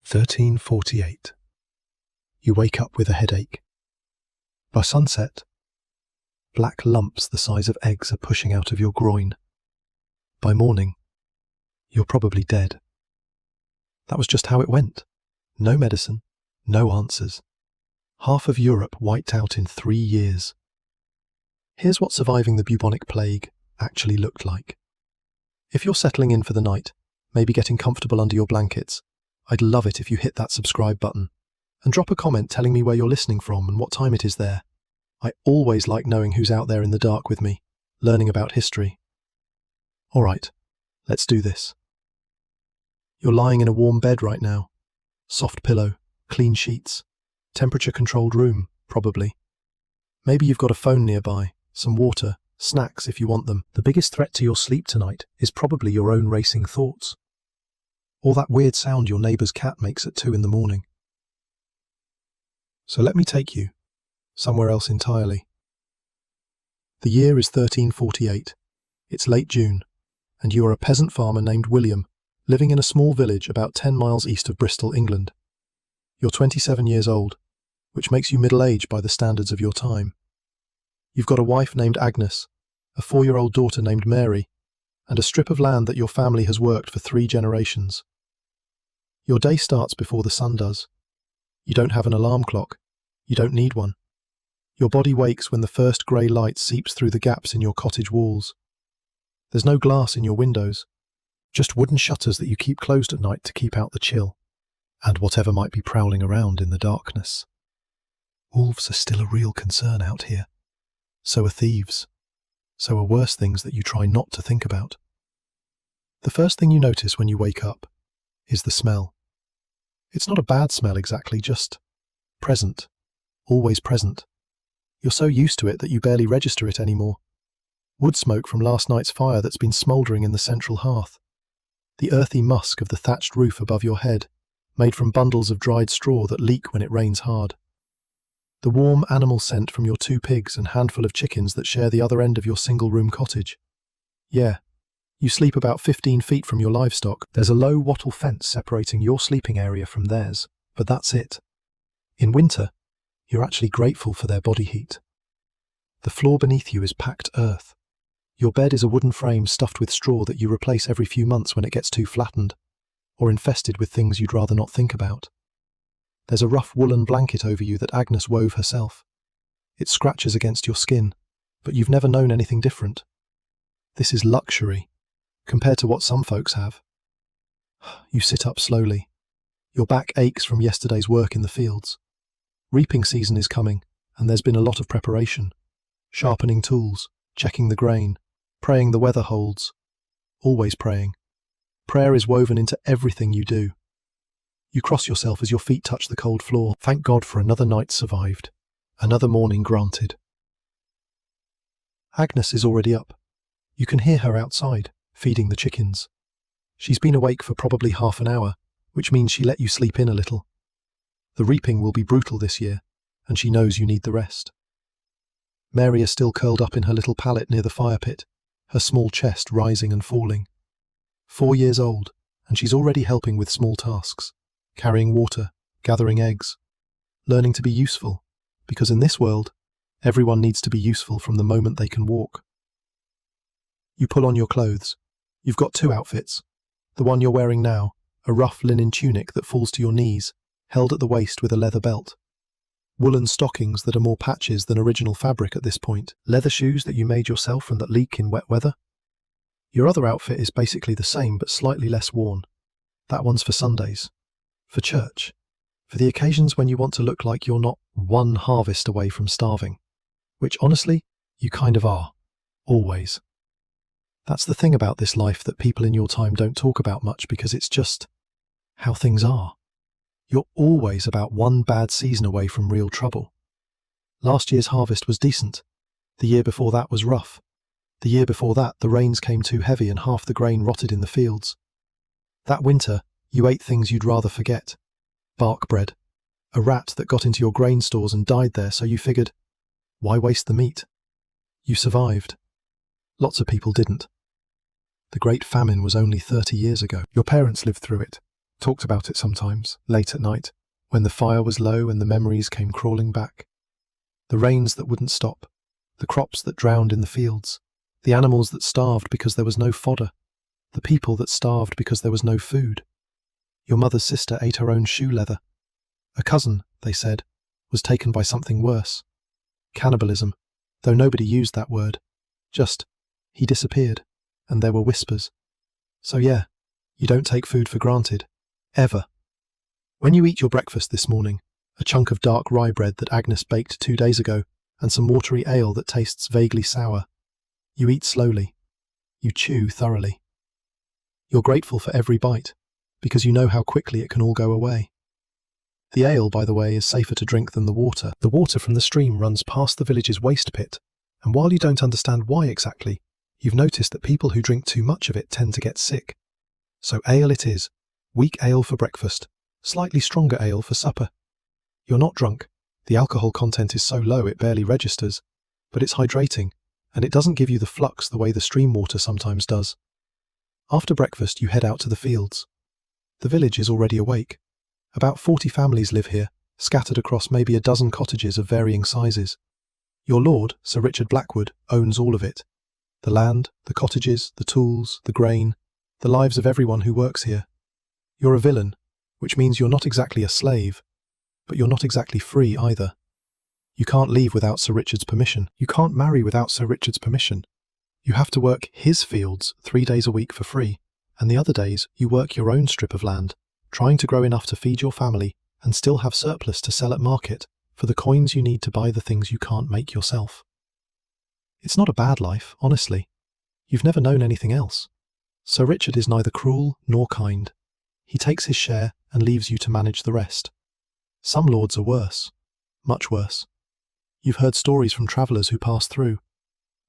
13:48. You wake up with a headache. By sunset, black lumps the size of eggs are pushing out of your groin. By morning, you're probably dead. That was just how it went. No medicine, no answers. Half of Europe wiped out in 3 years. Here's what surviving the bubonic plague actually looked like. If you're settling in for the night, maybe getting comfortable under your blankets, I'd love it if you hit that subscribe button and drop a comment telling me where you're listening from and what time it is there. I always like knowing who's out there in the dark with me, learning about history. All right, let's do this. You're lying in a warm bed right now. Soft pillow, clean sheets, temperature-controlled room, probably. Maybe you've got a phone nearby, some water, snacks if you want them. The biggest threat to your sleep tonight is probably your own racing thoughts. Or that weird sound your neighbour's cat makes at 2 in the morning. So let me take you somewhere else entirely. The year is 1348. It's late June, and you are a peasant farmer named William, living in a small village about 10 miles east of Bristol, England. You're 27 years old, which makes you middle-aged by the standards of your time. You've got a wife named Agnes, a 4-year-old daughter named Mary, and a strip of land that your family has worked for 3 generations. Your day starts before the sun does. You don't have an alarm clock. You don't need one. Your body wakes when the first grey light seeps through the gaps in your cottage walls. There's no glass in your windows, just wooden shutters that you keep closed at night to keep out the chill, and whatever might be prowling around in the darkness. Wolves are still a real concern out here. So are thieves. So are worse things that you try not to think about. The first thing you notice when you wake up is the smell. It's not a bad smell exactly, just present, always present. You're so used to it that you barely register it anymore. Wood smoke from last night's fire that's been smouldering in the central hearth. The earthy musk of the thatched roof above your head, made from bundles of dried straw that leak when it rains hard. The warm animal scent from your 2 pigs and handful of chickens that share the other end of your single-room cottage. Yeah, you sleep about 15 feet from your livestock. There's a low wattle fence separating your sleeping area from theirs, but that's it. In winter, you're actually grateful for their body heat. The floor beneath you is packed earth. Your bed is a wooden frame stuffed with straw that you replace every few months when it gets too flattened, or infested with things you'd rather not think about. There's a rough woolen blanket over you that Agnes wove herself. It scratches against your skin, but you've never known anything different. This is luxury, compared to what some folks have. You sit up slowly. Your back aches from yesterday's work in the fields. Reaping season is coming, and there's been a lot of preparation. Sharpening tools, checking the grain, praying the weather holds. Always praying. Prayer is woven into everything you do. You cross yourself as your feet touch the cold floor. Thank God for another night survived, another morning granted. Agnes is already up. You can hear her outside, feeding the chickens. She's been awake for probably half an hour, which means she let you sleep in a little. The reaping will be brutal this year, and she knows you need the rest. Mary is still curled up in her little pallet near the fire pit, her small chest rising and falling. 4 years old, and she's already helping with small tasks, carrying water, gathering eggs, learning to be useful, because in this world, everyone needs to be useful from the moment they can walk. You pull on your clothes. You've got 2 outfits. The one you're wearing now, a rough linen tunic that falls to your knees, held at the waist with a leather belt. Woolen stockings that are more patches than original fabric at this point. Leather shoes that you made yourself and that leak in wet weather. Your other outfit is basically the same but slightly less worn. That one's for Sundays. For church. For the occasions when you want to look like you're not one harvest away from starving. Which honestly, you kind of are. Always. That's the thing about this life that people in your time don't talk about much because it's just how things are. You're always about one bad season away from real trouble. Last year's harvest was decent. The year before that was rough. The year before that, the rains came too heavy and half the grain rotted in the fields. That winter, you ate things you'd rather forget. Bark bread. A rat that got into your grain stores and died there, so you figured, why waste the meat? You survived. Lots of people didn't. The Great Famine was only 30 years ago. Your parents lived through it. talked about it sometimes, late at night, when the fire was low and the memories came crawling back. The rains that wouldn't stop, the crops that drowned in the fields, the animals that starved because there was no fodder, the people that starved because there was no food. Your mother's sister ate her own shoe leather. A cousin, they said, was taken by something worse. Cannibalism, though nobody used that word. Just, he disappeared, and there were whispers. So yeah, you don't take food for granted. Ever. When you eat your breakfast this morning, a chunk of dark rye bread that Agnes baked 2 days ago, and some watery ale that tastes vaguely sour, you eat slowly. You chew thoroughly. You're grateful for every bite, because you know how quickly it can all go away. The ale, by the way, is safer to drink than the water. The water from the stream runs past the village's waste pit, and while you don't understand why exactly, you've noticed that people who drink too much of it tend to get sick. So ale it is. Weak ale for breakfast, slightly stronger ale for supper. You're not drunk. The alcohol content is so low it barely registers, but it's hydrating, and it doesn't give you the flux the way the stream water sometimes does. After breakfast, you head out to the fields. The village is already awake. About 40 families live here, scattered across maybe a dozen cottages of varying sizes. Your lord, Sir Richard Blackwood, owns all of it. The land, the cottages, the tools, the grain, the lives of everyone who works here. You're a villain, which means you're not exactly a slave, but you're not exactly free either. You can't leave without Sir Richard's permission. You can't marry without Sir Richard's permission. You have to work his fields 3 days a week for free, and the other days you work your own strip of land, trying to grow enough to feed your family and still have surplus to sell at market for the coins you need to buy the things you can't make yourself. It's not a bad life, honestly. You've never known anything else. Sir Richard is neither cruel nor kind. He takes his share and leaves you to manage the rest. Some lords are worse, much worse. You've heard stories from travellers who pass through.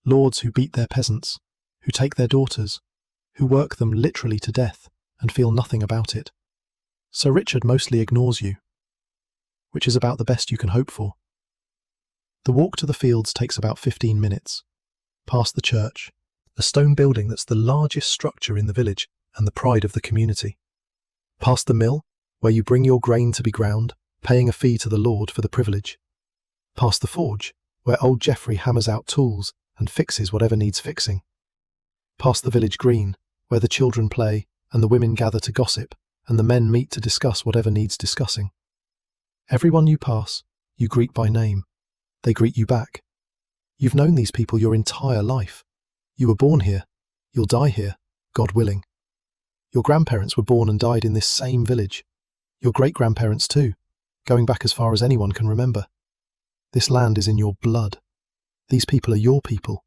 Lords who beat their peasants, who take their daughters, who work them literally to death and feel nothing about it. Sir Richard mostly ignores you, which is about the best you can hope for. The walk to the fields takes about 15 minutes, past the church, a stone building that's the largest structure in the village and the pride of the community. Past the mill, where you bring your grain to be ground, paying a fee to the lord for the privilege. Past the forge, where old Geoffrey hammers out tools and fixes whatever needs fixing. Past the village green, where the children play and the women gather to gossip and the men meet to discuss whatever needs discussing. Everyone you pass, you greet by name. They greet you back. You've known these people your entire life. You were born here. You'll die here, God willing. Your grandparents were born and died in this same village. Your great-grandparents too, going back as far as anyone can remember. This land is in your blood. These people are your people.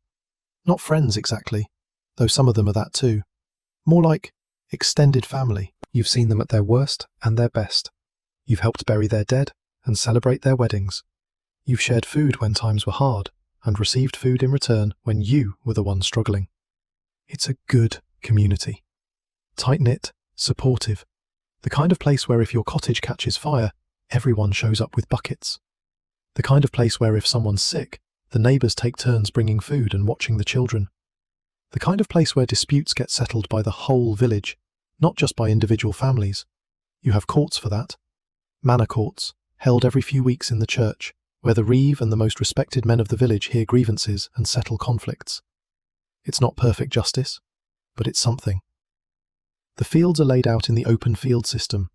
Not friends exactly, though some of them are that too. More like extended family. You've seen them at their worst and their best. You've helped bury their dead and celebrate their weddings. You've shared food when times were hard and received food in return when you were the one struggling. It's a good community. Tight-knit, supportive. The kind of place where if your cottage catches fire, everyone shows up with buckets. The kind of place where if someone's sick, the neighbours take turns bringing food and watching the children. The kind of place where disputes get settled by the whole village, not just by individual families. You have courts for that. Manor courts, held every few weeks in the church, where the reeve and the most respected men of the village hear grievances and settle conflicts. It's not perfect justice, but it's something. The fields are laid out in the open field system,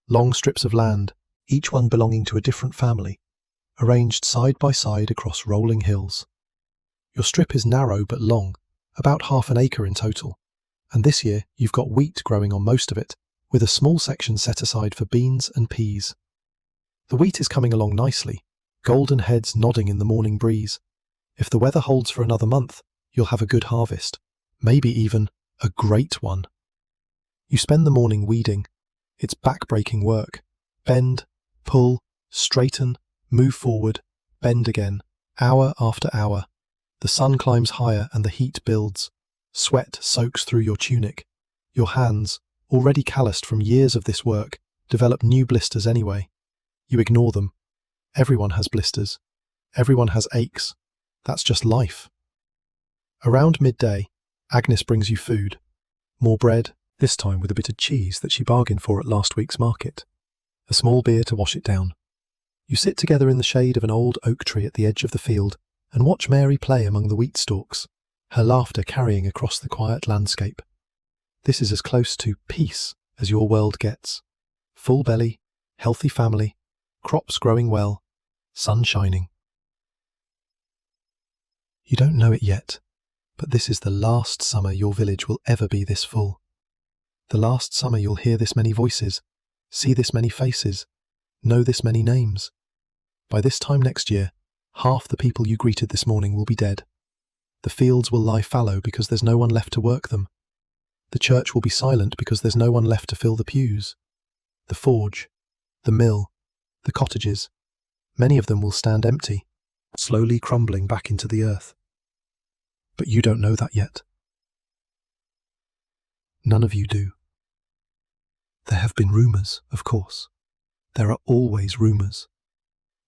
long strips of land, each one belonging to a different family, arranged side by side across rolling hills. Your strip is narrow but long, about half an acre in total, and this year you've got wheat growing on most of it, with a small section set aside for beans and peas. The wheat is coming along nicely, golden heads nodding in the morning breeze. If the weather holds for another month, you'll have a good harvest, maybe even a great one. You spend the morning weeding. It's back-breaking work. Bend, pull, straighten, move forward, bend again, hour after hour. The sun climbs higher and the heat builds. Sweat soaks through your tunic. Your hands, already calloused from years of this work, develop new blisters anyway. You ignore them. Everyone has blisters. Everyone has aches. That's just life. Around midday, Agnes brings you food. More bread, this time with a bit of cheese that she bargained for at last week's market, a small beer to wash it down. You sit together in the shade of an old oak tree at the edge of the field and watch Mary play among the wheat stalks, her laughter carrying across the quiet landscape. This is as close to peace as your world gets. Full belly, healthy family, crops growing well, sun shining. You don't know it yet, but this is the last summer your village will ever be this full. The last summer you'll hear this many voices, see this many faces, know this many names. By this time next year, half the people you greeted this morning will be dead. The fields will lie fallow because there's no one left to work them. The church will be silent because there's no one left to fill the pews. The forge, the mill, the cottages, many of them will stand empty, slowly crumbling back into the earth. But you don't know that yet. None of you do. There have been rumours, of course. There are always rumours.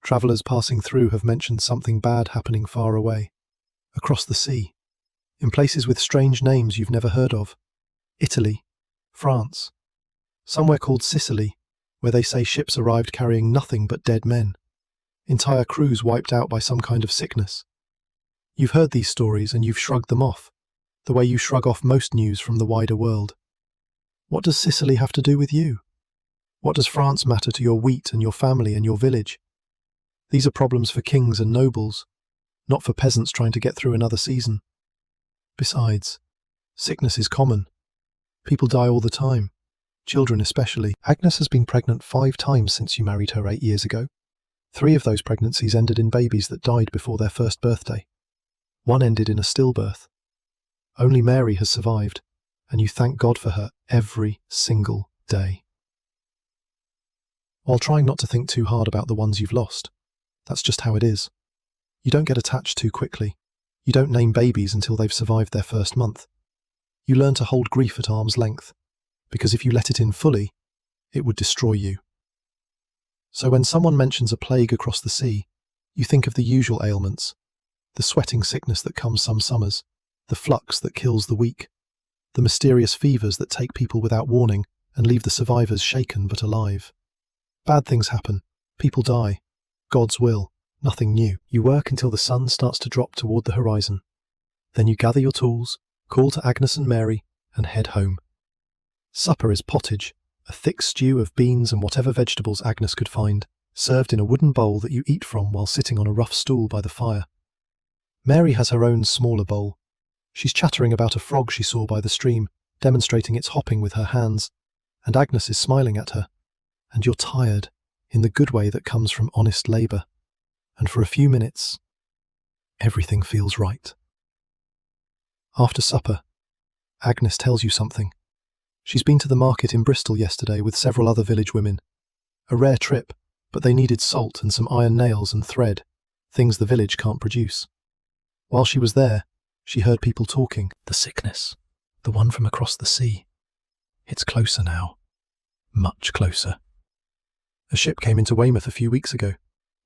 Travellers passing through have mentioned something bad happening far away, across the sea, in places with strange names you've never heard of. Italy, France, somewhere called Sicily, where they say ships arrived carrying nothing but dead men, entire crews wiped out by some kind of sickness. You've heard these stories and you've shrugged them off, the way you shrug off most news from the wider world. What does Sicily have to do with you? What does France matter to your wheat and your family and your village? These are problems for kings and nobles, not for peasants trying to get through another season. Besides, sickness is common. People die all the time, children especially. Agnes has been pregnant 5 times since you married her 8 years ago. 3 of those pregnancies ended in babies that died before their first birthday. 1 ended in a stillbirth. Only Mary has survived, and you thank God for her every single day. While trying not to think too hard about the ones you've lost, that's just how it is. You don't get attached too quickly. You don't name babies until they've survived their first month. You learn to hold grief at arm's length, because if you let it in fully, it would destroy you. So when someone mentions a plague across the sea, you think of the usual ailments, the sweating sickness that comes some summers, the flux that kills the weak, the mysterious fevers that take people without warning and leave the survivors shaken but alive. Bad things happen, people die, God's will, nothing new. You work until the sun starts to drop toward the horizon. Then you gather your tools, call to Agnes and Mary, and head home. Supper is pottage, a thick stew of beans and whatever vegetables Agnes could find, served in a wooden bowl that you eat from while sitting on a rough stool by the fire. Mary has her own smaller bowl. She's chattering about a frog she saw by the stream, demonstrating its hopping with her hands, and Agnes is smiling at her. And you're tired, in the good way that comes from honest labour. And for a few minutes, everything feels right. After supper, Agnes tells you something. She's been to the market in Bristol yesterday with several other village women. A rare trip, but they needed salt and some iron nails and thread, things the village can't produce. While she was there, she heard people talking. The sickness, the one from across the sea. It's closer now. Much closer. A ship came into Weymouth a few weeks ago.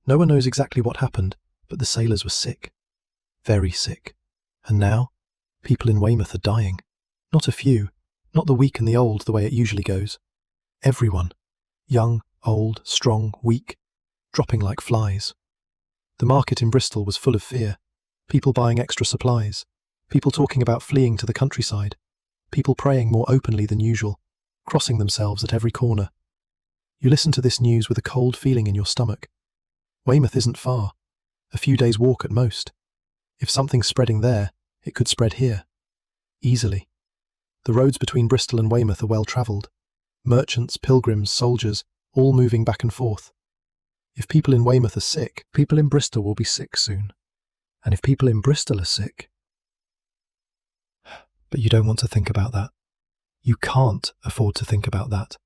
No one knows exactly what happened, but the sailors were sick. Very sick. And now, people in Weymouth are dying. Not a few, not the weak and the old the way it usually goes. Everyone. Young, old, strong, weak. Dropping like flies. The market in Bristol was full of fear. People buying extra supplies. People talking about fleeing to the countryside. People praying more openly than usual, crossing themselves at every corner. You listen to this news with a cold feeling in your stomach. Weymouth isn't far, a few days' walk at most. If something's spreading there, it could spread here. Easily. The roads between Bristol and Weymouth are well travelled. Merchants, pilgrims, soldiers, all moving back and forth. If people in Weymouth are sick, people in Bristol will be sick soon. And if people in Bristol are sick... But you don't want to think about that. You can't afford to think about that.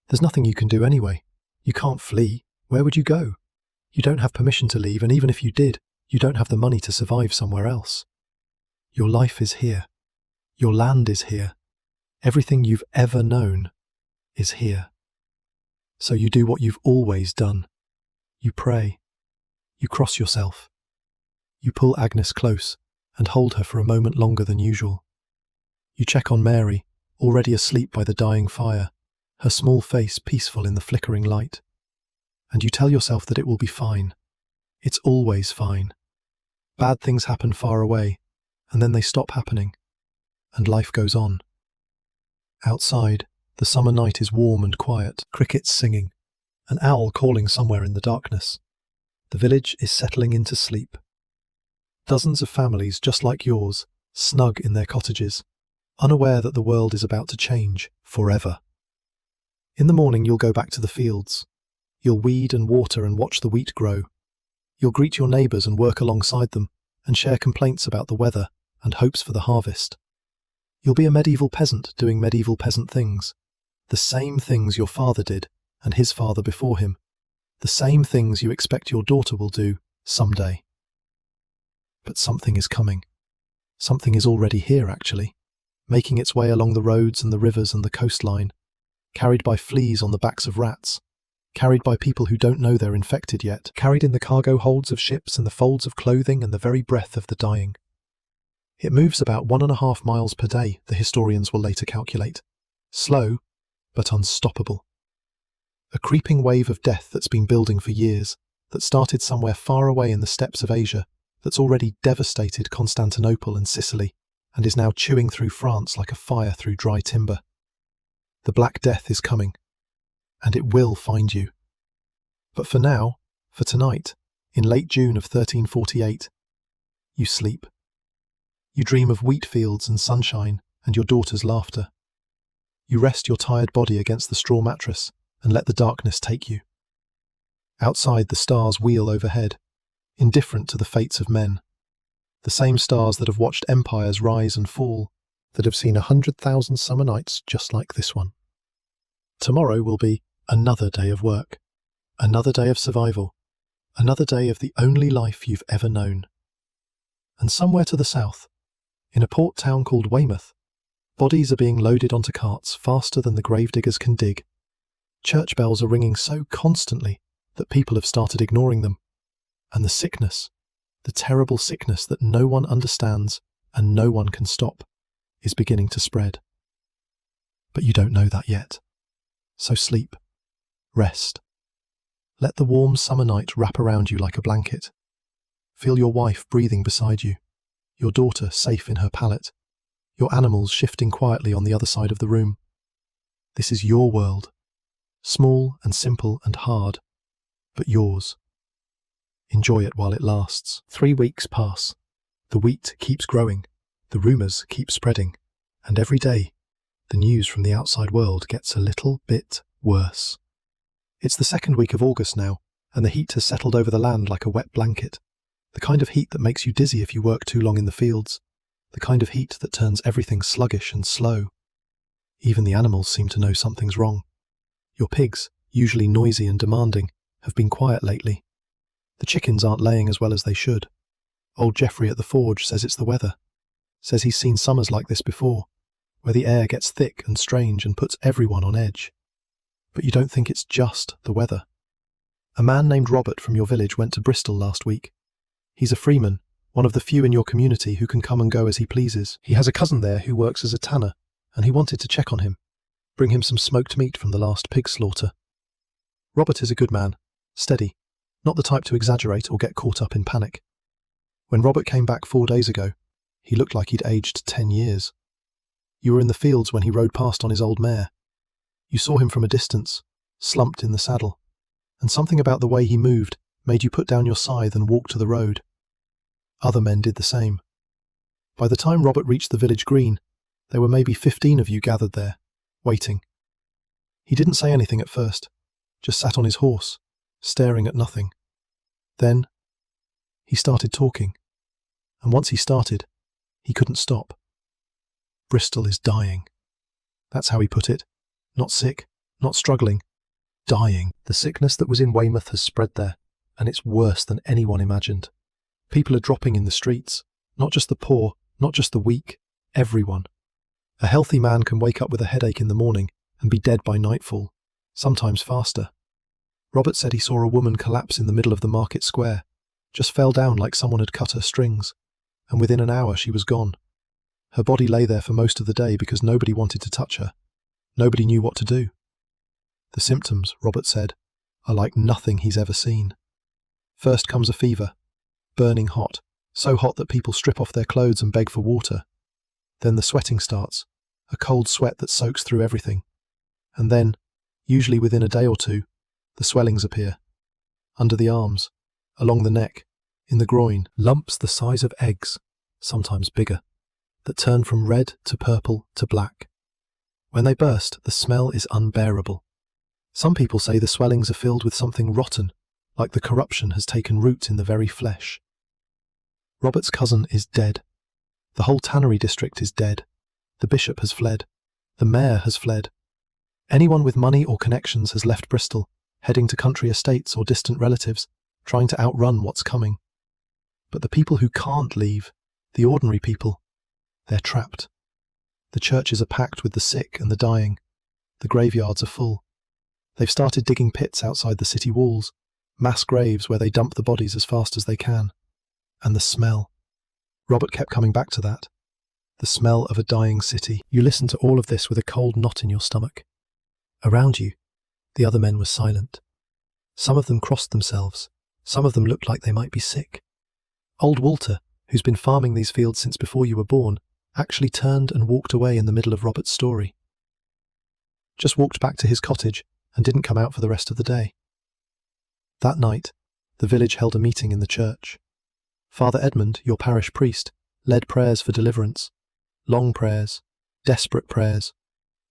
There's nothing you can do anyway. You can't flee. Where would you go? You don't have permission to leave, and even if you did, you don't have the money to survive somewhere else. Your life is here. Your land is here. Everything you've ever known is here. So you do what you've always done. You pray. You cross yourself. You pull Agnes close and hold her for a moment longer than usual. You check on Mary, already asleep by the dying fire, her small face peaceful in the flickering light. And you tell yourself that it will be fine. It's always fine. Bad things happen far away, and then they stop happening, and life goes on. Outside, the summer night is warm and quiet, crickets singing, an owl calling somewhere in the darkness. The village is settling into sleep. Dozens of families just like yours, snug in their cottages, unaware that the world is about to change forever. In the morning you'll go back to the fields. You'll weed and water and watch the wheat grow. You'll greet your neighbours and work alongside them, and share complaints about the weather and hopes for the harvest. You'll be a medieval peasant doing medieval peasant things. The same things your father did, and his father before him. The same things you expect your daughter will do someday. But something is coming. Something is already here, actually, making its way along the roads and the rivers and the coastline, carried by fleas on the backs of rats, carried by people who don't know they're infected yet, carried in the cargo holds of ships and the folds of clothing and the very breath of the dying. It moves about 1.5 miles per day, the historians will later calculate. Slow, but unstoppable. A creeping wave of death that's been building for years, that started somewhere far away in the steppes of Asia, that's already devastated Constantinople and Sicily, and is now chewing through France like a fire through dry timber. The Black Death is coming, and it will find you. But for now, for tonight, in late June of 1348, you sleep. You dream of wheat fields and sunshine and your daughter's laughter. You rest your tired body against the straw mattress and let the darkness take you. Outside, the stars wheel overhead, indifferent to the fates of men. The same stars that have watched empires rise and fall, that have seen 100,000 summer nights just like this one. Tomorrow will be another day of work, another day of survival, another day of the only life you've ever known. And somewhere to the south, in a port town called Weymouth, bodies are being loaded onto carts faster than the gravediggers can dig. Church bells are ringing so constantly that people have started ignoring them. And the sickness, the terrible sickness that no one understands and no one can stop, is beginning to spread. But you don't know that yet. So sleep. Rest. Let the warm summer night wrap around you like a blanket. Feel your wife breathing beside you, your daughter safe in her pallet, your animals shifting quietly on the other side of the room. This is your world, small and simple and hard, but yours. Enjoy it while it lasts. 3 weeks pass. The wheat keeps growing, the rumours keep spreading, and every day, the news from the outside world gets a little bit worse. It's the 2nd week of August now, and the heat has settled over the land like a wet blanket. The kind of heat that makes you dizzy if you work too long in the fields. The kind of heat that turns everything sluggish and slow. Even the animals seem to know something's wrong. Your pigs, usually noisy and demanding, have been quiet lately. The chickens aren't laying as well as they should. Old Geoffrey at the forge says it's the weather. Says he's seen summers like this before, where the air gets thick and strange and puts everyone on edge. But you don't think it's just the weather. A man named Robert from your village went to Bristol last week. He's a freeman, one of the few in your community who can come and go as he pleases. He has a cousin there who works as a tanner, and he wanted to check on him, bring him some smoked meat from the last pig slaughter. Robert is a good man, steady, not the type to exaggerate or get caught up in panic. When Robert came back 4 days ago, he looked like he'd aged 10 years. You were in the fields when he rode past on his old mare. You saw him from a distance, slumped in the saddle, and something about the way he moved made you put down your scythe and walk to the road. Other men did the same. By the time Robert reached the village green, there were maybe 15 of you gathered there, waiting. He didn't say anything at first, just sat on his horse, staring at nothing. Then, he started talking, and once he started, he couldn't stop. Bristol is dying. That's how he put it. Not sick, not struggling, dying. The sickness that was in Weymouth has spread there, and it's worse than anyone imagined. People are dropping in the streets, not just the poor, not just the weak, everyone. A healthy man can wake up with a headache in the morning and be dead by nightfall, sometimes faster. Robert said he saw a woman collapse in the middle of the market square, just fell down like someone had cut her strings, and within an hour she was gone. Her body lay there for most of the day because nobody wanted to touch her. Nobody knew what to do. The symptoms, Robert said, are like nothing he's ever seen. First comes a fever, burning hot, so hot that people strip off their clothes and beg for water. Then the sweating starts, a cold sweat that soaks through everything. And then, usually within a day or two, the swellings appear. Under the arms, along the neck, in the groin, lumps the size of eggs, sometimes bigger, that turn from red to purple to black. When they burst, the smell is unbearable. Some people say the swellings are filled with something rotten, like the corruption has taken root in the very flesh. Robert's cousin is dead. The whole tannery district is dead. The bishop has fled. The mayor has fled. Anyone with money or connections has left Bristol, heading to country estates or distant relatives, trying to outrun what's coming. But the people who can't leave, the ordinary people, they're trapped. The churches are packed with the sick and the dying. The graveyards are full. They've started digging pits outside the city walls, mass graves where they dump the bodies as fast as they can. And the smell. Robert kept coming back to that. The smell of a dying city. You listened to all of this with a cold knot in your stomach. Around you, the other men were silent. Some of them crossed themselves. Some of them looked like they might be sick. Old Walter, who's been farming these fields since before you were born, actually turned and walked away in the middle of Robert's story. Just walked back to his cottage and didn't come out for the rest of the day. That night, the village held a meeting in the church. Father Edmund, your parish priest, led prayers for deliverance. Long prayers, desperate prayers,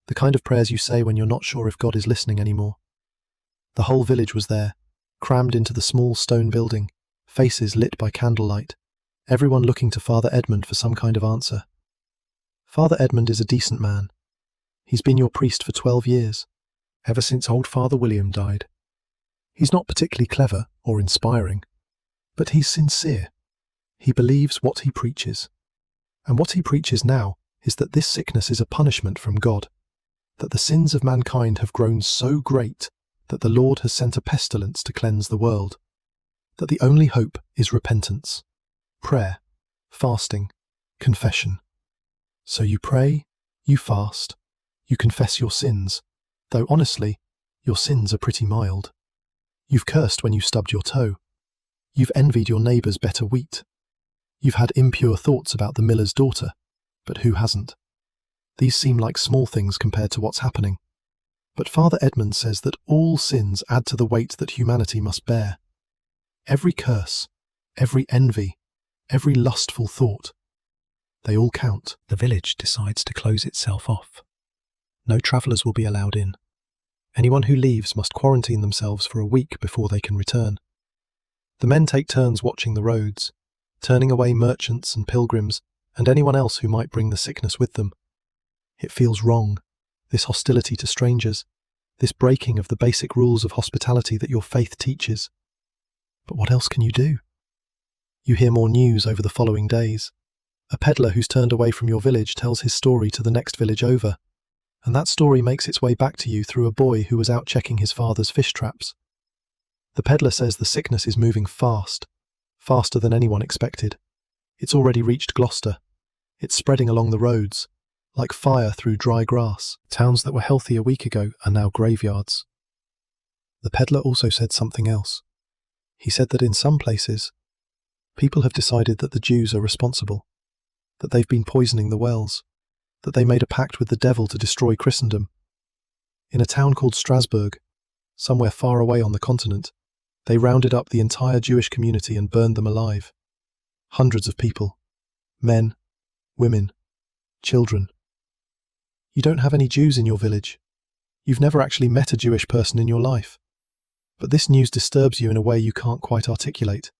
the kind of prayers you say when you're not sure if God is listening anymore. The whole village was there, crammed into the small stone building, faces lit by candlelight, everyone looking to Father Edmund for some kind of answer. Father Edmund is a decent man. He's been your priest for 12 years, ever since old Father William died. He's not particularly clever or inspiring, but he's sincere. He believes what he preaches. And what he preaches now is that this sickness is a punishment from God, that the sins of mankind have grown so great that the Lord has sent a pestilence to cleanse the world, that the only hope is repentance, prayer, fasting, confession. So you pray, you fast, you confess your sins, though honestly, your sins are pretty mild. You've cursed when you stubbed your toe. You've envied your neighbour's better wheat. You've had impure thoughts about the miller's daughter, but who hasn't? These seem like small things compared to what's happening. But Father Edmund says that all sins add to the weight that humanity must bear. Every curse, every envy, every lustful thought, they all count. The village decides to close itself off. No travellers will be allowed in. Anyone who leaves must quarantine themselves for a week before they can return. The men take turns watching the roads, turning away merchants and pilgrims and anyone else who might bring the sickness with them. It feels wrong, this hostility to strangers, this breaking of the basic rules of hospitality that your faith teaches. But what else can you do? You hear more news over the following days. A peddler who's turned away from your village tells his story to the next village over, and that story makes its way back to you through a boy who was out checking his father's fish traps. The peddler says the sickness is moving fast, faster than anyone expected. It's already reached Gloucester. It's spreading along the roads, like fire through dry grass. Towns that were healthy a week ago are now graveyards. The peddler also said something else. He said that in some places, people have decided that the Jews are responsible, that they've been poisoning the wells, that they made a pact with the devil to destroy Christendom. In a town called Strasbourg, somewhere far away on the continent, they rounded up the entire Jewish community and burned them alive. Hundreds of people. Men, women, children. You don't have any Jews in your village. You've never actually met a Jewish person in your life. But this news disturbs you in a way you can't quite articulate.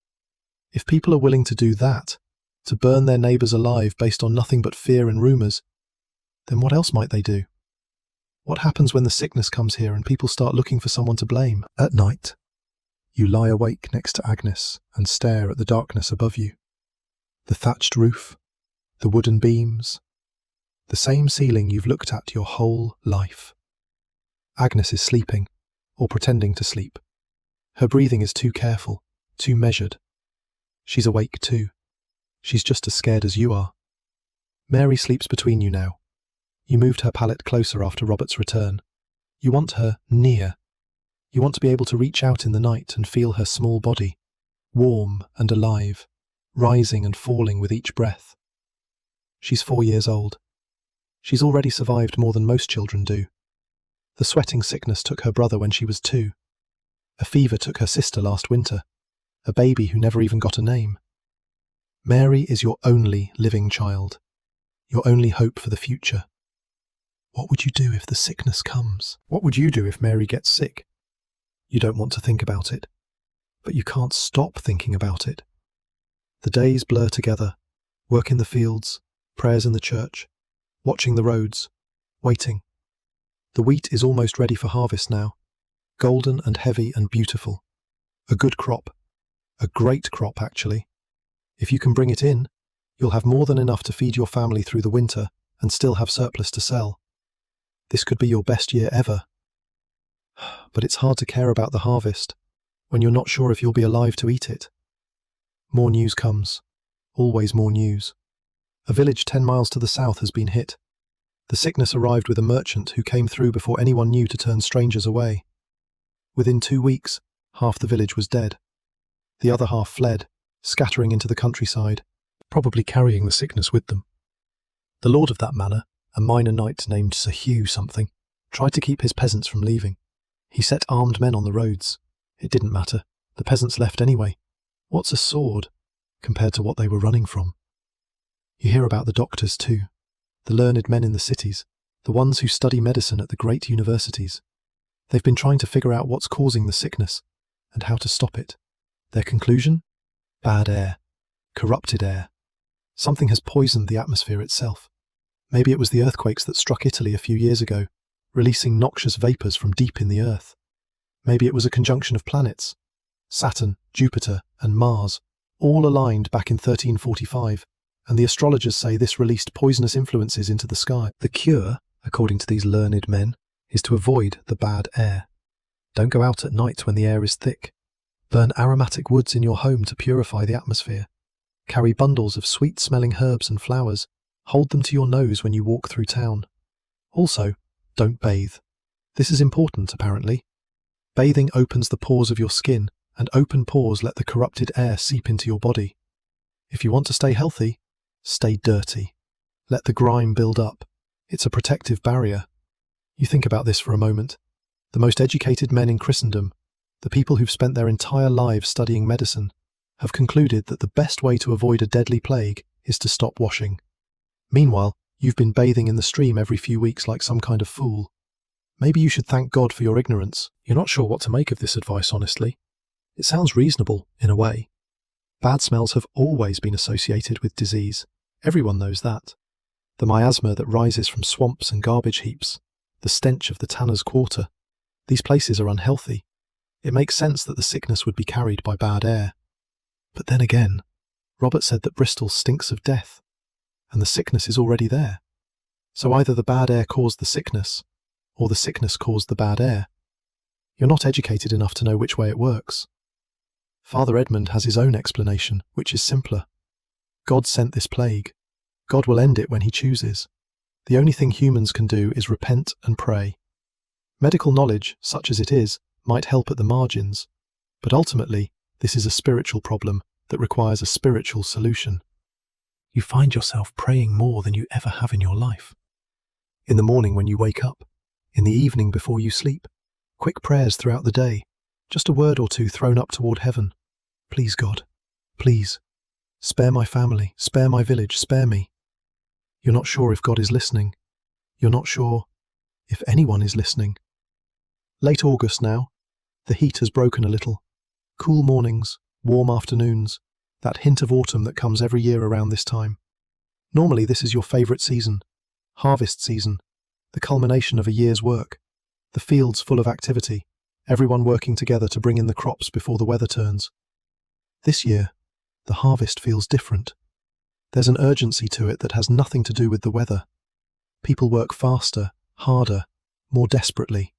If people are willing to do that, to burn their neighbours alive based on nothing but fear and rumours, then what else might they do? What happens when the sickness comes here and people start looking for someone to blame? At night, you lie awake next to Agnes and stare at the darkness above you. The thatched roof, the wooden beams, the same ceiling you've looked at your whole life. Agnes is sleeping, or pretending to sleep. Her breathing is too careful, too measured. She's awake too. She's just as scared as you are. Mary sleeps between you now. You moved her pallet closer after Robert's return. You want her near. You want to be able to reach out in the night and feel her small body, warm and alive, rising and falling with each breath. She's 4 years old. She's already survived more than most children do. The sweating sickness took her brother when she was 2. A fever took her sister last winter, a baby who never even got a name. Mary is your only living child, your only hope for the future. What would you do if the sickness comes? What would you do if Mary gets sick? You don't want to think about it, but you can't stop thinking about it. The days blur together, work in the fields, prayers in the church, watching the roads, waiting. The wheat is almost ready for harvest now, golden and heavy and beautiful. A good crop, a great crop actually. If you can bring it in, you'll have more than enough to feed your family through the winter and still have surplus to sell. This could be your best year ever. But it's hard to care about the harvest when you're not sure if you'll be alive to eat it. More news comes, always more news. A village 10 miles to the south has been hit. The sickness arrived with a merchant who came through before anyone knew to turn strangers away. Within 2 weeks, half the village was dead. The other half fled, scattering into the countryside, probably carrying the sickness with them. The lord of that manor, a minor knight named Sir Hugh something, tried to keep his peasants from leaving. He set armed men on the roads. It didn't matter. The peasants left anyway. What's a sword compared to what they were running from? You hear about the doctors too, the learned men in the cities, the ones who study medicine at the great universities. They've been trying to figure out what's causing the sickness and how to stop it. Their conclusion? Bad air. Corrupted air. Something has poisoned the atmosphere itself. Maybe it was the earthquakes that struck Italy a few years ago, releasing noxious vapours from deep in the earth. Maybe it was a conjunction of planets, Saturn, Jupiter, and Mars, all aligned back in 1345, and the astrologers say this released poisonous influences into the sky. The cure, according to these learned men, is to avoid the bad air. Don't go out at night when the air is thick. Burn aromatic woods in your home to purify the atmosphere. Carry bundles of sweet-smelling herbs and flowers. Hold them to your nose when you walk through town. Also, don't bathe. This is important, apparently. Bathing opens the pores of your skin, and open pores let the corrupted air seep into your body. If you want to stay healthy, stay dirty. Let the grime build up. It's a protective barrier. You think about this for a moment. The most educated men in Christendom, the people who've spent their entire lives studying medicine, have concluded that the best way to avoid a deadly plague is to stop washing. Meanwhile, you've been bathing in the stream every few weeks like some kind of fool. Maybe you should thank God for your ignorance. You're not sure what to make of this advice, honestly. It sounds reasonable, in a way. Bad smells have always been associated with disease. Everyone knows that. The miasma that rises from swamps and garbage heaps, the stench of the tanner's quarter. These places are unhealthy. It makes sense that the sickness would be carried by bad air. But then again, Robert said that Bristol stinks of death, and the sickness is already there. So either the bad air caused the sickness, or the sickness caused the bad air. You're not educated enough to know which way it works. Father Edmund has his own explanation, which is simpler. God sent this plague. God will end it when he chooses. The only thing humans can do is repent and pray. Medical knowledge, such as it is, might help at the margins, but ultimately, this is a spiritual problem that requires a spiritual solution. You find yourself praying more than you ever have in your life. In the morning when you wake up, in the evening before you sleep, quick prayers throughout the day, just a word or two thrown up toward heaven. Please God, please, spare my family, spare my village, spare me. You're not sure if God is listening. You're not sure if anyone is listening. Late August now, the heat has broken a little. Cool mornings, warm afternoons, that hint of autumn that comes every year around this time. Normally this is your favourite season, harvest season, the culmination of a year's work, the fields full of activity, everyone working together to bring in the crops before the weather turns. This year, the harvest feels different. There's an urgency to it that has nothing to do with the weather. People work faster, harder, more desperately.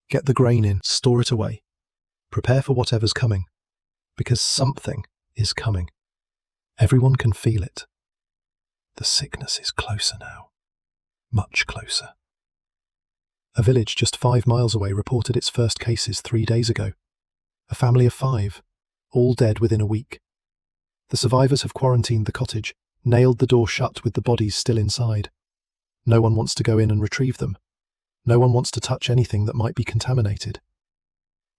Get the grain in, store it away. Prepare for whatever's coming, because something is coming. Everyone can feel it. The sickness is closer now. Much closer. A village just 5 miles away reported its first cases 3 days ago. A family of 5, all dead within a week. The survivors have quarantined the cottage, nailed the door shut with the bodies still inside. No one wants to go in and retrieve them. No one wants to touch anything that might be contaminated.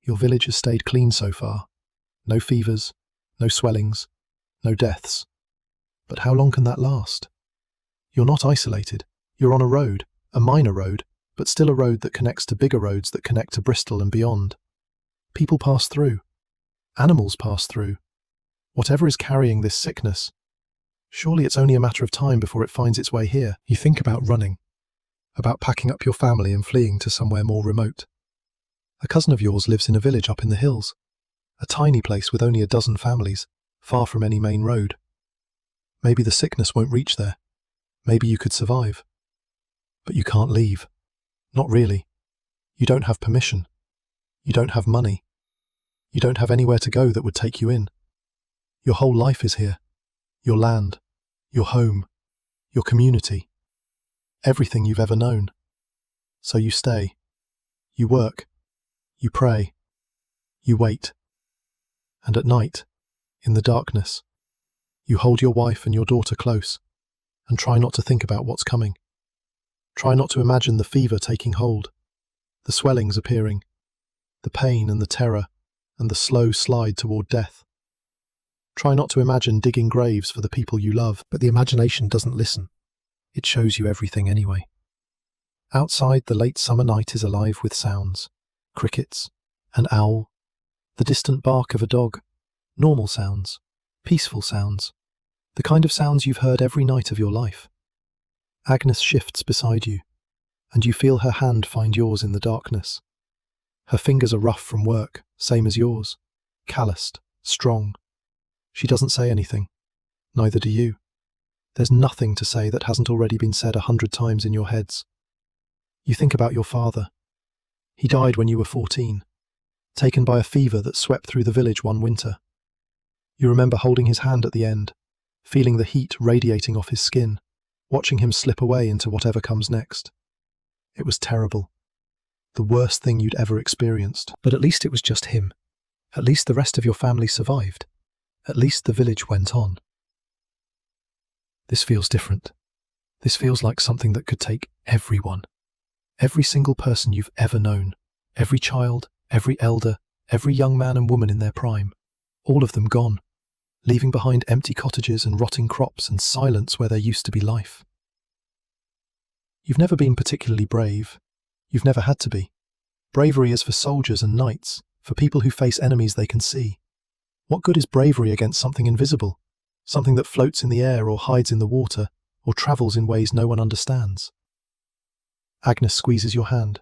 Your village has stayed clean so far. No fevers, no swellings, no deaths. But how long can that last? You're not isolated. You're on a road, a minor road, but still a road that connects to bigger roads that connect to Bristol and beyond. People pass through. Animals pass through. Whatever is carrying this sickness, surely it's only a matter of time before it finds its way here. You think about running, about packing up your family and fleeing to somewhere more remote. A cousin of yours lives in a village up in the hills, a tiny place with only a dozen families, far from any main road. Maybe the sickness won't reach there. Maybe you could survive. But you can't leave. Not really. You don't have permission. You don't have money. You don't have anywhere to go that would take you in. Your whole life is here. Your land, your home, your community, everything you've ever known. So you stay. You work. You pray. You wait. And at night, in the darkness, you hold your wife and your daughter close and try not to think about what's coming. Try not to imagine the fever taking hold, the swellings appearing, the pain and the terror and the slow slide toward death. Try not to imagine digging graves for the people you love, but the imagination doesn't listen. It shows you everything anyway. Outside, the late summer night is alive with sounds. Crickets, an owl, the distant bark of a dog, normal sounds, peaceful sounds, the kind of sounds you've heard every night of your life. Agnes shifts beside you, and you feel her hand find yours in the darkness. Her fingers are rough from work, same as yours, calloused, strong. She doesn't say anything. Neither do you. There's nothing to say that hasn't already been said 100 times in your heads. You think about your father. He died when you were 14, taken by a fever that swept through the village one winter. You remember holding his hand at the end, feeling the heat radiating off his skin, watching him slip away into whatever comes next. It was terrible. The worst thing you'd ever experienced. But at least it was just him. At least the rest of your family survived. At least the village went on. This feels different. This feels like something that could take everyone. Every single person you've ever known. Every child, every elder, every young man and woman in their prime. All of them gone, leaving behind empty cottages and rotting crops and silence where there used to be life. You've never been particularly brave. You've never had to be. Bravery is for soldiers and knights, for people who face enemies they can see. What good is bravery against something invisible, something that floats in the air or hides in the water or travels in ways no one understands? Agnes squeezes your hand.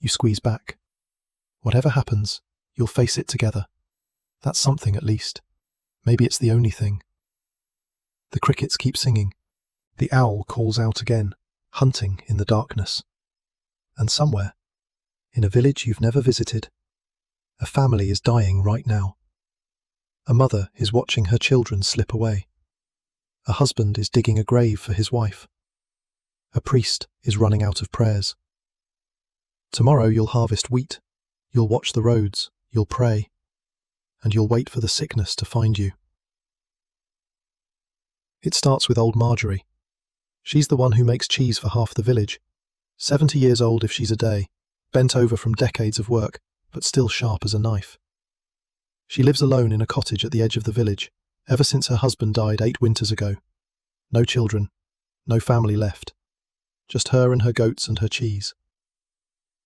You squeeze back. Whatever happens, you'll face it together. That's something at least. Maybe it's the only thing. The crickets keep singing. The owl calls out again, hunting in the darkness. And somewhere, in a village you've never visited, a family is dying right now. A mother is watching her children slip away. A husband is digging a grave for his wife. A priest is running out of prayers. Tomorrow you'll harvest wheat. You'll watch the roads. You'll pray. And you'll wait for the sickness to find you. It starts with old Marjorie. She's the one who makes cheese for half the village. 70 years old if she's a day, bent over from decades of work, but still sharp as a knife. She lives alone in a cottage at the edge of the village, ever since her husband died 8 winters ago. No children, no family left. Just her and her goats and her cheese.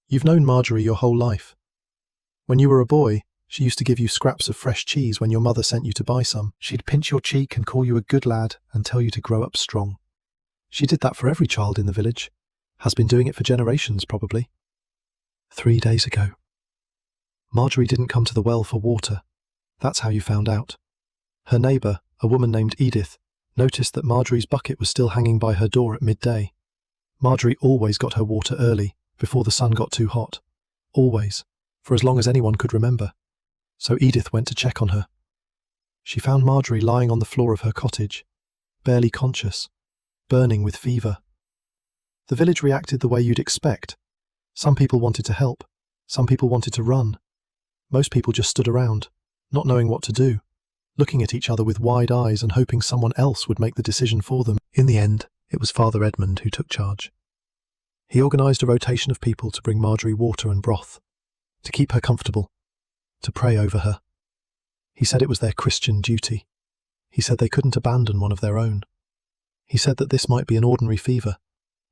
You've known Marjorie your whole life. When you were a boy, she used to give you scraps of fresh cheese when your mother sent you to buy some. She'd pinch your cheek and call you a good lad and tell you to grow up strong. She did that for every child in the village. Has been doing it for generations, probably. 3 days ago. Marjorie didn't come to the well for water. That's how you found out. Her neighbour, a woman named Edith, noticed that Marjorie's bucket was still hanging by her door at midday. Marjorie always got her water early, before the sun got too hot. Always, for as long as anyone could remember. So Edith went to check on her. She found Marjorie lying on the floor of her cottage, barely conscious, burning with fever. The village reacted the way you'd expect. Some people wanted to help. Some people wanted to run. Most people just stood around, not knowing what to do, looking at each other with wide eyes and hoping someone else would make the decision for them. In the end, it was Father Edmund who took charge. He organised a rotation of people to bring Marjorie water and broth, to keep her comfortable, to pray over her. He said it was their Christian duty. He said they couldn't abandon one of their own. He said that this might be an ordinary fever,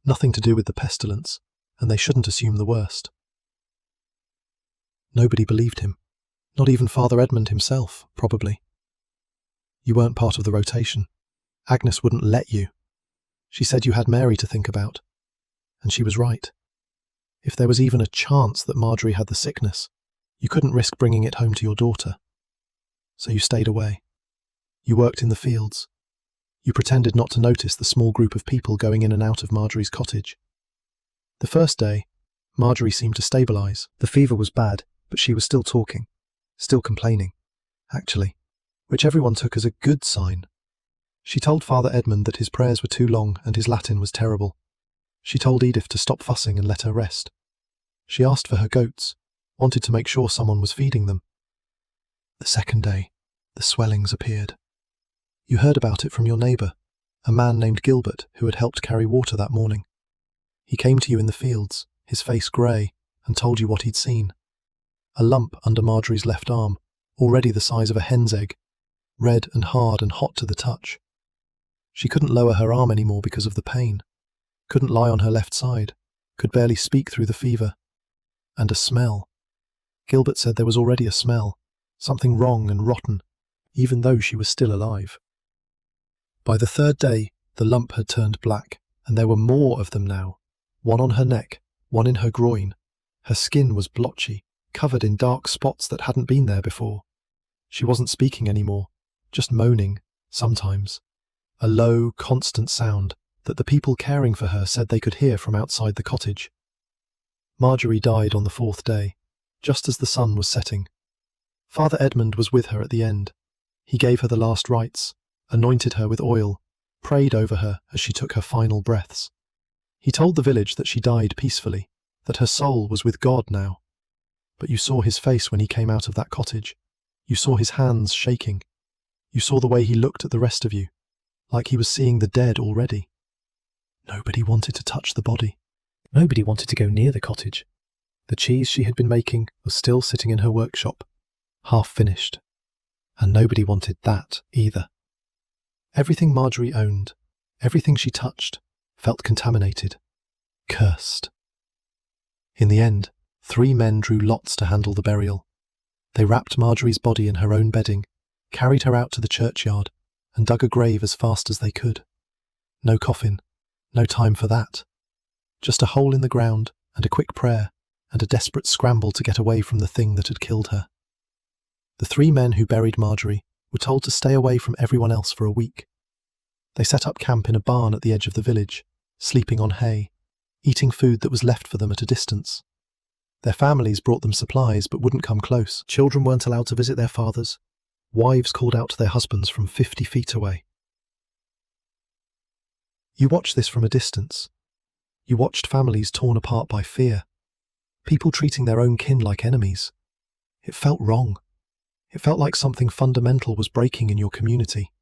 nothing to do with the pestilence, and they shouldn't assume the worst. Nobody believed him, not even Father Edmund himself, probably. You weren't part of the rotation. Agnes wouldn't let you. She said you had Mary to think about. And she was right. If there was even a chance that Marjorie had the sickness, you couldn't risk bringing it home to your daughter. So you stayed away. You worked in the fields. You pretended not to notice the small group of people going in and out of Marjorie's cottage. The first day, Marjorie seemed to stabilise. The fever was bad, but she was still talking, still complaining, actually, which everyone took as a good sign. She told Father Edmund that his prayers were too long and his Latin was terrible. She told Edith to stop fussing and let her rest. She asked for her goats, wanted to make sure someone was feeding them. The second day, the swellings appeared. You heard about it from your neighbour, a man named Gilbert who had helped carry water that morning. He came to you in the fields, his face grey, and told you what he'd seen. A lump under Marjorie's left arm, already the size of a hen's egg, red and hard and hot to the touch. She couldn't lower her arm anymore because of the pain, couldn't lie on her left side, could barely speak through the fever. And a smell. Gilbert said there was already a smell, something wrong and rotten, even though she was still alive. By the third day, the lump had turned black, and there were more of them now, one on her neck, one in her groin. Her skin was blotchy, covered in dark spots that hadn't been there before. She wasn't speaking anymore, just moaning, sometimes. A low, constant sound that the people caring for her said they could hear from outside the cottage. Marjorie died on the fourth day, just as the sun was setting. Father Edmund was with her at the end. He gave her the last rites, anointed her with oil, prayed over her as she took her final breaths. He told the village that she died peacefully, that her soul was with God now. But you saw his face when he came out of that cottage. You saw his hands shaking. You saw the way he looked at the rest of you, like he was seeing the dead already. Nobody wanted to touch the body. Nobody wanted to go near the cottage. The cheese she had been making was still sitting in her workshop, half finished. And nobody wanted that either. Everything Marjorie owned, everything she touched, felt contaminated, cursed. In the end, 3 men drew lots to handle the burial. They wrapped Marjorie's body in her own bedding, carried her out to the churchyard, and dug a grave as fast as they could. No coffin, no time for that. Just a hole in the ground, and a quick prayer, and a desperate scramble to get away from the thing that had killed her. The 3 men who buried Marjorie were told to stay away from everyone else for a week. They set up camp in a barn at the edge of the village, sleeping on hay, eating food that was left for them at a distance. Their families brought them supplies but wouldn't come close. Children weren't allowed to visit their fathers. Wives called out to their husbands from 50 feet away. You watched this from a distance. You watched families torn apart by fear, people treating their own kin like enemies. It felt wrong. It felt like something fundamental was breaking in your community,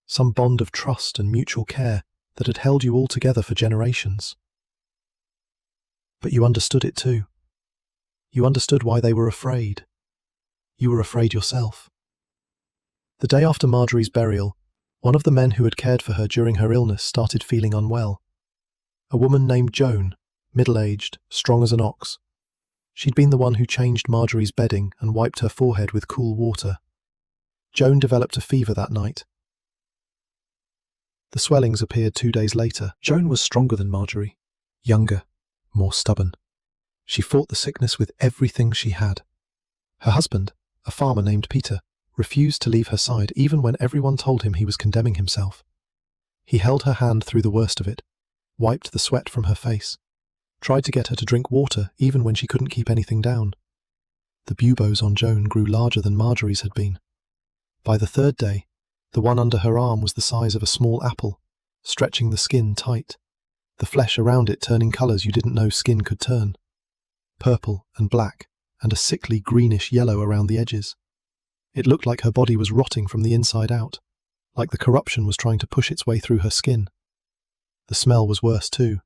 some bond of trust and mutual care that had held you all together for generations. But you understood it too. You understood why they were afraid. You were afraid yourself. The day after Marjorie's burial, one of the men who had cared for her during her illness started feeling unwell. A woman named Joan, middle-aged, strong as an ox. She'd been the one who changed Marjorie's bedding and wiped her forehead with cool water. Joan developed a fever that night. The swellings appeared 2 days later. Joan was stronger than Marjorie, younger, more stubborn. She fought the sickness with everything she had. Her husband, a farmer named Peter, refused to leave her side even when everyone told him he was condemning himself. He held her hand through the worst of it, wiped the sweat from her face, tried to get her to drink water even when she couldn't keep anything down. The buboes on Joan grew larger than Marjorie's had been. By the third day, the one under her arm was the size of a small apple, stretching the skin tight, the flesh around it turning colours you didn't know skin could turn. Purple and black, and a sickly greenish yellow around the edges. It looked like her body was rotting from the inside out, like the corruption was trying to push its way through her skin. The smell was worse too.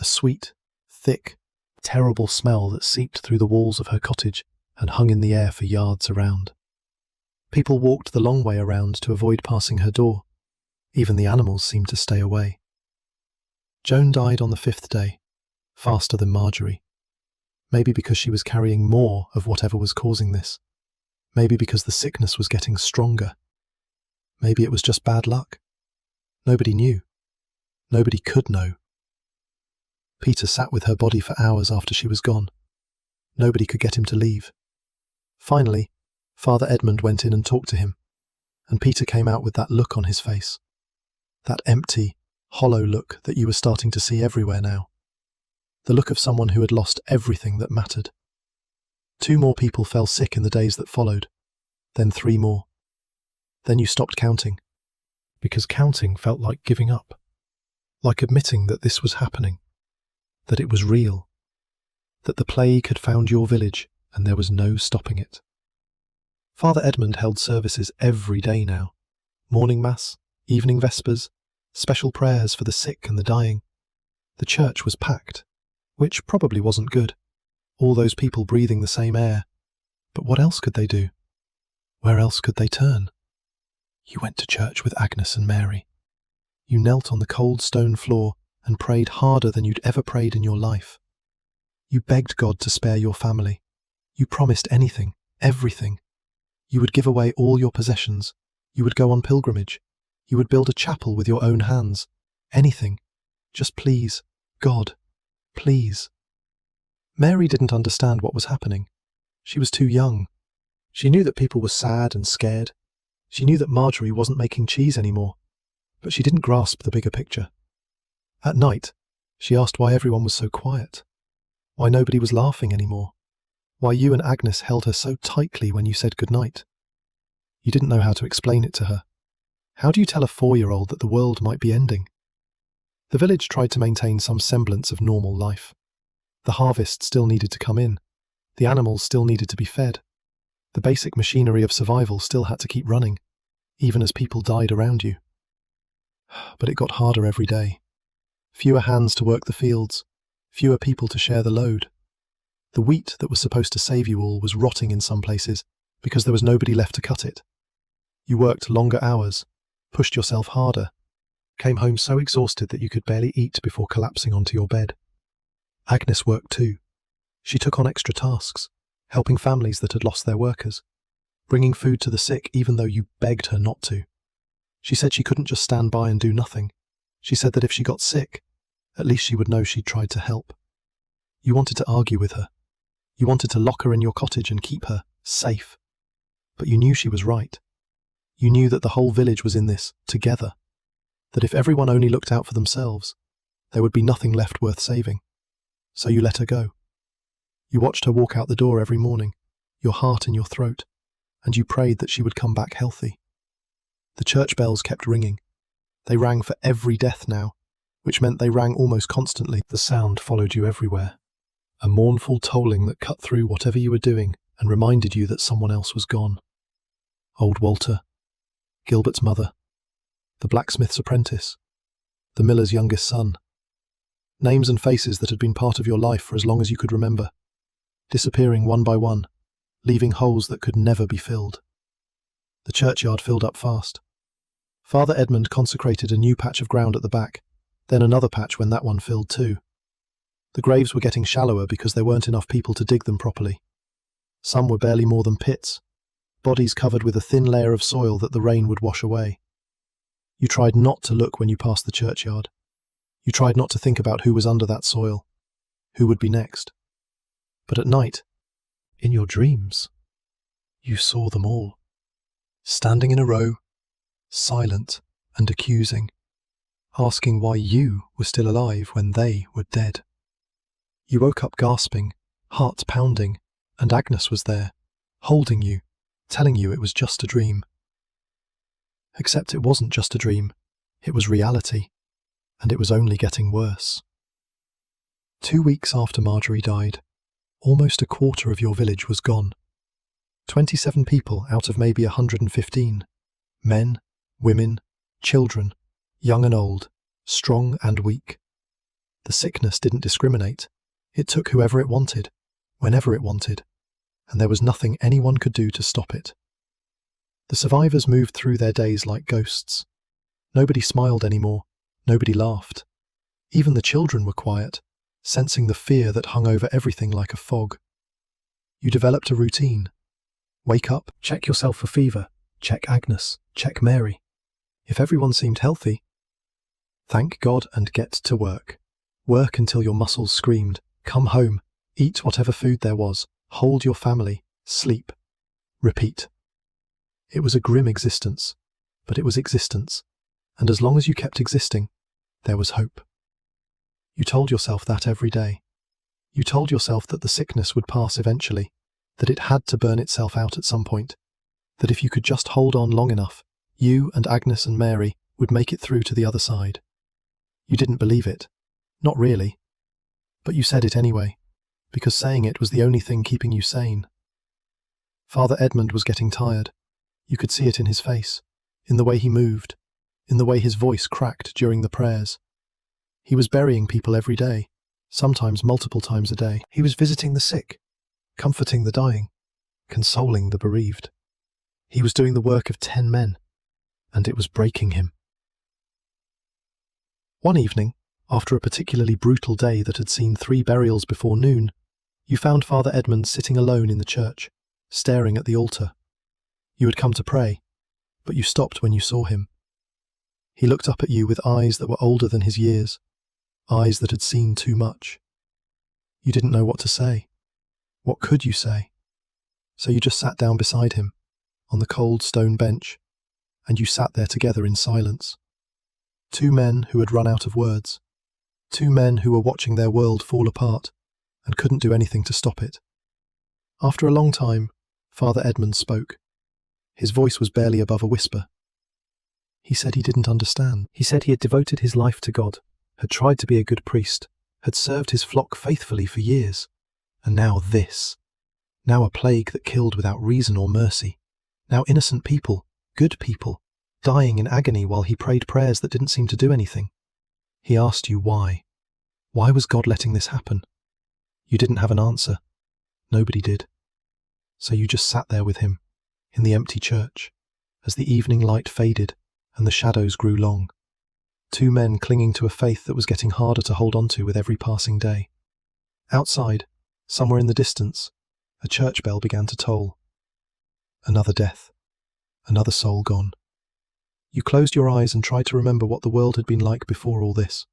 A sweet, thick, terrible smell that seeped through the walls of her cottage and hung in the air for yards around. People walked the long way around to avoid passing her door. Even the animals seemed to stay away. Joan died on the 5th day, faster than Marjorie. Maybe because she was carrying more of whatever was causing this. Maybe because the sickness was getting stronger. Maybe it was just bad luck. Nobody knew. Nobody could know. Peter sat with her body for hours after she was gone. Nobody could get him to leave. Finally, Father Edmund went in and talked to him, and Peter came out with that look on his face. That empty, hollow look that you were starting to see everywhere now. The look of someone who had lost everything that mattered. 2 more people fell sick in the days that followed, then 3 more. Then you stopped counting, because counting felt like giving up, like admitting that this was happening, that it was real, that the plague had found your village and there was no stopping it. Father Edmund held services every day now, morning mass, evening vespers, special prayers for the sick and the dying. The church was packed, which probably wasn't good. All those people breathing the same air. But what else could they do? Where else could they turn? You went to church with Agnes and Mary. You knelt on the cold stone floor and prayed harder than you'd ever prayed in your life. You begged God to spare your family. You promised anything, everything. You would give away all your possessions. You would go on pilgrimage. You would build a chapel with your own hands. Anything. Just please, God, please. Mary didn't understand what was happening. She was too young. She knew that people were sad and scared. She knew that Marjorie wasn't making cheese anymore, but she didn't grasp the bigger picture. At night, she asked why everyone was so quiet, why nobody was laughing anymore, why you and Agnes held her so tightly when you said goodnight. You didn't know how to explain it to her. How do you tell a 4-year-old that the world might be ending? The village tried to maintain some semblance of normal life. The harvest still needed to come in. The animals still needed to be fed. The basic machinery of survival still had to keep running, even as people died around you. But it got harder every day. Fewer hands to work the fields, fewer people to share the load. The wheat that was supposed to save you all was rotting in some places because there was nobody left to cut it. You worked longer hours, pushed yourself harder, came home so exhausted that you could barely eat before collapsing onto your bed. Agnes worked too. She took on extra tasks, helping families that had lost their workers, bringing food to the sick even though you begged her not to. She said she couldn't just stand by and do nothing. She said that if she got sick, at least she would know she'd tried to help. You wanted to argue with her. You wanted to lock her in your cottage and keep her safe. But you knew she was right. You knew that the whole village was in this, together. That if everyone only looked out for themselves, there would be nothing left worth saving. So you let her go. You watched her walk out the door every morning, your heart in your throat, and you prayed that she would come back healthy. The church bells kept ringing. They rang for every death now, which meant they rang almost constantly. The sound followed you everywhere. A mournful tolling that cut through whatever you were doing and reminded you that someone else was gone. Old Walter, Gilbert's mother, the blacksmith's apprentice, the miller's youngest son. Names and faces that had been part of your life for as long as you could remember, disappearing one by one, leaving holes that could never be filled. The churchyard filled up fast. Father Edmund consecrated a new patch of ground at the back, then another patch when that one filled too. The graves were getting shallower because there weren't enough people to dig them properly. Some were barely more than pits, bodies covered with a thin layer of soil that the rain would wash away. You tried not to look when you passed the churchyard. You tried not to think about who was under that soil, who would be next. But at night, in your dreams, you saw them all, standing in a row, silent and accusing, asking why you were still alive when they were dead. You woke up gasping, heart pounding, and Agnes was there, holding you, telling you it was just a dream. Except it wasn't just a dream, it was reality. and it was only getting worse. 2 weeks after Marjorie died, almost a quarter of your village was gone. 27 people out of maybe 115. Men, women, children, young and old, strong and weak. The sickness didn't discriminate. It took whoever it wanted, whenever it wanted, and there was nothing anyone could do to stop it. The survivors moved through their days like ghosts. Nobody smiled anymore, nobody laughed. Even the children were quiet, sensing the fear that hung over everything like a fog. You developed a routine. Wake up, check yourself for fever, check Agnes, check Mary. If everyone seemed healthy, thank God and get to work. Work until your muscles screamed. Come home, eat whatever food there was, hold your family, sleep, repeat. It was a grim existence, but it was existence, and as long as you kept existing, there was hope. You told yourself that every day. You told yourself that the sickness would pass eventually, that it had to burn itself out at some point, that if you could just hold on long enough, you and Agnes and Mary would make it through to the other side. You didn't believe it. Not really. But you said it anyway, because saying it was the only thing keeping you sane. Father Edmund was getting tired. You could see it in his face, in the way he moved, in the way his voice cracked during the prayers. He was burying people every day, sometimes multiple times a day. He was visiting the sick, comforting the dying, consoling the bereaved. He was doing the work of 10 men, and it was breaking him. One evening, after a particularly brutal day that had seen 3 burials before noon, you found Father Edmund sitting alone in the church, staring at the altar. You had come to pray, but you stopped when you saw him. He looked up at you with eyes that were older than his years, eyes that had seen too much. You didn't know what to say. What could you say? So you just sat down beside him, on the cold stone bench, and you sat there together in silence. 2 men who had run out of words. 2 men who were watching their world fall apart and couldn't do anything to stop it. After a long time, Father Edmund spoke. His voice was barely above a whisper. He said he didn't understand. He said he had devoted his life to God, had tried to be a good priest, had served his flock faithfully for years. And now this. Now a plague that killed without reason or mercy. Now innocent people, good people, dying in agony while he prayed prayers that didn't seem to do anything. He asked you why. Why was God letting this happen? You didn't have an answer. Nobody did. So you just sat there with him, in the empty church, as the evening light faded and the shadows grew long. 2 men clinging to a faith that was getting harder to hold on to with every passing day. Outside, somewhere in the distance, a church bell began to toll. Another death. Another soul gone. You closed your eyes and tried to remember what the world had been like before all this.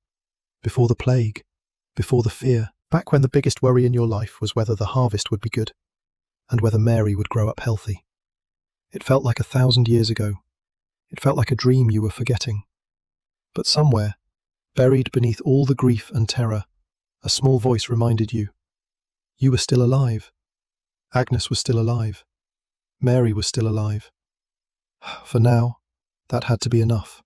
Before the plague. Before the fear. Back when the biggest worry in your life was whether the harvest would be good, and whether Mary would grow up healthy. It felt like 1,000 years ago. It felt like a dream you were forgetting. But somewhere, buried beneath all the grief and terror, a small voice reminded you. You were still alive. Agnes was still alive. Mary was still alive. For now, that had to be enough.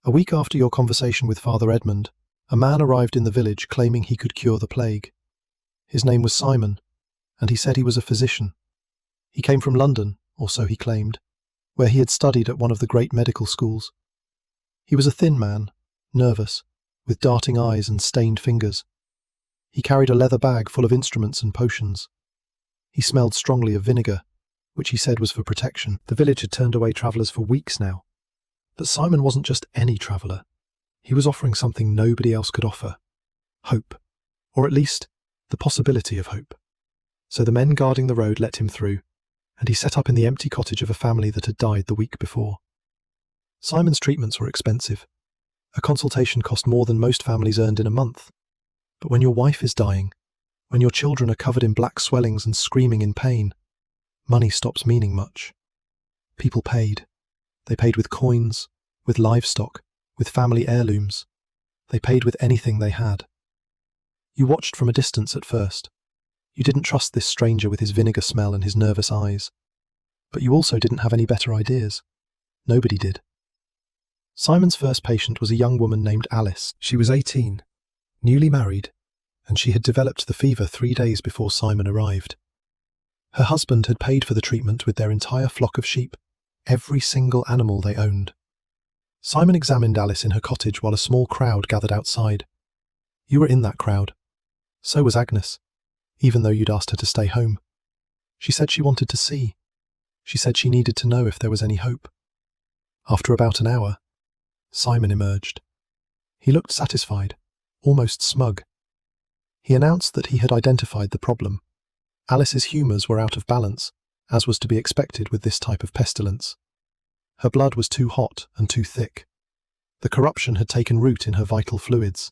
A week after your conversation with Father Edmund, a man arrived in the village claiming he could cure the plague. His name was Simon, and he said he was a physician. He came from London, or so he claimed, where he had studied at one of the great medical schools. He was a thin man, nervous, with darting eyes and stained fingers. He carried a leather bag full of instruments and potions. He smelled strongly of vinegar, which he said was for protection. The village had turned away travellers for weeks now. But Simon wasn't just any traveller. He was offering something nobody else could offer. Hope. Or at least, the possibility of hope. So the men guarding the road let him through, and he set up in the empty cottage of a family that had died the week before. Simon's treatments were expensive. A consultation cost more than most families earned in a month. But when your wife is dying, when your children are covered in black swellings and screaming in pain, money stops meaning much. People paid. They paid with coins, with livestock, with family heirlooms. They paid with anything they had. You watched from a distance at first. You didn't trust this stranger with his vinegar smell and his nervous eyes. But you also didn't have any better ideas. Nobody did. Simon's first patient was a young woman named Alice. She was 18, newly married, and she had developed the fever 3 days before Simon arrived. Her husband had paid for the treatment with their entire flock of sheep, every single animal they owned. Simon examined Alice in her cottage while a small crowd gathered outside. You were in that crowd. So was Agnes, even though you'd asked her to stay home. She said she wanted to see. She said she needed to know if there was any hope. After about an hour, Simon emerged. He looked satisfied, almost smug. He announced that he had identified the problem. Alice's humours were out of balance, as was to be expected with this type of pestilence. Her blood was too hot and too thick. The corruption had taken root in her vital fluids.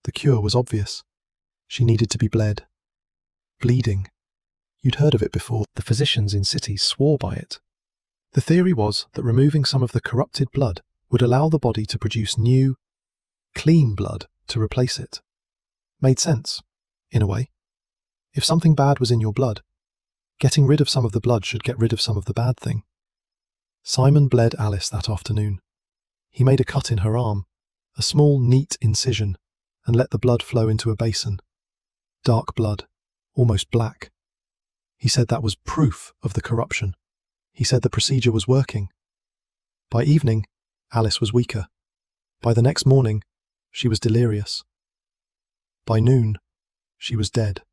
The cure was obvious. She needed to be bled. Bleeding. You'd heard of it before. The physicians in cities swore by it. The theory was that removing some of the corrupted blood would allow the body to produce new, clean blood to replace it. Made sense, in a way. If something bad was in your blood, getting rid of some of the blood should get rid of some of the bad thing. Simon bled Alice that afternoon. He made a cut in her arm, a small, neat incision, and let the blood flow into a basin. Dark blood, almost black. He said that was proof of the corruption. He said the procedure was working. By evening, Alice was weaker. By the next morning, she was delirious. By noon, she was dead.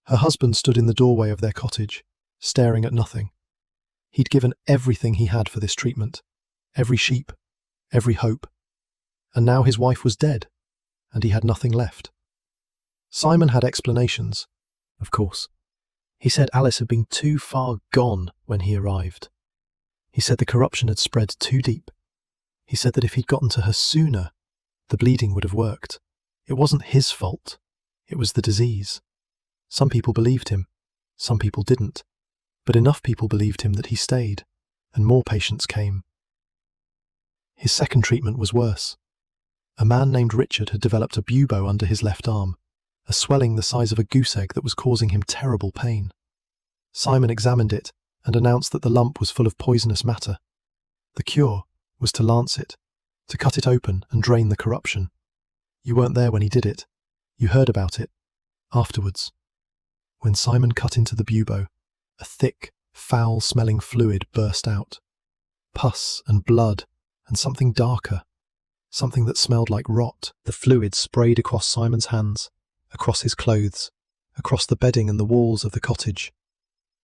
Her husband stood in the doorway of their cottage, staring at nothing. He'd given everything he had for this treatment, every sheep, every hope. And now his wife was dead, and he had nothing left. Simon had explanations, of course. He said Alice had been too far gone when he arrived. He said the corruption had spread too deep. He said that if he'd gotten to her sooner, the bleeding would have worked. It wasn't his fault. It was the disease. Some people believed him. Some people didn't. But enough people believed him that he stayed, and more patients came. His second treatment was worse. A man named Richard had developed a bubo under his left arm, a swelling the size of a goose egg that was causing him terrible pain. Simon examined it and announced that the lump was full of poisonous matter. The cure was to lance it, to cut it open and drain the corruption. You weren't there when he did it. You heard about it afterwards. When Simon cut into the bubo, a thick, foul-smelling fluid burst out. Pus and blood and something darker, something that smelled like rot. The fluid sprayed across Simon's hands, across his clothes, across the bedding and the walls of the cottage.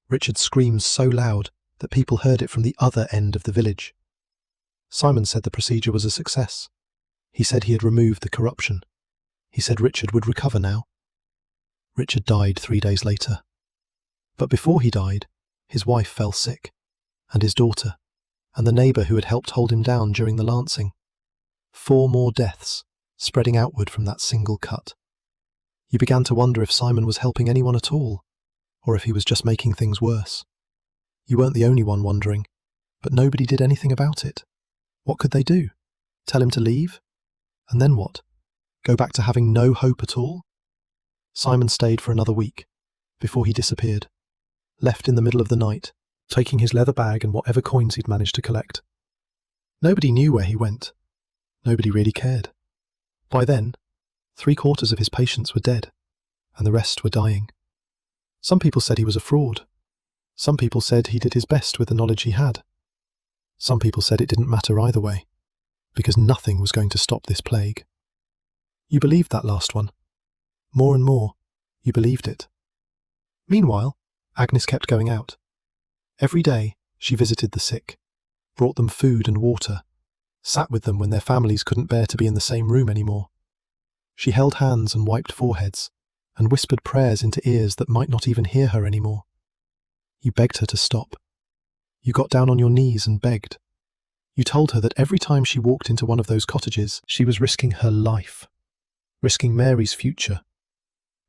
Richard screamed so loud that people heard it from the other end of the village. Simon said the procedure was a success. He said he had removed the corruption. He said Richard would recover now. Richard died 3 days later. But before he died, his wife fell sick, and his daughter, and the neighbour who had helped hold him down during the lancing. 4 more deaths, spreading outward from that single cut. You began to wonder if Simon was helping anyone at all, or if he was just making things worse. You weren't the only one wondering, but nobody did anything about it. What could they do? Tell him to leave? And then what? Go back to having no hope at all? Simon stayed for another week, before he disappeared, left in the middle of the night, taking his leather bag and whatever coins he'd managed to collect. Nobody knew where he went. Nobody really cared. By then, 3/4 of his patients were dead, and the rest were dying. Some people said he was a fraud. Some people said he did his best with the knowledge he had. Some people said it didn't matter either way, because nothing was going to stop this plague. You believed that last one. More and more, you believed it. Meanwhile, Agnes kept going out. Every day, she visited the sick, brought them food and water, sat with them when their families couldn't bear to be in the same room anymore. She held hands and wiped foreheads, and whispered prayers into ears that might not even hear her anymore. You begged her to stop. You got down on your knees and begged. You told her that every time she walked into one of those cottages, she was risking her life, risking Mary's future,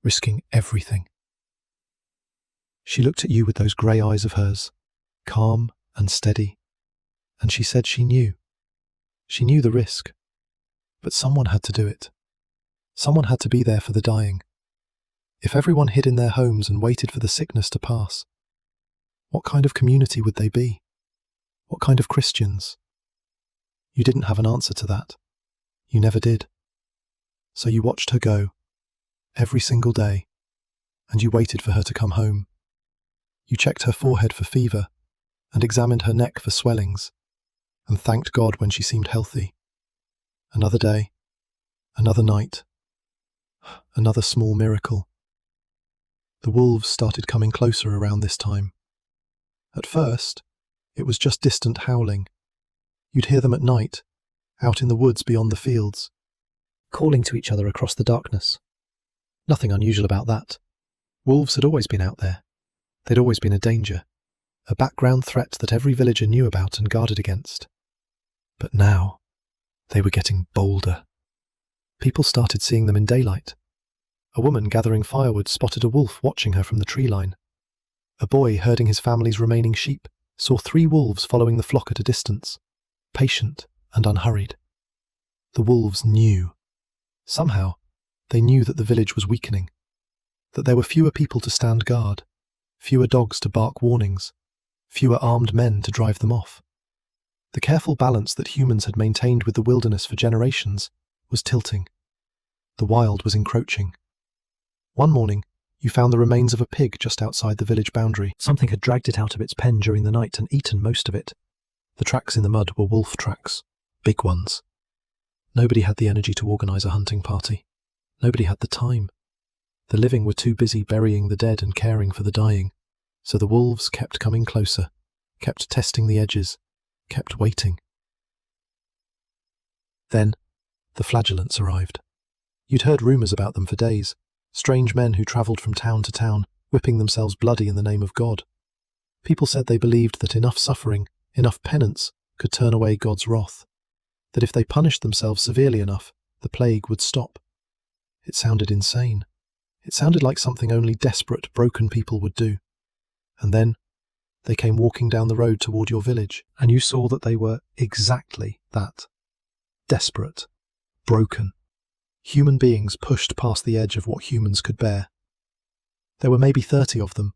risking everything. She looked at you with those grey eyes of hers, calm and steady, and she said she knew. She knew the risk. But someone had to do it. Someone had to be there for the dying. If everyone hid in their homes and waited for the sickness to pass, what kind of community would they be? What kind of Christians? You didn't have an answer to that. You never did. So you watched her go, every single day, and you waited for her to come home. You checked her forehead for fever and examined her neck for swellings, and thanked God when she seemed healthy. Another day, another night, another small miracle. The wolves started coming closer around this time. At first, it was just distant howling. You'd hear them at night, out in the woods beyond the fields, calling to each other across the darkness. Nothing unusual about that. Wolves had always been out there. They'd always been a danger, a background threat that every villager knew about and guarded against. But now, they were getting bolder. People started seeing them in daylight. A woman gathering firewood spotted a wolf watching her from the tree line. A boy herding his family's remaining sheep saw 3 wolves following the flock at a distance, patient and unhurried. The wolves knew. Somehow, they knew that the village was weakening, that there were fewer people to stand guard, fewer dogs to bark warnings, fewer armed men to drive them off. The careful balance that humans had maintained with the wilderness for generations was tilting. The wild was encroaching. One morning, you found the remains of a pig just outside the village boundary. Something had dragged it out of its pen during the night and eaten most of it. The tracks in the mud were wolf tracks, big ones. Nobody had the energy to organize a hunting party. Nobody had the time. The living were too busy burying the dead and caring for the dying, so the wolves kept coming closer, kept testing the edges, kept waiting. Then, the flagellants arrived. You'd heard rumours about them for days, strange men who travelled from town to town, whipping themselves bloody in the name of God. People said they believed that enough suffering, enough penance, could turn away God's wrath, that if they punished themselves severely enough, the plague would stop. It sounded insane. It sounded like something only desperate, broken people would do. And then, they came walking down the road toward your village, and you saw that they were exactly that. Desperate. Broken. Human beings pushed past the edge of what humans could bear. There were maybe 30 of them.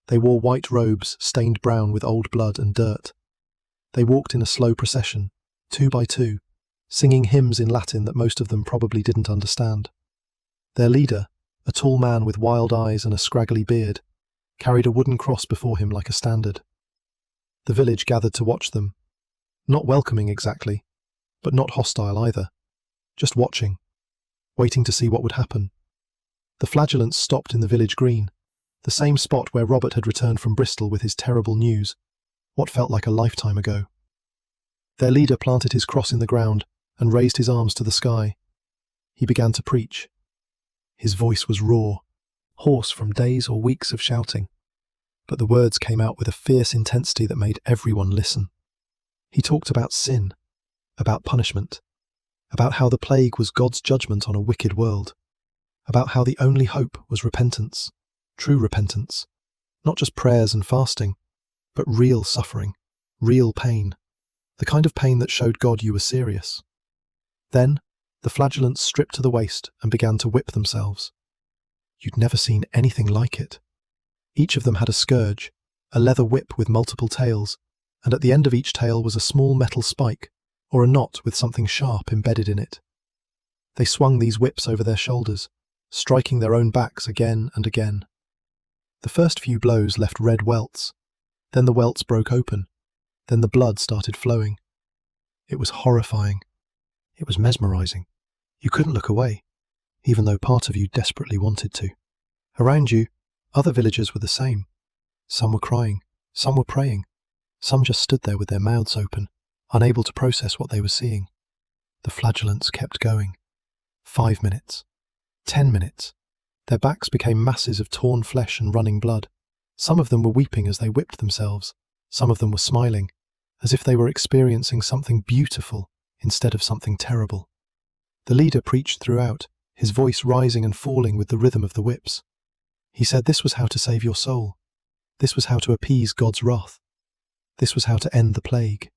They wore white robes stained brown with old blood and dirt. They walked in a slow procession, 2 by 2, singing hymns in Latin that most of them probably didn't understand. Their leader, a tall man with wild eyes and a scraggly beard, carried a wooden cross before him like a standard. The village gathered to watch them, not welcoming exactly, but not hostile either, just watching, waiting to see what would happen. The flagellants stopped in the village green, the same spot where Robert had returned from Bristol with his terrible news, what felt like a lifetime ago. Their leader planted his cross in the ground and raised his arms to the sky. He began to preach. His voice was raw, hoarse from days or weeks of shouting, but the words came out with a fierce intensity that made everyone listen. He talked about sin, about punishment, about how the plague was God's judgment on a wicked world, about how the only hope was repentance, true repentance, not just prayers and fasting, but real suffering, real pain, the kind of pain that showed God you were serious. Then, the flagellants stripped to the waist and began to whip themselves. You'd never seen anything like it. Each of them had a scourge, a leather whip with multiple tails, and at the end of each tail was a small metal spike, or a knot with something sharp embedded in it. They swung these whips over their shoulders, striking their own backs again and again. The first few blows left red welts, then the welts broke open, then the blood started flowing. It was horrifying. It was mesmerizing. You couldn't look away, even though part of you desperately wanted to. Around you, other villagers were the same. Some were crying, some were praying, some just stood there with their mouths open, unable to process what they were seeing. The flagellants kept going. 5 minutes. 10 minutes. Their backs became masses of torn flesh and running blood. Some of them were weeping as they whipped themselves. Some of them were smiling, as if they were experiencing something beautiful instead of something terrible. The leader preached throughout, his voice rising and falling with the rhythm of the whips. He said this was how to save your soul. This was how to appease God's wrath. This was how to end the plague.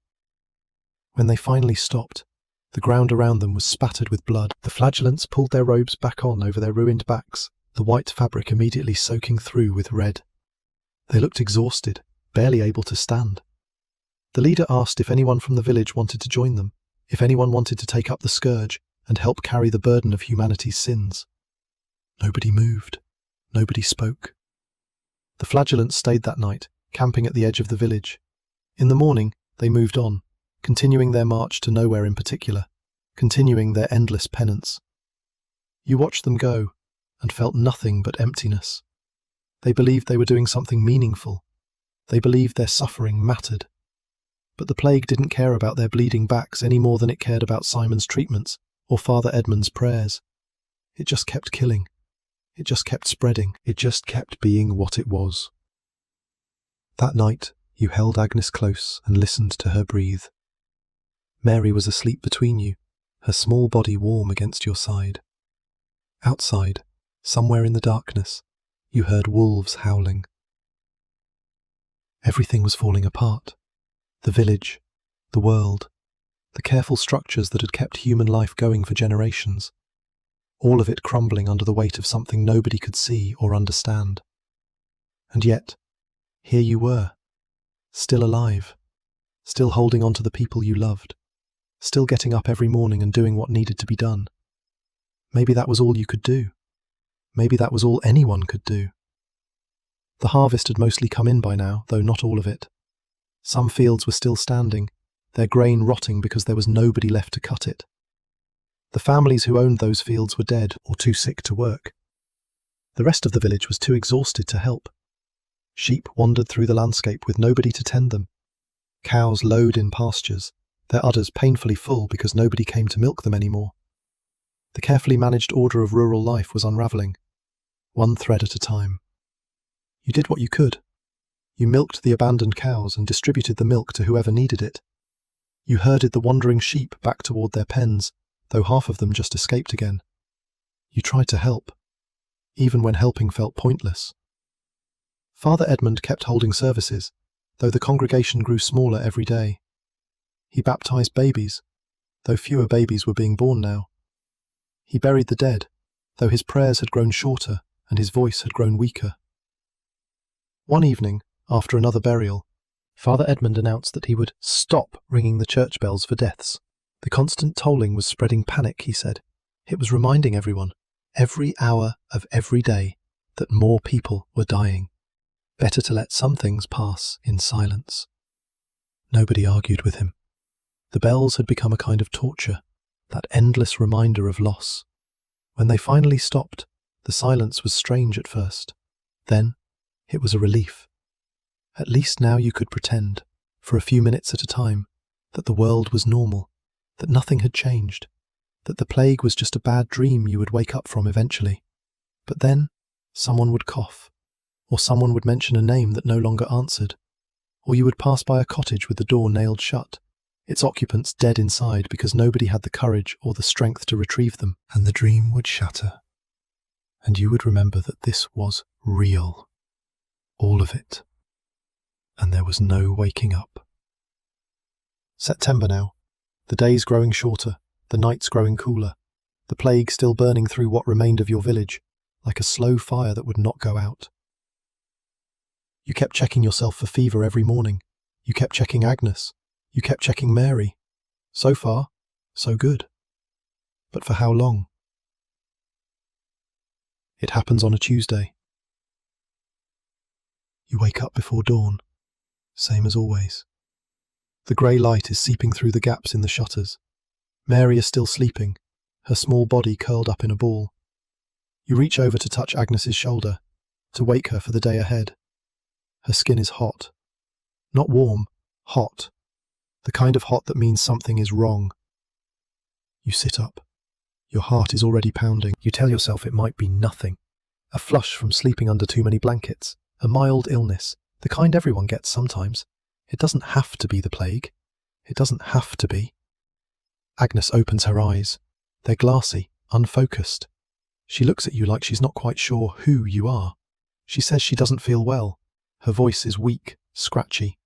When they finally stopped, the ground around them was spattered with blood. The flagellants pulled their robes back on over their ruined backs, the white fabric immediately soaking through with red. They looked exhausted, barely able to stand. The leader asked if anyone from the village wanted to join them, if anyone wanted to take up the scourge and help carry the burden of humanity's sins. Nobody moved. Nobody spoke. The flagellants stayed that night, camping at the edge of the village. In the morning, they moved on, continuing their march to nowhere in particular, continuing their endless penance. You watched them go, and felt nothing but emptiness. They believed they were doing something meaningful. They believed their suffering mattered. But the plague didn't care about their bleeding backs any more than it cared about Simon's treatments or Father Edmund's prayers. It just kept killing. It just kept spreading. It just kept being what it was. That night, you held Agnes close and listened to her breathe. Mary was asleep between you, her small body warm against your side. Outside, somewhere in the darkness, you heard wolves howling. Everything was falling apart. The village, the world, the careful structures that had kept human life going for generations. All of it crumbling under the weight of something nobody could see or understand. And yet, here you were, still alive, still holding on to the people you loved, still getting up every morning and doing what needed to be done. Maybe that was all you could do. Maybe that was all anyone could do. The harvest had mostly come in by now, though not all of it. Some fields were still standing, their grain rotting because there was nobody left to cut it. The families who owned those fields were dead or too sick to work. The rest of the village was too exhausted to help. Sheep wandered through the landscape with nobody to tend them. Cows lowed in pastures, their udders painfully full because nobody came to milk them anymore. The carefully managed order of rural life was unravelling, one thread at a time. You did what you could. You milked the abandoned cows and distributed the milk to whoever needed it. You herded the wandering sheep back toward their pens, though half of them just escaped again. You tried to help, even when helping felt pointless. Father Edmund kept holding services, though the congregation grew smaller every day. He baptized babies, though fewer babies were being born now. He buried the dead, though his prayers had grown shorter and his voice had grown weaker. One evening, after another burial, Father Edmund announced that he would stop ringing the church bells for deaths. The constant tolling was spreading panic, he said. It was reminding everyone, every hour of every day, that more people were dying. Better to let some things pass in silence. Nobody argued with him. The bells had become a kind of torture, that endless reminder of loss. When they finally stopped, the silence was strange at first. Then, it was a relief. At least now you could pretend, for a few minutes at a time, that the world was normal, that nothing had changed, that the plague was just a bad dream you would wake up from eventually. But then, someone would cough, or someone would mention a name that no longer answered, or you would pass by a cottage with the door nailed shut, its occupants dead inside because nobody had the courage or the strength to retrieve them, and the dream would shatter. And you would remember that this was real. All of it. And there was no waking up. September now. The days growing shorter, the nights growing cooler, the plague still burning through what remained of your village, like a slow fire that would not go out. You kept checking yourself for fever every morning. You kept checking Agnes. You kept checking Mary. So far, so good. But for how long? It happens on a Tuesday. You wake up before dawn, same as always. The grey light is seeping through the gaps in the shutters. Mary is still sleeping, her small body curled up in a ball. You reach over to touch Agnes's shoulder, to wake her for the day ahead. Her skin is hot. Not warm, hot. The kind of hot that means something is wrong. You sit up. Your heart is already pounding. You tell yourself it might be nothing. A flush from sleeping under too many blankets. A mild illness, the kind everyone gets sometimes. It doesn't have to be the plague. It doesn't have to be. Agnes opens her eyes. They're glassy, unfocused. She looks at you like she's not quite sure who you are. She says she doesn't feel well. Her voice is weak, scratchy.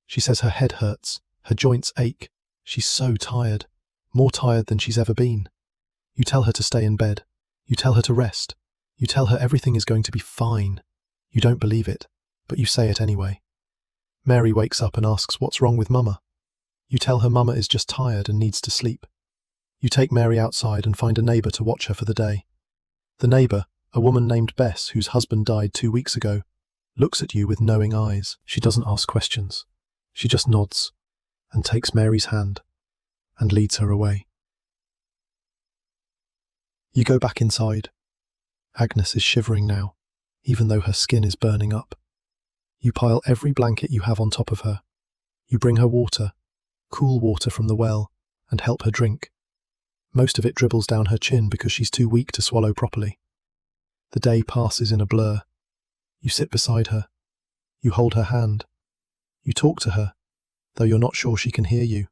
She says her head hurts, her joints ache. She's so tired, more tired than she's ever been. You tell her to stay in bed. You tell her to rest. You tell her everything is going to be fine. You don't believe it, but you say it anyway. Mary wakes up and asks what's wrong with Mama. You tell her Mama is just tired and needs to sleep. You take Mary outside and find a neighbour to watch her for the day. The neighbour, a woman named Bess, whose husband died 2 weeks ago, looks at you with knowing eyes. She doesn't ask questions. She just nods and takes Mary's hand and leads her away. You go back inside. Agnes is shivering now, even though her skin is burning up. You pile every blanket you have on top of her. You bring her water, cool water from the well, and help her drink. Most of it dribbles down her chin because she's too weak to swallow properly. The day passes in a blur. You sit beside her. You hold her hand. You talk to her, though you're not sure she can hear you.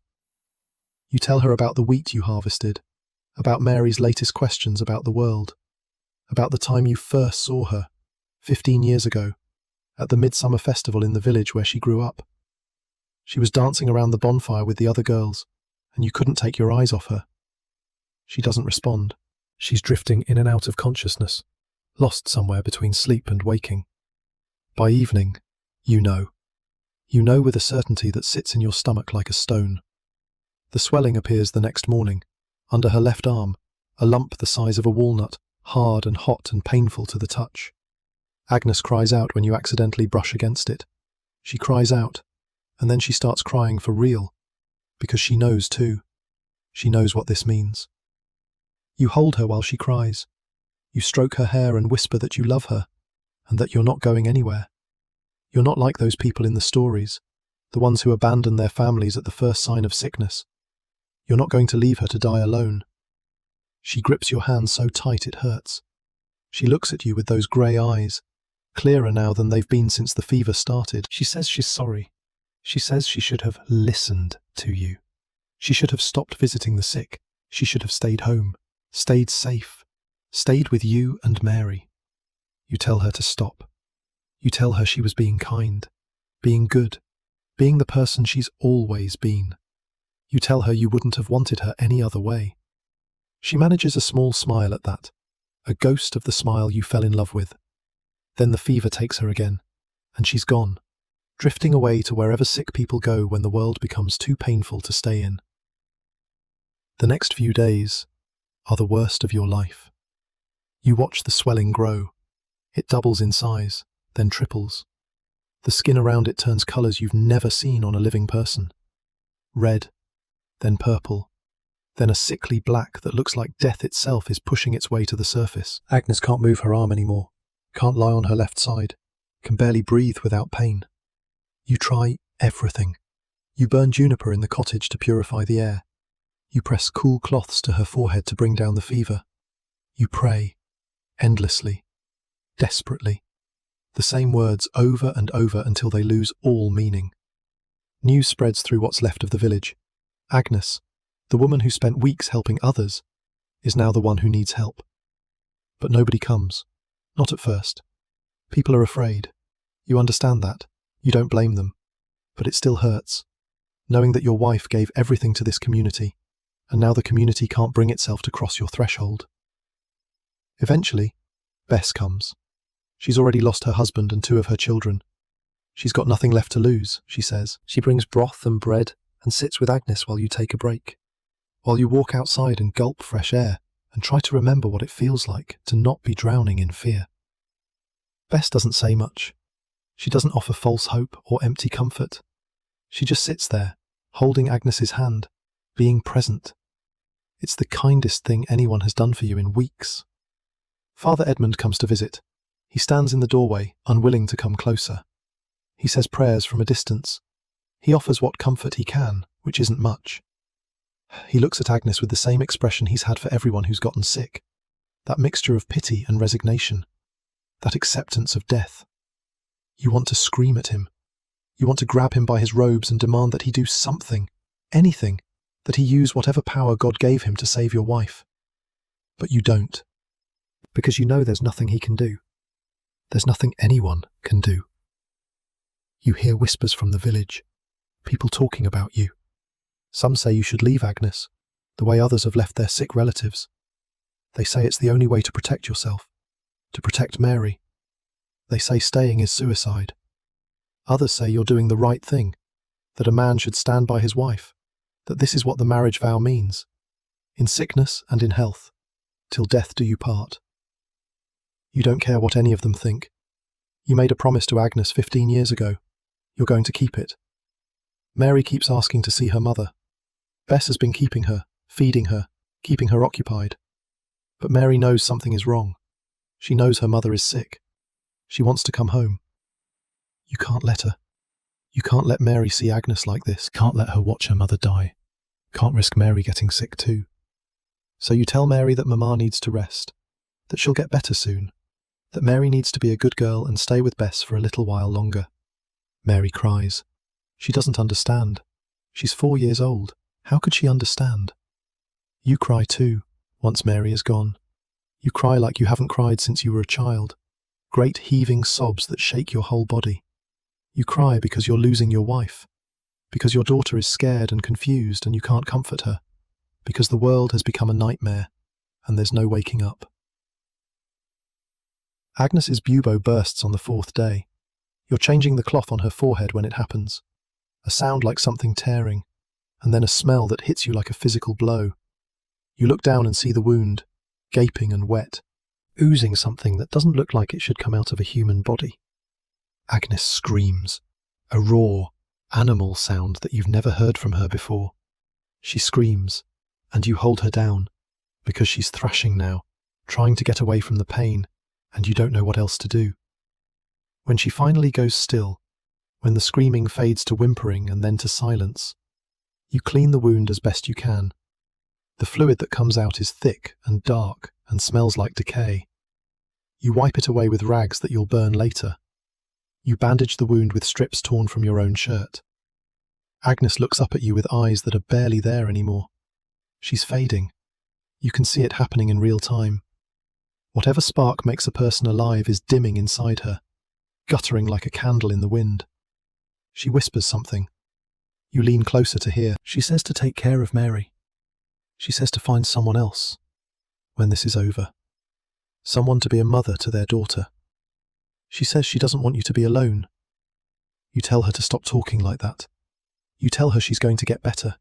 You tell her about the wheat you harvested, about Mary's latest questions about the world, about the time you first saw her, 15 years ago, at the midsummer festival in the village where she grew up. She was dancing around the bonfire with the other girls, and you couldn't take your eyes off her. She doesn't respond. She's drifting in and out of consciousness, lost somewhere between sleep and waking. By evening, you know. You know with a certainty that sits in your stomach like a stone. The swelling appears the next morning, under her left arm, a lump the size of a walnut, hard and hot and painful to the touch. Agnes cries out when you accidentally brush against it. She cries out, and then she starts crying for real, because she knows too. She knows what this means. You hold her while she cries. You stroke her hair and whisper that you love her, and that you're not going anywhere. You're not like those people in the stories, the ones who abandon their families at the first sign of sickness. You're not going to leave her to die alone. She grips your hand so tight it hurts. She looks at you with those grey eyes, clearer now than they've been since the fever started. She says she's sorry. She says she should have listened to you. She should have stopped visiting the sick. She should have stayed home, stayed safe, stayed with you and Mary. You tell her to stop. You tell her she was being kind, being good, being the person she's always been. You tell her you wouldn't have wanted her any other way. She manages a small smile at that, a ghost of the smile you fell in love with. Then the fever takes her again, and she's gone, drifting away to wherever sick people go when the world becomes too painful to stay in. The next few days are the worst of your life. You watch the swelling grow. It doubles in size, then triples. The skin around it turns colours you've never seen on a living person. Red, then purple, then a sickly black that looks like death itself is pushing its way to the surface. Agnes can't move her arm anymore, can't lie on her left side, can barely breathe without pain. You try everything. You burn juniper in the cottage to purify the air. You press cool cloths to her forehead to bring down the fever. You pray, endlessly, desperately, the same words over and over until they lose all meaning. News spreads through what's left of the village. Agnes, the woman who spent weeks helping others, is now the one who needs help. But nobody comes, not at first. People are afraid. You understand that. You don't blame them. But it still hurts, knowing that your wife gave everything to this community, and now the community can't bring itself to cross your threshold. Eventually, Bess comes. She's already lost her husband and 2 of her children. She's got nothing left to lose, she says. She brings broth and bread and sits with Agnes while you take a break, while you walk outside and gulp fresh air and try to remember what it feels like to not be drowning in fear. Bess doesn't say much. She doesn't offer false hope or empty comfort. She just sits there, holding Agnes's hand, being present. It's the kindest thing anyone has done for you in weeks. Father Edmund comes to visit. He stands in the doorway, unwilling to come closer. He says prayers from a distance. He offers what comfort he can, which isn't much. He looks at Agnes with the same expression he's had for everyone who's gotten sick. That mixture of pity and resignation. That acceptance of death. You want to scream at him. You want to grab him by his robes and demand that he do something, anything, that he use whatever power God gave him to save your wife. But you don't. Because you know there's nothing he can do. There's nothing anyone can do. You hear whispers from the village, people talking about you. Some say you should leave Agnes, the way others have left their sick relatives. They say it's the only way to protect yourself, to protect Mary. They say staying is suicide. Others say you're doing the right thing, that a man should stand by his wife, that this is what the marriage vow means. In sickness and in health, till death do you part. You don't care what any of them think. You made a promise to Agnes 15 years ago. You're going to keep it. Mary keeps asking to see her mother. Bess has been keeping her, feeding her, keeping her occupied. But Mary knows something is wrong. She knows her mother is sick. She wants to come home. You can't let her. You can't let Mary see Agnes like this. Can't let her watch her mother die. Can't risk Mary getting sick too. So you tell Mary that Mama needs to rest, that she'll get better soon, that Mary needs to be a good girl and stay with Bess for a little while longer. Mary cries. She doesn't understand. She's 4 years old. How could she understand? You cry too, once Mary is gone. You cry like you haven't cried since you were a child. Great heaving sobs that shake your whole body. You cry because you're losing your wife, because your daughter is scared and confused and you can't comfort her, because the world has become a nightmare and there's no waking up. Agnes's bubo bursts on the 4th day. You're changing the cloth on her forehead when it happens. A sound like something tearing, and then a smell that hits you like a physical blow. You look down and see the wound, gaping and wet, oozing something that doesn't look like it should come out of a human body. Agnes screams, a raw, animal sound that you've never heard from her before. She screams, and you hold her down, because she's thrashing now, trying to get away from the pain, and you don't know what else to do. When she finally goes still, when the screaming fades to whimpering and then to silence, you clean the wound as best you can. The fluid that comes out is thick and dark and smells like decay. You wipe it away with rags that you'll burn later. You bandage the wound with strips torn from your own shirt. Agnes looks up at you with eyes that are barely there anymore. She's fading. You can see it happening in real time. Whatever spark makes a person alive is dimming inside her, guttering like a candle in the wind. She whispers something. You lean closer to hear. She says to take care of Mary. She says to find someone else when this is over. Someone to be a mother to their daughter. She says she doesn't want you to be alone. You tell her to stop talking like that. You tell her she's going to get better.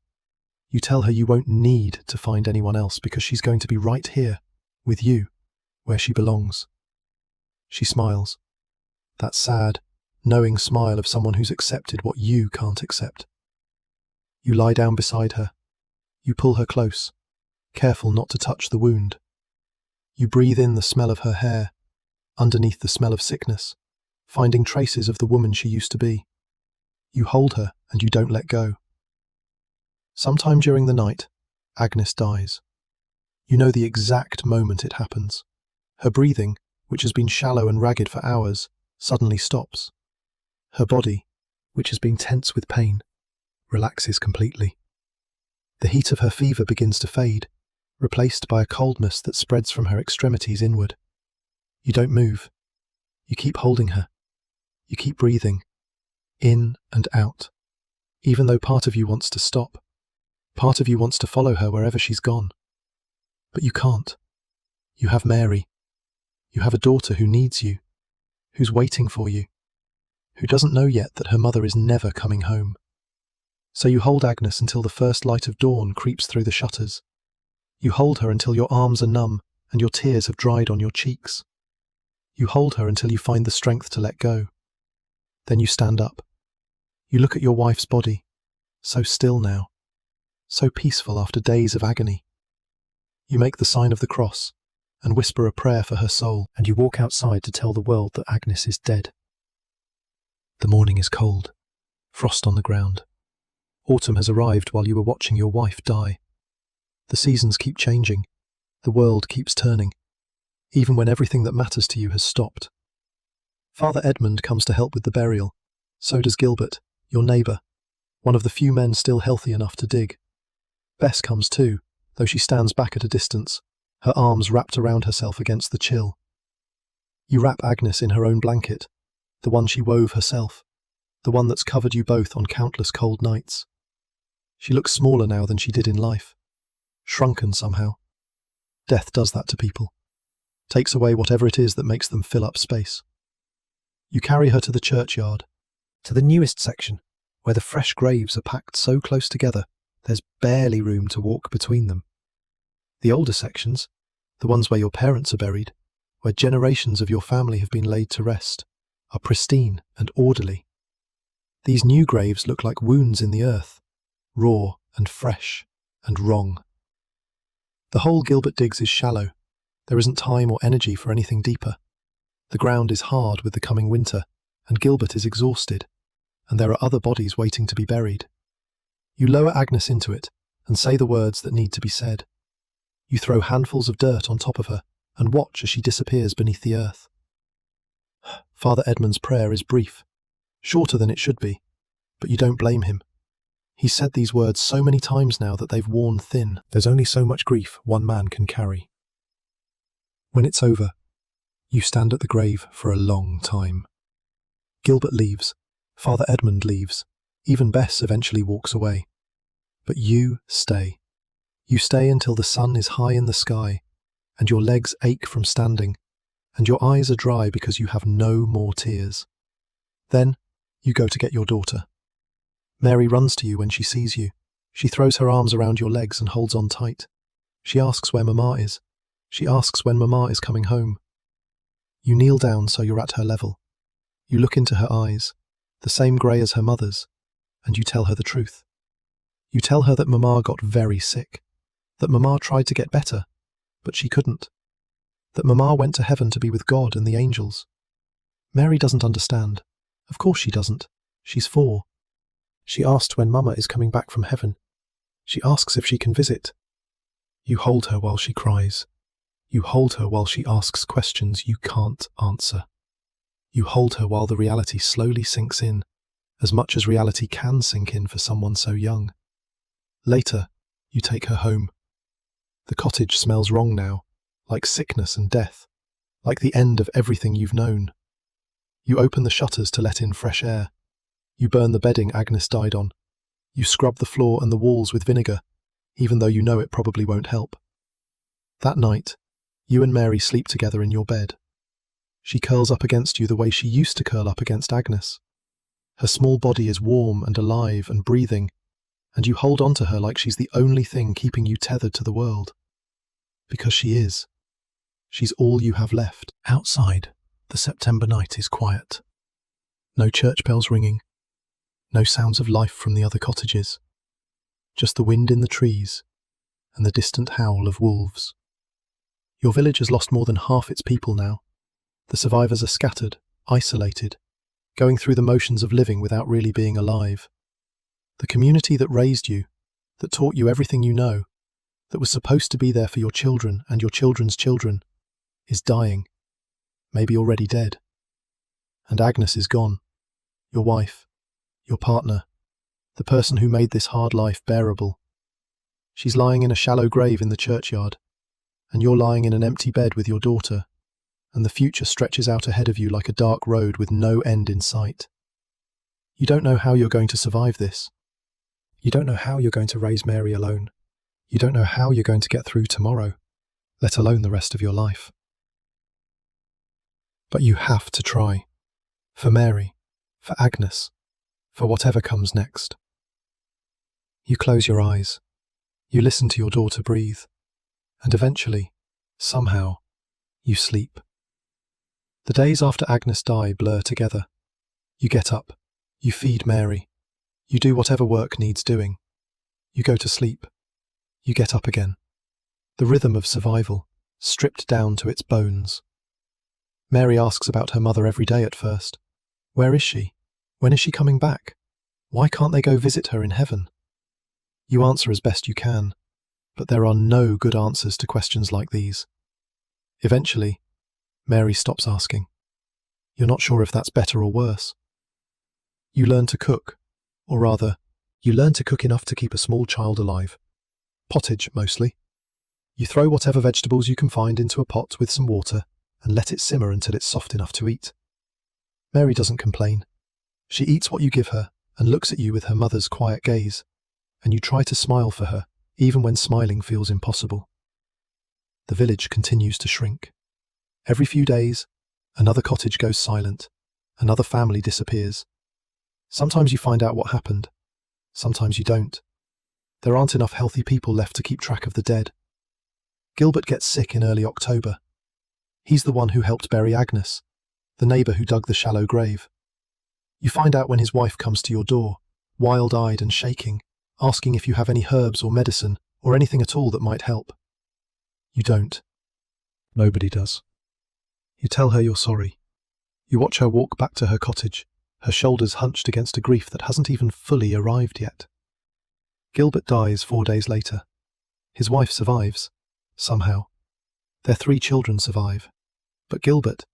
You tell her you won't need to find anyone else because she's going to be right here, with you, where she belongs. She smiles. That sad, knowing smile of someone who's accepted what you can't accept. You lie down beside her. You pull her close, careful not to touch the wound. You breathe in the smell of her hair, underneath the smell of sickness, finding traces of the woman she used to be. You hold her and you don't let go. Sometime during the night, Agnes dies. You know the exact moment it happens. Her breathing, which has been shallow and ragged for hours, suddenly stops. Her body, which has been tense with pain, relaxes completely. The heat of her fever begins to fade, replaced by a coldness that spreads from her extremities inward. You don't move. You keep holding her. You keep breathing, in and out, even though part of you wants to stop. Part of you wants to follow her wherever she's gone. But you can't. You have Mary. You have a daughter who needs you, who's waiting for you, who doesn't know yet that her mother is never coming home. So you hold Agnes until the first light of dawn creeps through the shutters. You hold her until your arms are numb and your tears have dried on your cheeks. You hold her until you find the strength to let go. Then you stand up. You look at your wife's body, so still now, so peaceful after days of agony. You make the sign of the cross and whisper a prayer for her soul, and you walk outside to tell the world that Agnes is dead. The morning is cold, frost on the ground. Autumn has arrived while you were watching your wife die. The seasons keep changing. The world keeps turning, even when everything that matters to you has stopped. Father Edmund comes to help with the burial. So does Gilbert, your neighbour, one of the few men still healthy enough to dig. Bess comes too, though she stands back at a distance, her arms wrapped around herself against the chill. You wrap Agnes in her own blanket, the one she wove herself, the one that's covered you both on countless cold nights. She looks smaller now than she did in life, shrunken somehow. Death does that to people, takes away whatever it is that makes them fill up space. You carry her to the churchyard, to the newest section, where the fresh graves are packed so close together There's barely room to walk between them. The older sections, the ones where your parents are buried, where generations of your family have been laid to rest, are pristine and orderly. These new graves look like wounds in the earth, raw and fresh and wrong. The hole Gilbert digs is shallow. There isn't time or energy for anything deeper. The ground is hard with the coming winter, and Gilbert is exhausted, and there are other bodies waiting to be buried. You lower Agnes into it and say the words that need to be said. You throw handfuls of dirt on top of her and watch as she disappears beneath the earth. Father Edmund's prayer is brief, shorter than it should be, but you don't blame him. He's said these words so many times now that they've worn thin. There's only so much grief one man can carry. When it's over, you stand at the grave for a long time. Gilbert leaves, Father Edmund leaves, even Bess eventually walks away. But you stay. You stay until the sun is high in the sky, and your legs ache from standing, and your eyes are dry because you have no more tears. Then you go to get your daughter. Mary runs to you when she sees you. She throws her arms around your legs and holds on tight. She asks where Mama is. She asks when Mama is coming home. You kneel down so you're at her level. You look into her eyes, the same grey as her mother's, and you tell her the truth. You tell her that Mama got very sick, that Mama tried to get better, but she couldn't, that Mama went to heaven to be with God and the angels. Mary doesn't understand. Of course she doesn't. She's 4. She asked when Mama is coming back from heaven. She asks if she can visit. You hold her while she cries. You hold her while she asks questions you can't answer. You hold her while the reality slowly sinks in, as much as reality can sink in for someone so young. Later, you take her home. The cottage smells wrong now, like sickness and death, like the end of everything you've known. You open the shutters to let in fresh air. You burn the bedding Agnes died on. You scrub the floor and the walls with vinegar, even though you know it probably won't help. That night, you and Mary sleep together in your bed. She curls up against you the way she used to curl up against Agnes. Her small body is warm and alive and breathing, and you hold on to her like she's the only thing keeping you tethered to the world. Because she is. She's all you have left. Outside, the September night is quiet. No church bells ringing. No sounds of life from the other cottages. Just the wind in the trees and the distant howl of wolves. Your village has lost more than half its people now. The survivors are scattered, isolated, going through the motions of living without really being alive. The community that raised you, that taught you everything you know, that was supposed to be there for your children and your children's children, is dying, maybe already dead. And Agnes is gone, your wife, your partner, the person who made this hard life bearable. She's lying in a shallow grave in the churchyard, and you're lying in an empty bed with your daughter, and the future stretches out ahead of you like a dark road with no end in sight. You don't know how you're going to survive this. You don't know how you're going to raise Mary alone. You don't know how you're going to get through tomorrow, let alone the rest of your life. But you have to try. For Mary, for Agnes, for whatever comes next. You close your eyes. You listen to your daughter breathe. And eventually, somehow, you sleep. The days after Agnes die blur together. You get up. You feed Mary. You do whatever work needs doing. You go to sleep. You get up again. The rhythm of survival, stripped down to its bones. Mary asks about her mother every day at first. Where is she? When is she coming back? Why can't they go visit her in heaven? You answer as best you can, but there are no good answers to questions like these. Eventually, Mary stops asking. You're not sure if that's better or worse. You learn to cook, or rather, you learn to cook enough to keep a small child alive. Pottage, mostly. You throw whatever vegetables you can find into a pot with some water and let it simmer until it's soft enough to eat. Mary doesn't complain. She eats what you give her and looks at you with her mother's quiet gaze, and you try to smile for her, even when smiling feels impossible. The village continues to shrink. Every few days, another cottage goes silent, another family disappears. Sometimes you find out what happened, sometimes you don't. There aren't enough healthy people left to keep track of the dead. Gilbert gets sick in early October. He's the one who helped bury Agnes, the neighbour who dug the shallow grave. You find out when his wife comes to your door, wild-eyed and shaking, asking if you have any herbs or medicine or anything at all that might help. You don't. Nobody does. You tell her you're sorry. You watch her walk back to her cottage, her shoulders hunched against a grief that hasn't even fully arrived yet. Gilbert dies 4 days later. His wife survives, somehow. Their 3 children survive. But Gilbert,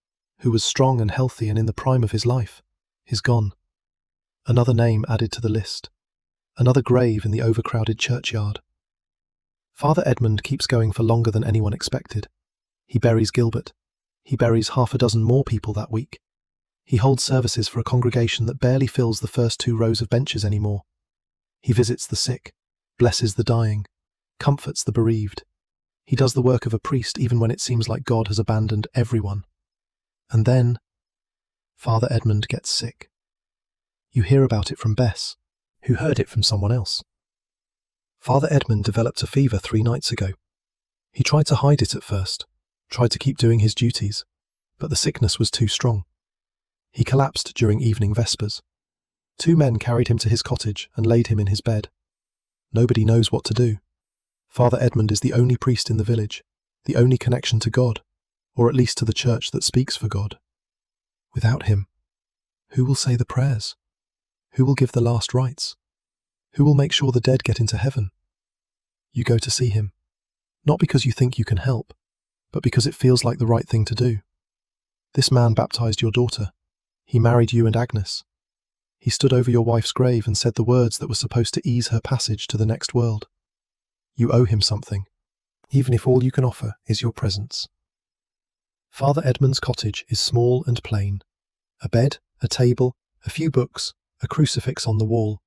who was strong and healthy and in the prime of his life, is gone. Another name added to the list. Another grave in the overcrowded churchyard. Father Edmund keeps going for longer than anyone expected. He buries Gilbert. He buries 6 more people that week. He holds services for a congregation that barely fills the first 2 rows of benches anymore. He visits the sick, blesses the dying, comforts the bereaved. He does the work of a priest even when it seems like God has abandoned everyone. And then, Father Edmund gets sick. You hear about it from Bess, who heard it from someone else. Father Edmund developed a fever 3 nights ago. He tried to hide it at first, tried to keep doing his duties, but the sickness was too strong. He collapsed during evening vespers. 2 men carried him to his cottage and laid him in his bed. Nobody knows what to do. Father Edmund is the only priest in the village, the only connection to God, or at least to the church that speaks for God. Without him, who will say the prayers? Who will give the last rites? Who will make sure the dead get into heaven? You go to see him, not because you think you can help, but because it feels like the right thing to do. This man baptized your daughter. He married you and Agnes. He stood over your wife's grave and said the words that were supposed to ease her passage to the next world. You owe him something, even if all you can offer is your presence. Father Edmund's cottage is small and plain. A bed, a table, a few books, a crucifix on the wall.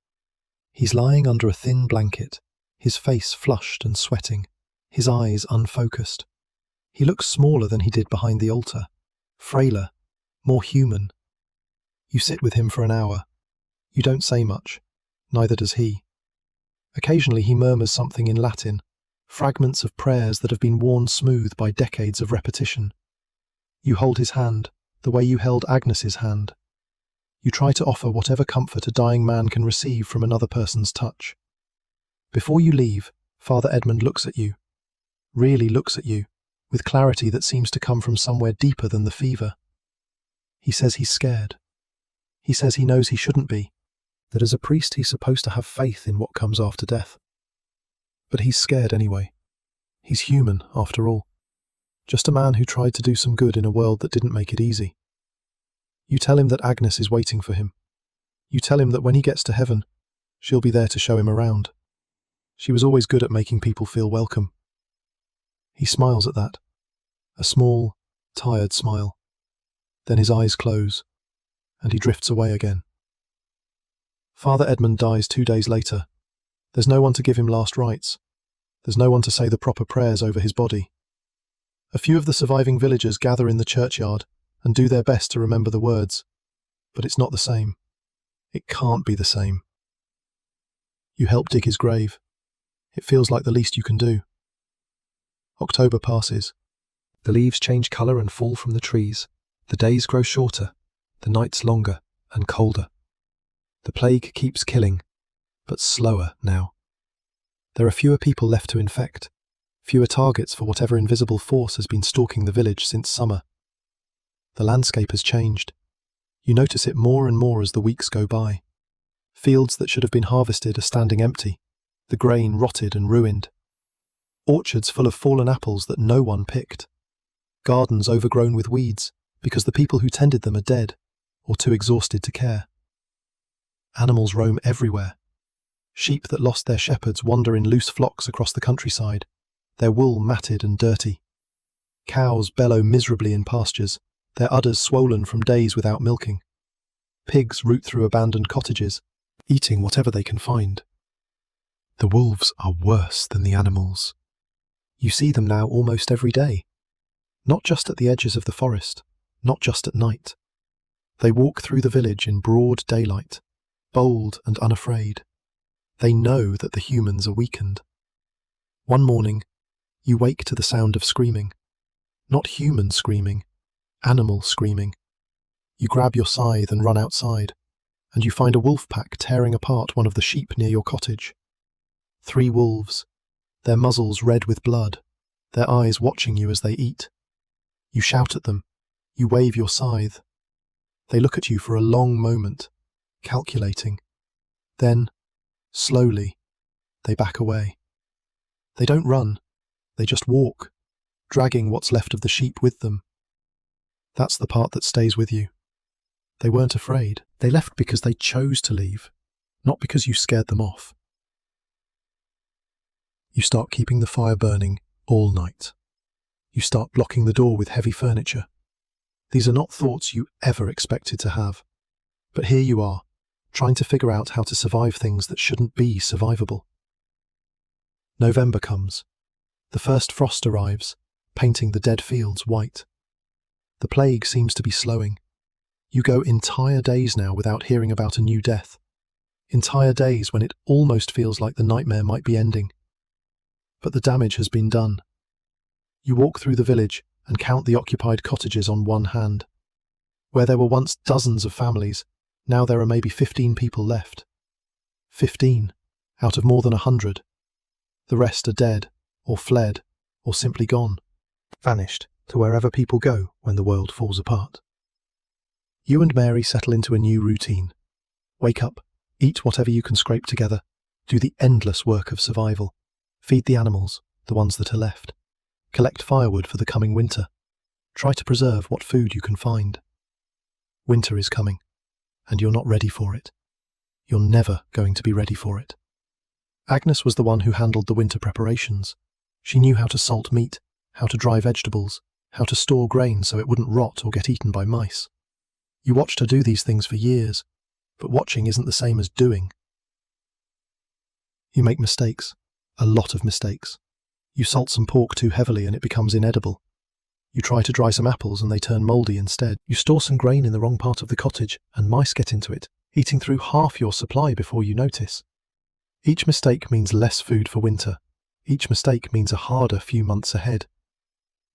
He's lying under a thin blanket, his face flushed and sweating, his eyes unfocused. He looks smaller than he did behind the altar, frailer, more human. You sit with him for an hour. You don't say much, neither does he. Occasionally he murmurs something in Latin, fragments of prayers that have been worn smooth by decades of repetition. You hold his hand, the way you held Agnes's hand. You try to offer whatever comfort a dying man can receive from another person's touch. Before you leave, Father Edmund looks at you, really looks at you, with clarity that seems to come from somewhere deeper than the fever. He says he's scared. He says he knows he shouldn't be, that as a priest he's supposed to have faith in what comes after death. But he's scared anyway. He's human, after all. Just a man who tried to do some good in a world that didn't make it easy. You tell him that Agnes is waiting for him. You tell him that when he gets to heaven, she'll be there to show him around. She was always good at making people feel welcome. He smiles at that, a small, tired smile. Then his eyes close, and he drifts away again. Father Edmund dies 2 days later. There's no one to give him last rites. There's no one to say the proper prayers over his body. A few of the surviving villagers gather in the churchyard and do their best to remember the words, but it's not the same. It can't be the same. You help dig his grave. It feels like the least you can do. October passes. The leaves change colour and fall from the trees. The days grow shorter, the nights longer and colder. The plague keeps killing, but slower now. There are fewer people left to infect, fewer targets for whatever invisible force has been stalking the village since summer. The landscape has changed. You notice it more and more as the weeks go by. Fields that should have been harvested are standing empty, the grain rotted and ruined. Orchards full of fallen apples that no one picked. Gardens overgrown with weeds because the people who tended them are dead or too exhausted to care. Animals roam everywhere. Sheep that lost their shepherds wander in loose flocks across the countryside, their wool matted and dirty. Cows bellow miserably in pastures, their udders swollen from days without milking. Pigs root through abandoned cottages, eating whatever they can find. The wolves are worse than the animals. You see them now almost every day. Not just at the edges of the forest, not just at night. They walk through the village in broad daylight, bold and unafraid. They know that the humans are weakened. One morning, you wake to the sound of screaming. Not human screaming, animal screaming. You grab your scythe and run outside, and you find a wolf pack tearing apart one of the sheep near your cottage. 3 wolves, their muzzles red with blood, their eyes watching you as they eat. You shout at them, you wave your scythe. They look at you for a long moment, calculating. Then, slowly, they back away. They don't run, they just walk, dragging what's left of the sheep with them. That's the part that stays with you. They weren't afraid. They left because they chose to leave, not because you scared them off. You start keeping the fire burning all night. You start blocking the door with heavy furniture. These are not thoughts you ever expected to have. But here you are, trying to figure out how to survive things that shouldn't be survivable. November comes. The first frost arrives, painting the dead fields white. The plague seems to be slowing. You go entire days now without hearing about a new death. Entire days when it almost feels like the nightmare might be ending. But the damage has been done. You walk through the village and count the occupied cottages on one hand. Where there were once dozens of families, now there are maybe 15 people left. 15 out of more than 100. The rest are dead, or fled, or simply gone, vanished to wherever people go when the world falls apart. You and Mary settle into a new routine. Wake up, eat whatever you can scrape together, do the endless work of survival, feed the animals, the ones that are left, collect firewood for the coming winter, try to preserve what food you can find. Winter is coming, and you're not ready for it. You're never going to be ready for it. Agnes was the one who handled the winter preparations. She knew how to salt meat, how to dry vegetables, how to store grain so it wouldn't rot or get eaten by mice. You watched her do these things for years, but watching isn't the same as doing. You make mistakes, a lot of mistakes. You salt some pork too heavily and it becomes inedible. You try to dry some apples and they turn mouldy instead. You store some grain in the wrong part of the cottage and mice get into it, eating through half your supply before you notice. Each mistake means less food for winter. Each mistake means a harder few months ahead.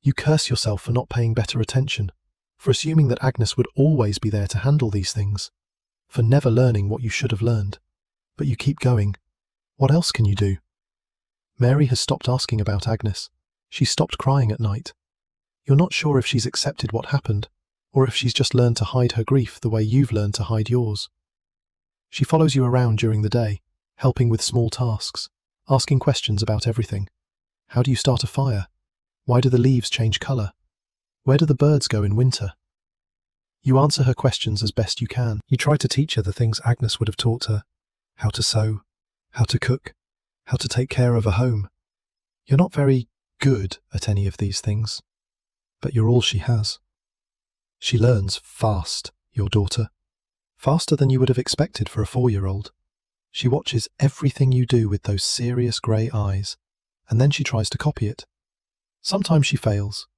You curse yourself for not paying better attention, for assuming that Agnes would always be there to handle these things, for never learning what you should have learned. But you keep going. What else can you do? Mary has stopped asking about Agnes. She's stopped crying at night. You're not sure if she's accepted what happened, or if she's just learned to hide her grief the way you've learned to hide yours. She follows you around during the day, helping with small tasks, asking questions about everything. How do you start a fire? Why do the leaves change colour? Where do the birds go in winter? You answer her questions as best you can. You try to teach her the things Agnes would have taught her. How to sew, how to cook, how to take care of a home. You're not very good at any of these things, but you're all she has. She learns fast, your daughter. Faster than you would have expected for a 4-year-old. She watches everything you do with those serious grey eyes, and then she tries to copy it. Sometimes she fails.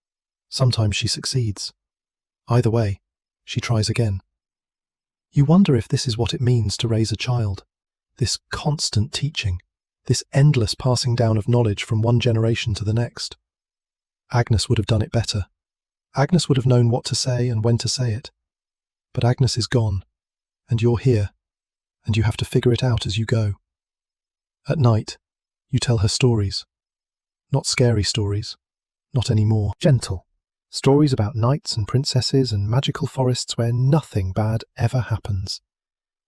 Sometimes she succeeds. Either way, she tries again. You wonder if this is what it means to raise a child. This constant teaching. This endless passing down of knowledge from one generation to the next. Agnes would have done it better. Agnes would have known what to say and when to say it. But Agnes is gone, and you're here, and you have to figure it out as you go. At night, you tell her stories. Not scary stories. Not anymore. Gentle. Stories about knights and princesses and magical forests where nothing bad ever happens.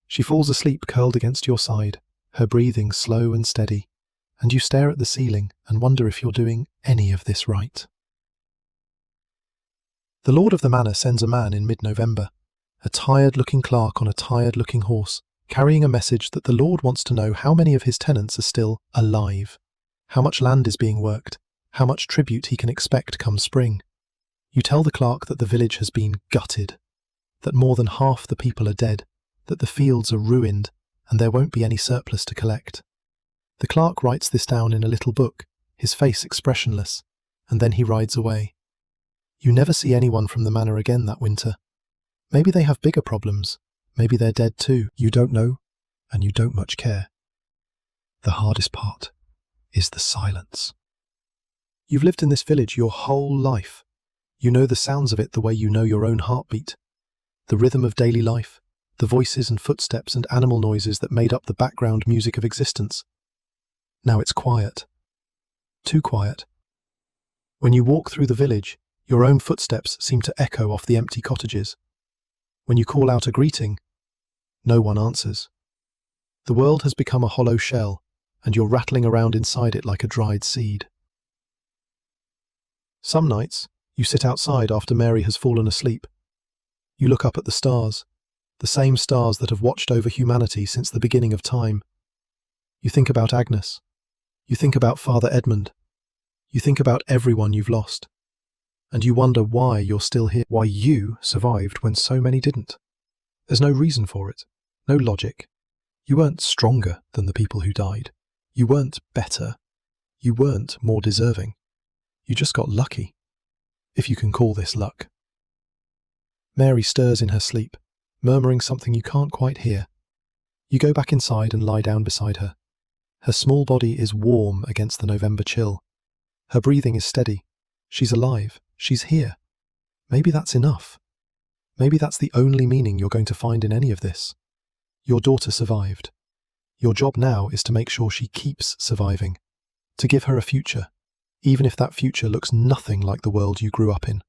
She falls asleep curled against your side, her breathing slow and steady, and you stare at the ceiling and wonder if you're doing any of this right. The lord of the manor sends a man in mid-November, a tired-looking clerk on a tired-looking horse, carrying a message that the lord wants to know how many of his tenants are still alive, how much land is being worked, how much tribute he can expect come spring. You tell the clerk that the village has been gutted, that more than half the people are dead, that the fields are ruined, and there won't be any surplus to collect. The clerk writes this down in a little book, his face expressionless, and then he rides away. You never see anyone from the manor again that winter. Maybe they have bigger problems. Maybe they're dead too. You don't know, and you don't much care. The hardest part is the silence. You've lived in this village your whole life. You know the sounds of it the way you know your own heartbeat. The rhythm of daily life, the voices and footsteps and animal noises that made up the background music of existence. Now it's quiet. Too quiet. When you walk through the village, your own footsteps seem to echo off the empty cottages. When you call out a greeting, no one answers. The world has become a hollow shell, and you're rattling around inside it like a dried seed. Some nights, you sit outside after Mary has fallen asleep. You look up at the stars, the same stars that have watched over humanity since the beginning of time. You think about Agnes. You think about Father Edmund. You think about everyone you've lost. And you wonder why you're still here, why you survived when so many didn't. There's no reason for it, no logic. You weren't stronger than the people who died. You weren't better. You weren't more deserving. You just got lucky, if you can call this luck. Mary stirs in her sleep, murmuring something you can't quite hear. You go back inside and lie down beside her. Her small body is warm against the November chill. Her breathing is steady. She's alive. She's here. Maybe that's enough. Maybe that's the only meaning you're going to find in any of this. Your daughter survived. Your job now is to make sure she keeps surviving, to give her a future, even if that future looks nothing like the world you grew up in.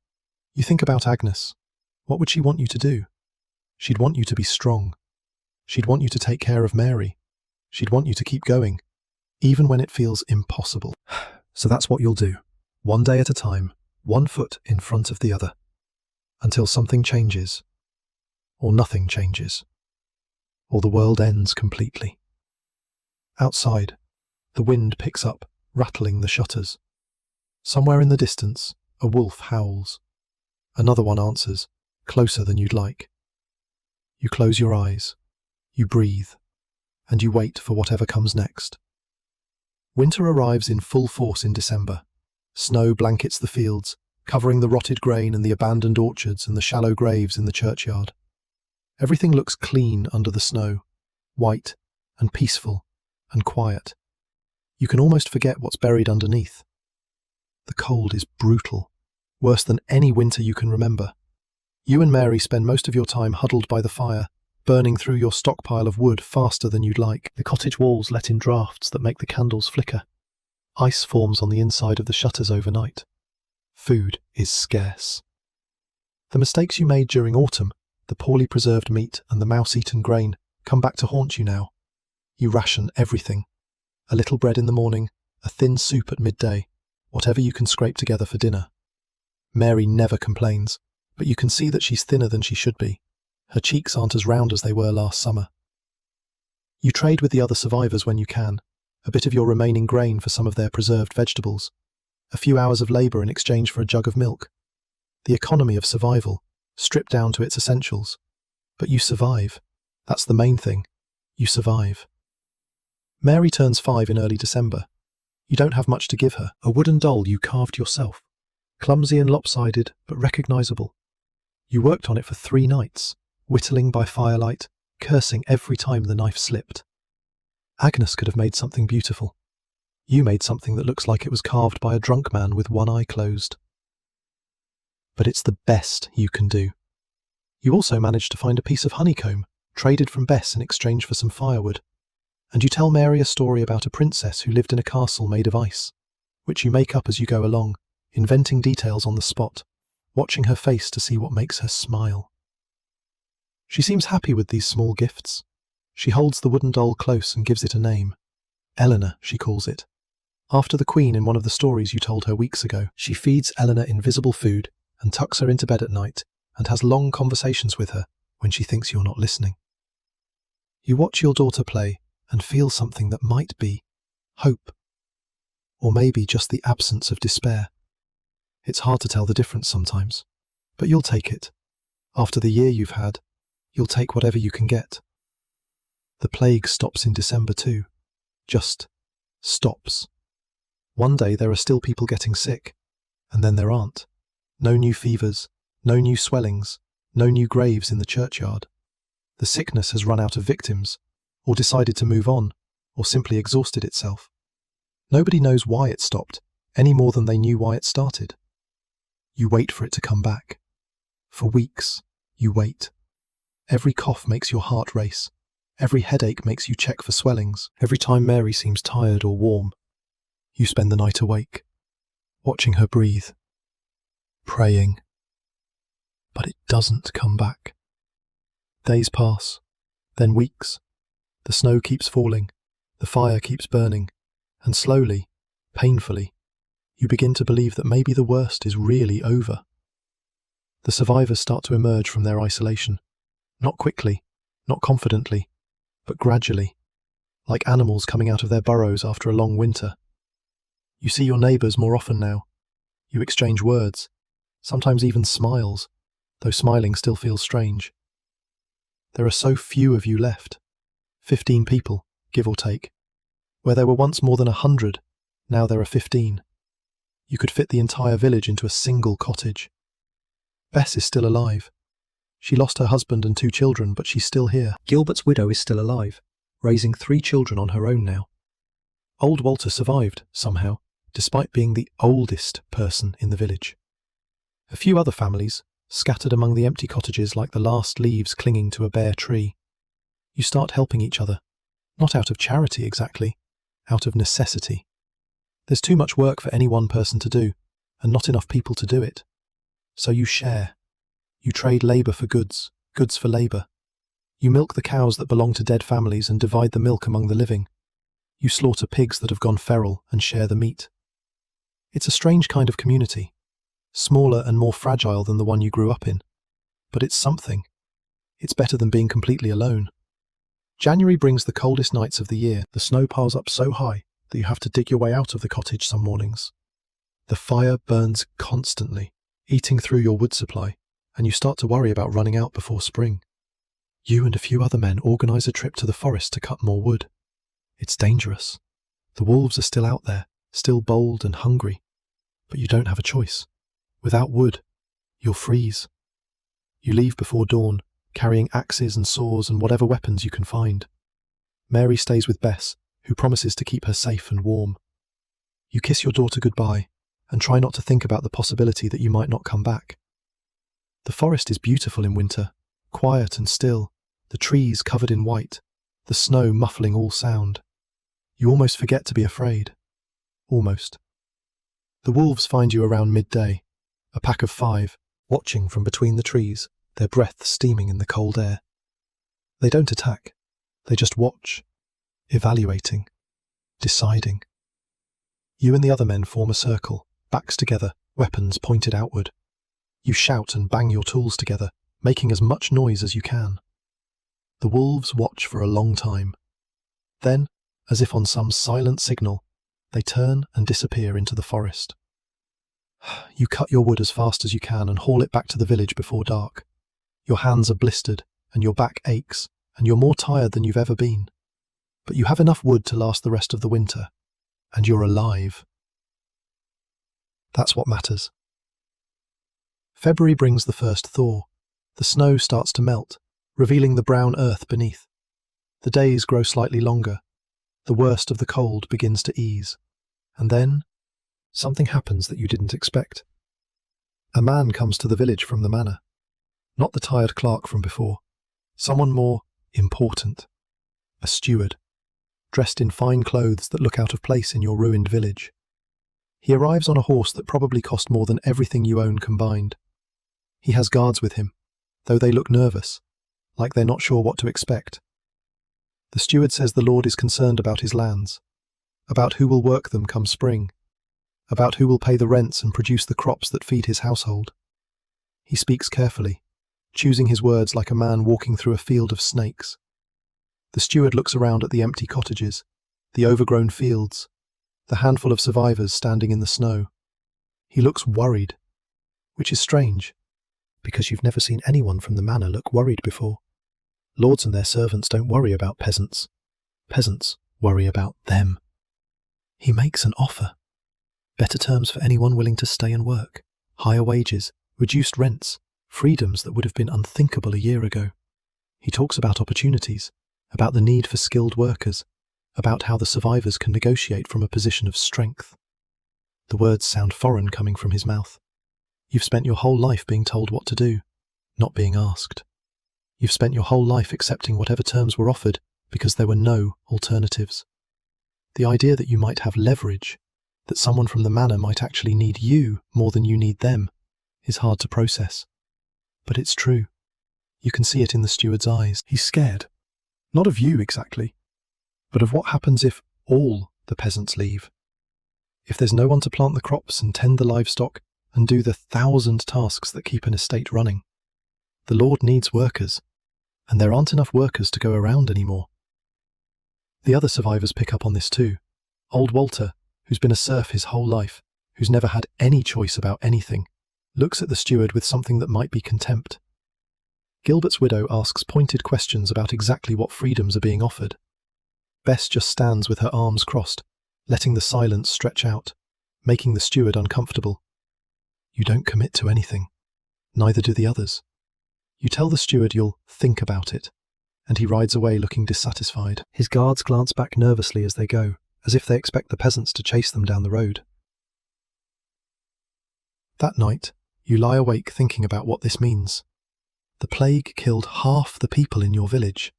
You think about Agnes. What would she want you to do? She'd want you to be strong. She'd want you to take care of Mary. She'd want you to keep going, even when it feels impossible. So that's what you'll do, one day at a time, one foot in front of the other, until something changes, or nothing changes, or the world ends completely. Outside, the wind picks up, rattling the shutters. Somewhere in the distance, a wolf howls. Another one answers, closer than you'd like. You close your eyes, you breathe, and you wait for whatever comes next. Winter arrives in full force in December. Snow blankets the fields, covering the rotted grain and the abandoned orchards and the shallow graves in the churchyard. Everything looks clean under the snow, white and peaceful and quiet. You can almost forget what's buried underneath. The cold is brutal, worse than any winter you can remember. You and Mary spend most of your time huddled by the fire, burning through your stockpile of wood faster than you'd like. The cottage walls let in drafts that make the candles flicker. Ice forms on the inside of the shutters overnight. Food is scarce. The mistakes you made during autumn, the poorly preserved meat and the mouse-eaten grain, come back to haunt you now. You ration everything. A little bread in the morning, a thin soup at midday, whatever you can scrape together for dinner. Mary never complains, but you can see that she's thinner than she should be. Her cheeks aren't as round as they were last summer. You trade with the other survivors when you can, a bit of your remaining grain for some of their preserved vegetables, a few hours of labour in exchange for a jug of milk. The economy of survival, stripped down to its essentials. But you survive. That's the main thing. You survive. Mary turns 5 in early December. You don't have much to give her, a wooden doll you carved yourself, clumsy and lopsided, but recognisable. You worked on it for 3 nights, whittling by firelight, cursing every time the knife slipped. Agnes could have made something beautiful. You made something that looks like it was carved by a drunk man with one eye closed. But it's the best you can do. You also managed to find a piece of honeycomb, traded from Bess in exchange for some firewood. And you tell Mary a story about a princess who lived in a castle made of ice, which you make up as you go along, inventing details on the spot, watching her face to see what makes her smile. She seems happy with these small gifts. She holds the wooden doll close and gives it a name. Eleanor, she calls it. After the Queen in one of the stories you told her weeks ago. She feeds Eleanor invisible food and tucks her into bed at night and has long conversations with her when she thinks you're not listening. You watch your daughter play and feel something that might be hope, or maybe just the absence of despair. It's hard to tell the difference sometimes, but you'll take it. After the year you've had, you'll take whatever you can get. The plague stops in December too. Just stops. One day there are still people getting sick, and then there aren't. No new fevers, no new swellings, no new graves in the churchyard. The sickness has run out of victims, or decided to move on, or simply exhausted itself. Nobody knows why it stopped, any more than they knew why it started. You wait for it to come back. For weeks, you wait. Every cough makes your heart race. Every headache makes you check for swellings. Every time Mary seems tired or warm, you spend the night awake, watching her breathe, praying. But it doesn't come back. Days pass, then weeks. The snow keeps falling, the fire keeps burning, and slowly, painfully, you begin to believe that maybe the worst is really over. The survivors start to emerge from their isolation, not quickly, not confidently, but gradually, like animals coming out of their burrows after a long winter. You see your neighbours more often now. You exchange words, sometimes even smiles, though smiling still feels strange. There are so few of you left, 15 people, give or take. Where there were once more than 100, now there are 15. You could fit the entire village into a single cottage. Bess is still alive. She lost her husband and 2 children, but she's still here. Gilbert's widow is still alive, raising 3 children on her own now. Old Walter survived, somehow, despite being the oldest person in the village. A few other families, scattered among the empty cottages like the last leaves clinging to a bare tree. You start helping each other, not out of charity exactly, out of necessity. There's too much work for any one person to do, and not enough people to do it. So you share. You trade labour for goods, goods for labour. You milk the cows that belong to dead families and divide the milk among the living. You slaughter pigs that have gone feral and share the meat. It's a strange kind of community, smaller and more fragile than the one you grew up in. But it's something. It's better than being completely alone. January brings the coldest nights of the year. The snow piles up so high that you have to dig your way out of the cottage some mornings. The fire burns constantly, eating through your wood supply, and you start to worry about running out before spring. You and a few other men organise a trip to the forest to cut more wood. It's dangerous. The wolves are still out there, still bold and hungry. But you don't have a choice. Without wood, you'll freeze. You leave before dawn, carrying axes and saws and whatever weapons you can find. Mary stays with Bess, who promises to keep her safe and warm. You kiss your daughter goodbye and try not to think about the possibility that you might not come back. The forest is beautiful in winter, quiet and still, the trees covered in white, the snow muffling all sound. You almost forget to be afraid. Almost. The wolves find you around midday, a pack of 5, watching from between the trees, their breath steaming in the cold air. They don't attack, they just watch, evaluating, deciding. You and the other men form a circle, backs together, weapons pointed outward. You shout and bang your tools together, making as much noise as you can. The wolves watch for a long time. Then, as if on some silent signal, they turn and disappear into the forest. You cut your wood as fast as you can and haul it back to the village before dark. Your hands are blistered and your back aches, and you're more tired than you've ever been. But you have enough wood to last the rest of the winter, and you're alive. That's what matters. February brings the first thaw. The snow starts to melt, revealing the brown earth beneath. The days grow slightly longer. The worst of the cold begins to ease. And then, something happens that you didn't expect. A man comes to the village from the manor. Not the tired clerk from before. Someone more important. A steward, dressed in fine clothes that look out of place in your ruined village. He arrives on a horse that probably cost more than everything you own combined. He has guards with him, though they look nervous, like they're not sure what to expect. The steward says the Lord is concerned about his lands, about who will work them come spring, about who will pay the rents and produce the crops that feed his household. He speaks carefully, choosing his words like a man walking through a field of snakes. The steward looks around at the empty cottages, the overgrown fields, the handful of survivors standing in the snow. He looks worried, which is strange, because you've never seen anyone from the manor look worried before. Lords and their servants don't worry about peasants. Peasants worry about them. He makes an offer. Better terms for anyone willing to stay and work. Higher wages, reduced rents, freedoms that would have been unthinkable a year ago. He talks about opportunities, about the need for skilled workers, about how the survivors can negotiate from a position of strength. The words sound foreign coming from his mouth. You've spent your whole life being told what to do, not being asked. You've spent your whole life accepting whatever terms were offered because there were no alternatives. The idea that you might have leverage, that someone from the manor might actually need you more than you need them, is hard to process. But it's true. You can see it in the steward's eyes. He's scared. Not of you exactly, but of what happens if all the peasants leave. If there's no one to plant the crops and tend the livestock and do the 1,000 tasks that keep an estate running. The Lord needs workers, and there aren't enough workers to go around anymore. The other survivors pick up on this too. Old Walter, who's been a serf his whole life, who's never had any choice about anything, looks at the steward with something that might be contempt. Gilbert's widow asks pointed questions about exactly what freedoms are being offered. Bess just stands with her arms crossed, letting the silence stretch out, making the steward uncomfortable. You don't commit to anything. Neither do the others. You tell the steward you'll think about it, and he rides away looking dissatisfied. His guards glance back nervously as they go, as if they expect the peasants to chase them down the road. That night, you lie awake thinking about what this means. The plague killed half the people in your village.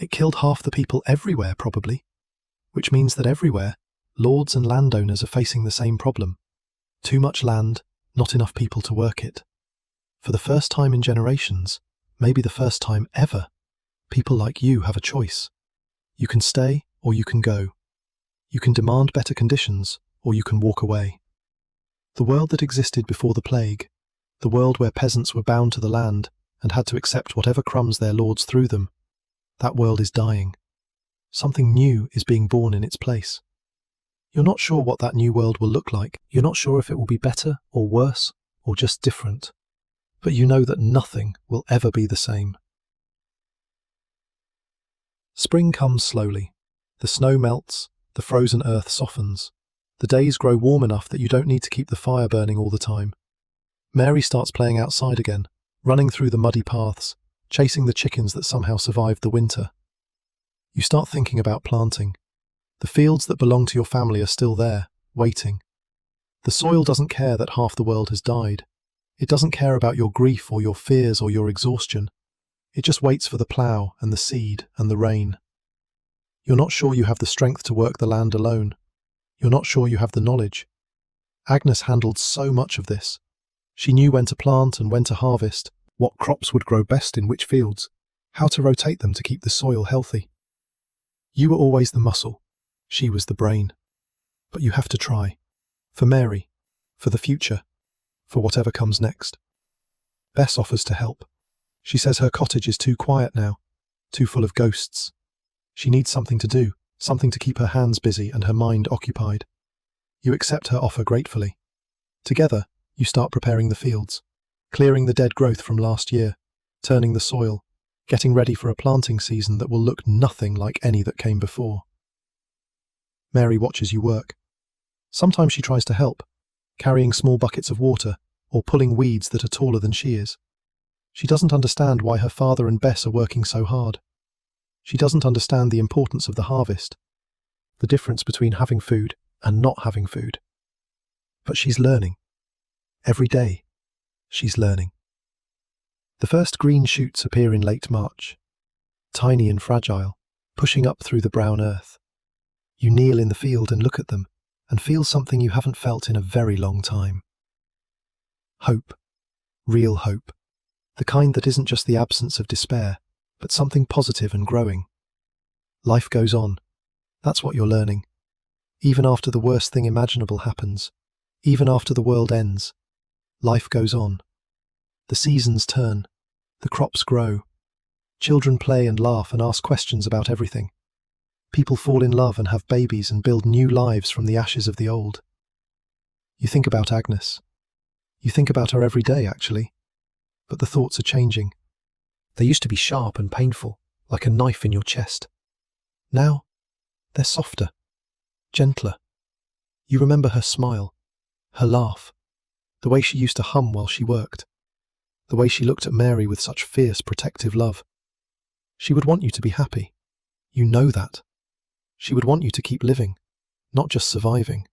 It killed half the people everywhere, probably, which means that everywhere, lords and landowners are facing the same problem. Too much land, not enough people to work it. For the first time in generations, maybe the first time ever, people like you have a choice. You can stay or you can go. You can demand better conditions or you can walk away. The world that existed before the plague, the world where peasants were bound to the land and had to accept whatever crumbs their lords threw them, that world is dying. Something new is being born in its place. You're not sure what that new world will look like. You're not sure if it will be better or worse or just different. But you know that nothing will ever be the same. Spring comes slowly. The snow melts, the frozen earth softens. The days grow warm enough that you don't need to keep the fire burning all the time. Mary starts playing outside again, running through the muddy paths, chasing the chickens that somehow survived the winter. You start thinking about planting. The fields that belong to your family are still there, waiting. The soil doesn't care that half the world has died. It doesn't care about your grief or your fears or your exhaustion. It just waits for the plough and the seed and the rain. You're not sure you have the strength to work the land alone. You're not sure you have the knowledge. Agnes handled so much of this. She knew when to plant and when to harvest, what crops would grow best in which fields, how to rotate them to keep the soil healthy. You were always the muscle. She was the brain. But you have to try. For Mary. For the future. For whatever comes next. Bess offers to help. She says her cottage is too quiet now, too full of ghosts. She needs something to do, something to keep her hands busy and her mind occupied. You accept her offer gratefully. Together, you start preparing the fields, clearing the dead growth from last year, turning the soil, getting ready for a planting season that will look nothing like any that came before. Mary watches you work. Sometimes she tries to help, carrying small buckets of water or pulling weeds that are taller than she is. She doesn't understand why her father and Bess are working so hard. She doesn't understand the importance of the harvest, the difference between having food and not having food. But she's learning. Every day, she's learning. The first green shoots appear in late March, tiny and fragile, pushing up through the brown earth. You kneel in the field and look at them, and feel something you haven't felt in a very long time. Hope. Real hope. The kind that isn't just the absence of despair, but something positive and growing. Life goes on. That's what you're learning. Even after the worst thing imaginable happens, even after the world ends, life goes on. The seasons turn. The crops grow. Children play and laugh and ask questions about everything. People fall in love and have babies and build new lives from the ashes of the old. You think about Agnes. You think about her every day, actually. But the thoughts are changing. They used to be sharp and painful, like a knife in your chest. Now, they're softer, gentler. You remember her smile, her laugh, the way she used to hum while she worked, the way she looked at Mary with such fierce, protective love. She would want you to be happy. You know that. She would want you to keep living, not just surviving.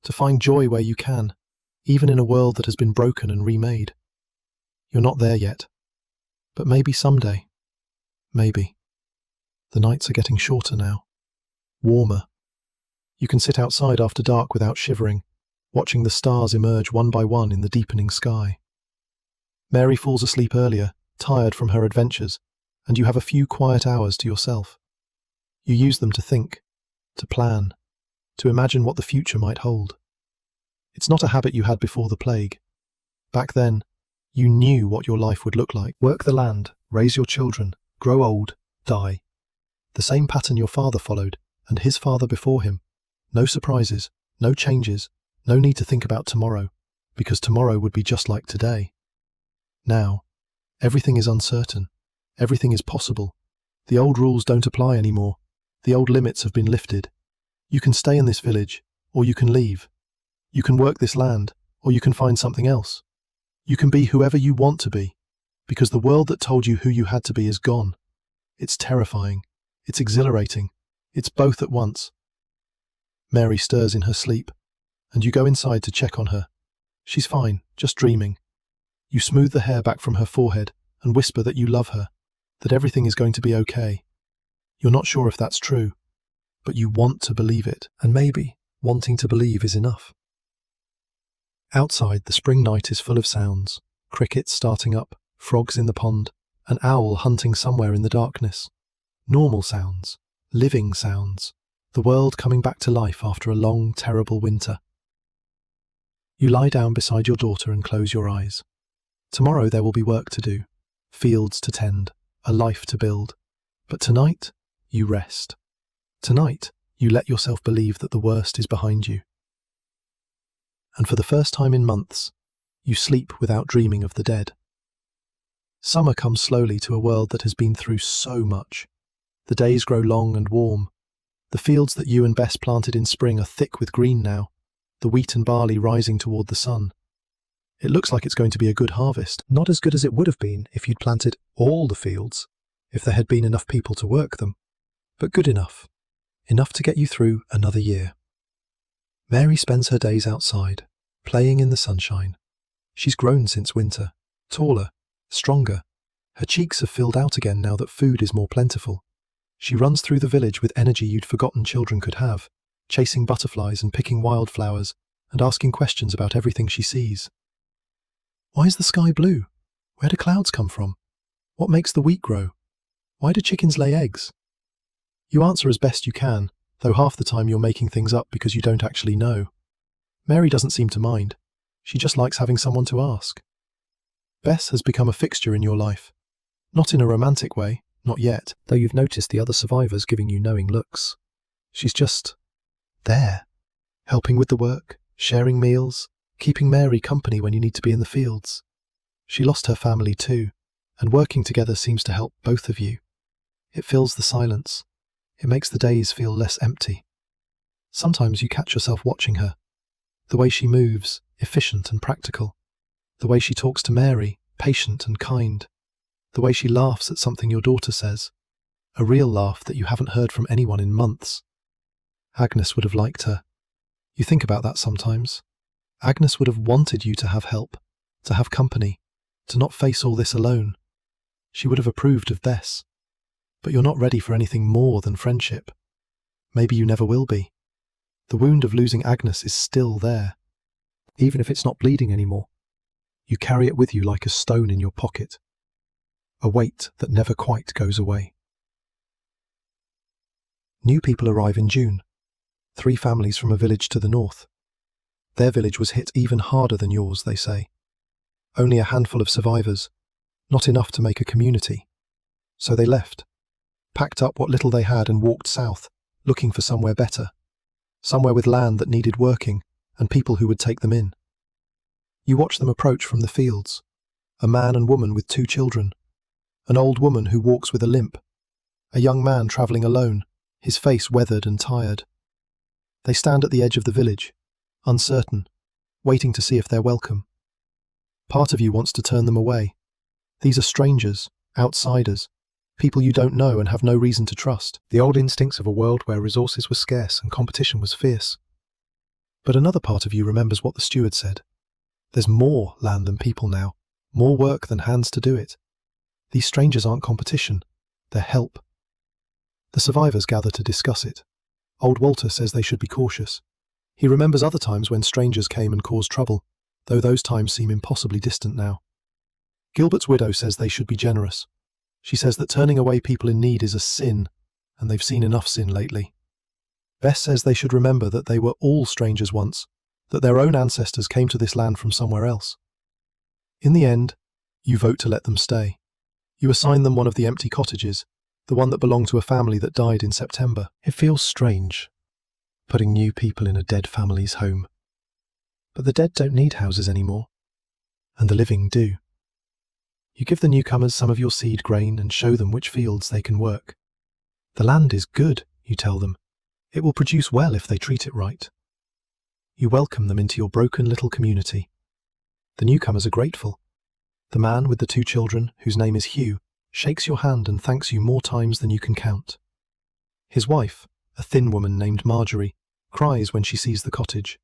To find joy where you can, even in a world that has been broken and remade. You're not there yet. But maybe someday. Maybe. The nights are getting shorter now. Warmer. You can sit outside after dark without shivering, watching the stars emerge one by one in the deepening sky. Mary falls asleep earlier, tired from her adventures, and you have a few quiet hours to yourself. You use them to think, to plan, to imagine what the future might hold. It's not a habit you had before the plague. Back then, you knew what your life would look like. Work the land, raise your children, grow old, die. The same pattern your father followed, and his father before him. No surprises, no changes, no need to think about tomorrow, because tomorrow would be just like today. Now, everything is uncertain. Everything is possible. The old rules don't apply anymore. The old limits have been lifted. You can stay in this village, or you can leave. You can work this land, or you can find something else. You can be whoever you want to be, because the world that told you who you had to be is gone. It's terrifying. It's exhilarating. It's both at once. Mary stirs in her sleep, and you go inside to check on her. She's fine, just dreaming. You smooth the hair back from her forehead and whisper that you love her, that everything is going to be okay. You're not sure if that's true, but you want to believe it, and maybe wanting to believe is enough. Outside, the spring night is full of sounds, crickets starting up, frogs in the pond, an owl hunting somewhere in the darkness. Normal sounds, living sounds, the world coming back to life after a long, terrible winter. You lie down beside your daughter and close your eyes. Tomorrow there will be work to do, fields to tend, a life to build. But tonight, you rest. Tonight, you let yourself believe that the worst is behind you. And for the first time in months, you sleep without dreaming of the dead. Summer comes slowly to a world that has been through so much. The days grow long and warm. The fields that you and Bess planted in spring are thick with green now, the wheat and barley rising toward the sun. It looks like it's going to be a good harvest. Not as good as it would have been if you'd planted all the fields, if there had been enough people to work them, but good enough. Enough to get you through another year. Mary spends her days outside, playing in the sunshine. She's grown since winter, taller, stronger. Her cheeks have filled out again now that food is more plentiful. She runs through the village with energy you'd forgotten children could have, chasing butterflies and picking wildflowers, and asking questions about everything she sees. Why is the sky blue? Where do clouds come from? What makes the wheat grow? Why do chickens lay eggs? You answer as best you can, though half the time you're making things up because you don't actually know. Mary doesn't seem to mind. She just likes having someone to ask. Bess has become a fixture in your life. Not in a romantic way, not yet, though you've noticed the other survivors giving you knowing looks. She's just there, helping with the work, sharing meals, keeping Mary company when you need to be in the fields. She lost her family too, and working together seems to help both of you. It fills the silence. It makes the days feel less empty. Sometimes you catch yourself watching her. The way she moves, efficient and practical. The way she talks to Mary, patient and kind. The way she laughs at something your daughter says. A real laugh that you haven't heard from anyone in months. Agnes would have liked her. You think about that sometimes. Agnes would have wanted you to have help, to have company, to not face all this alone. She would have approved of Bess. But you're not ready for anything more than friendship. Maybe you never will be. The wound of losing Agnes is still there. Even if it's not bleeding anymore, you carry it with you like a stone in your pocket. A weight that never quite goes away. New people arrive in June. 3 families from a village to the north. Their village was hit even harder than yours, they say. Only a handful of survivors, not enough to make a community. So they left, packed up what little they had and walked south, looking for somewhere better. Somewhere with land that needed working and people who would take them in. You watch them approach from the fields. A man and woman with 2 children. An old woman who walks with a limp. A young man travelling alone, his face weathered and tired. They stand at the edge of the village, uncertain, waiting to see if they're welcome. Part of you wants to turn them away. These are strangers, outsiders, people you don't know and have no reason to trust. The old instincts of a world where resources were scarce and competition was fierce. But another part of you remembers what the steward said. There's more land than people now, more work than hands to do it. These strangers aren't competition, they're help. The survivors gather to discuss it. Old Walter says they should be cautious. He remembers other times when strangers came and caused trouble, though those times seem impossibly distant now. Gilbert's widow says they should be generous. She says that turning away people in need is a sin, and they've seen enough sin lately. Bess says they should remember that they were all strangers once, that their own ancestors came to this land from somewhere else. In the end, you vote to let them stay. You assign them one of the empty cottages, the one that belonged to a family that died in September. It feels strange, putting new people in a dead family's home. But the dead don't need houses anymore, and the living do. You give the newcomers some of your seed grain and show them which fields they can work. The land is good, you tell them. It will produce well if they treat it right. You welcome them into your broken little community. The newcomers are grateful. The man with the 2 children, whose name is Hugh, shakes your hand and thanks you more times than you can count. His wife, a thin woman named Marjorie, cries when she sees the cottage.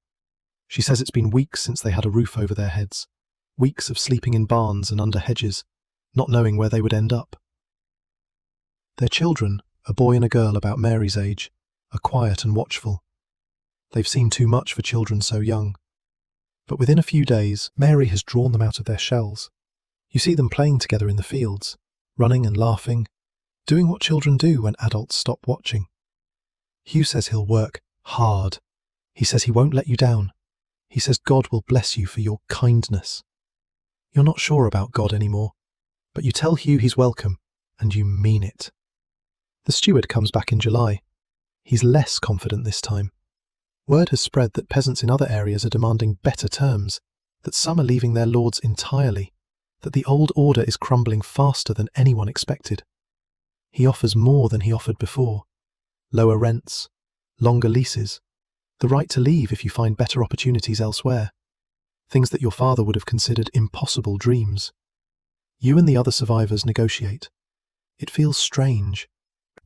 She says it's been weeks since they had a roof over their heads, weeks of sleeping in barns and under hedges, not knowing where they would end up. Their children, a boy and a girl about Mary's age, are quiet and watchful. They've seen too much for children so young. But within a few days, Mary has drawn them out of their shells. You see them playing together in the fields, running and laughing, doing what children do when adults stop watching. Hugh says he'll work hard. He says he won't let you down. He says God will bless you for your kindness. You're not sure about God anymore, but you tell Hugh he's welcome, and you mean it. The steward comes back in July. He's less confident this time. Word has spread that peasants in other areas are demanding better terms, that some are leaving their lords entirely, that the old order is crumbling faster than anyone expected. He offers more than he offered before. Lower rents, longer leases, the right to leave if you find better opportunities elsewhere. Things that your father would have considered impossible dreams. You and the other survivors negotiate. It feels strange,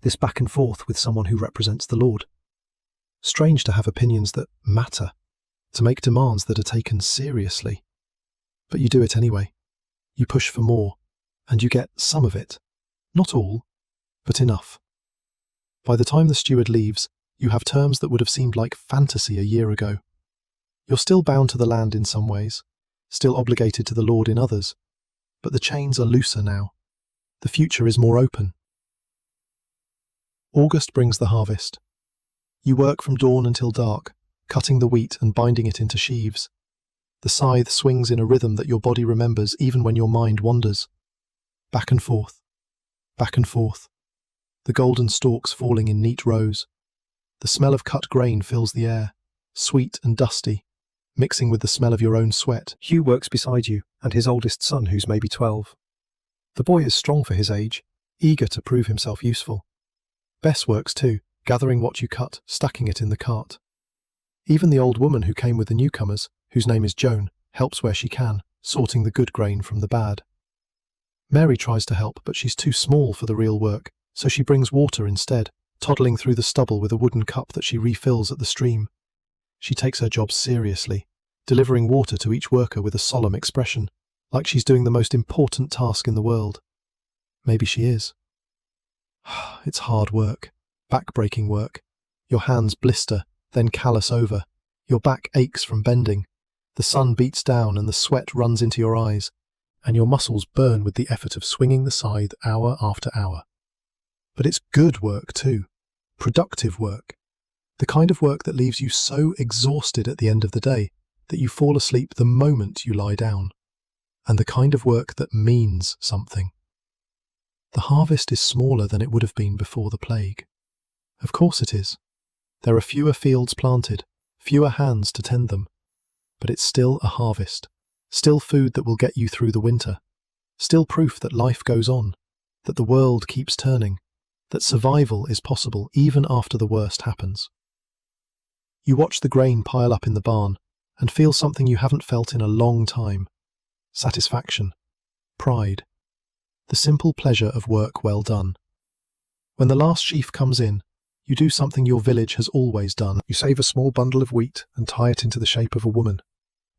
this back and forth with someone who represents the Lord. Strange to have opinions that matter, to make demands that are taken seriously. But you do it anyway. You push for more, and you get some of it. Not all, but enough. By the time the steward leaves, you have terms that would have seemed like fantasy a year ago. You're still bound to the land in some ways, still obligated to the Lord in others, but the chains are looser now. The future is more open. August brings the harvest. You work from dawn until dark, cutting the wheat and binding it into sheaves. The scythe swings in a rhythm that your body remembers even when your mind wanders. Back and forth, back and forth. The golden stalks falling in neat rows. The smell of cut grain fills the air, sweet and dusty, mixing with the smell of your own sweat. Hugh works beside you, and his oldest son, who's maybe 12. The boy is strong for his age, eager to prove himself useful. Bess works too, gathering what you cut, stacking it in the cart. Even the old woman who came with the newcomers, whose name is Joan, helps where she can, sorting the good grain from the bad. Mary tries to help, but she's too small for the real work, so she brings water instead, toddling through the stubble with a wooden cup that she refills at the stream. She takes her job seriously, delivering water to each worker with a solemn expression, like she's doing the most important task in the world. Maybe she is. It's hard work, back-breaking work. Your hands blister, then callous over. Your back aches from bending. The sun beats down and the sweat runs into your eyes, and your muscles burn with the effort of swinging the scythe hour after hour. But it's good work too, productive work. The kind of work that leaves you so exhausted at the end of the day that you fall asleep the moment you lie down. And the kind of work that means something. The harvest is smaller than it would have been before the plague. Of course it is. There are fewer fields planted, fewer hands to tend them. But it's still a harvest, still food that will get you through the winter, still proof that life goes on, that the world keeps turning, that survival is possible even after the worst happens. You watch the grain pile up in the barn and feel something you haven't felt in a long time. Satisfaction. Pride. the simple pleasure of work well done. When the last sheaf comes in, you do something your village has always done. You save a small bundle of wheat and tie it into the shape of a woman.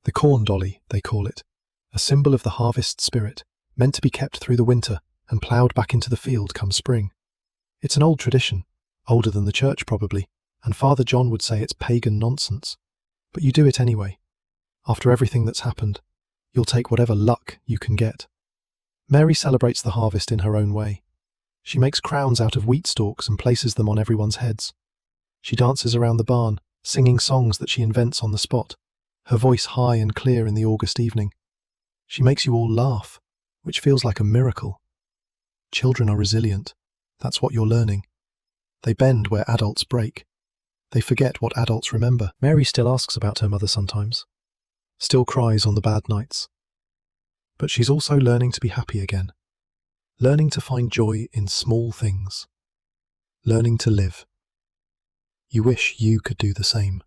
The corn dolly, they call it, a symbol of the harvest spirit, meant to be kept through the winter and ploughed back into the field come spring. It's an old tradition, older than the church probably, and Father John would say it's pagan nonsense. But you do it anyway. After everything that's happened, you'll take whatever luck you can get. Mary celebrates the harvest in her own way. She makes crowns out of wheat stalks and places them on everyone's heads. She dances around the barn, singing songs that she invents on the spot, her voice high and clear in the August evening. She makes you all laugh, which feels like a miracle. Children are resilient. That's what you're learning. They bend where adults break. They forget what adults remember. Mary still asks about her mother sometimes, still cries on the bad nights. But she's also learning to be happy again, learning to find joy in small things, learning to live. You wish you could do the same.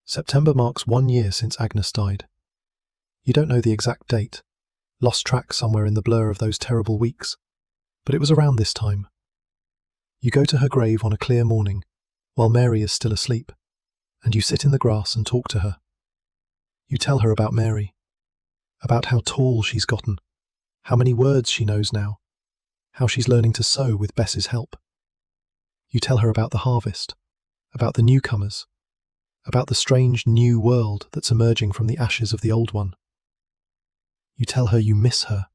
September marks 1 year since Agnes died. You don't know the exact date, lost track somewhere in the blur of those terrible weeks, but it was around this time. You go to her grave on a clear morning, while Mary is still asleep, and you sit in the grass and talk to her. You tell her about Mary, about how tall she's gotten, how many words she knows now, how she's learning to sew with Bess's help. You tell her about the harvest, about the newcomers, about the strange new world that's emerging from the ashes of the old one. You tell her you miss her,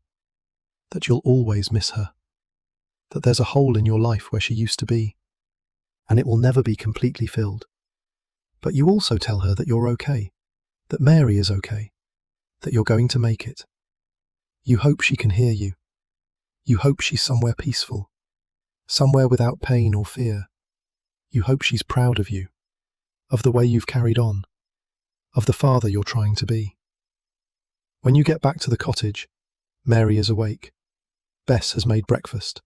that you'll always miss her, that there's a hole in your life where she used to be, and it will never be completely filled. But you also tell her that you're okay, that Mary is okay, that you're going to make it. You hope she can hear you. You hope she's somewhere peaceful, somewhere without pain or fear. You hope she's proud of you, of the way you've carried on, of the father you're trying to be. When you get back to the cottage, Mary is awake. Bess has made breakfast.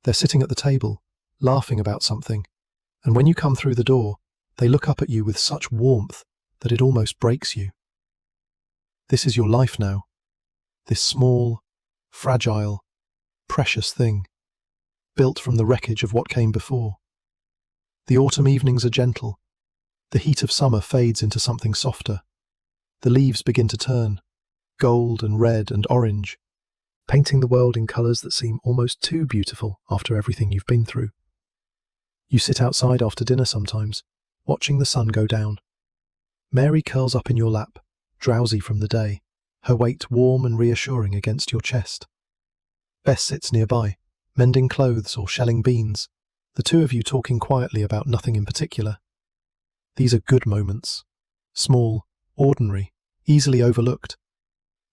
They're sitting at the table, laughing about something, and when you come through the door, they look up at you with such warmth that it almost breaks you. This is your life now, this small, fragile, precious thing, built from the wreckage of what came before. The autumn evenings are gentle. The heat of summer fades into something softer. The leaves begin to turn, gold and red and orange, painting the world in colours that seem almost too beautiful after everything you've been through. You sit outside after dinner sometimes, watching the sun go down. Mary curls up in your lap, drowsy from the day, her weight warm and reassuring against your chest. Bess sits nearby, mending clothes or shelling beans, the two of you talking quietly about nothing in particular. These are good moments, small, ordinary, easily overlooked.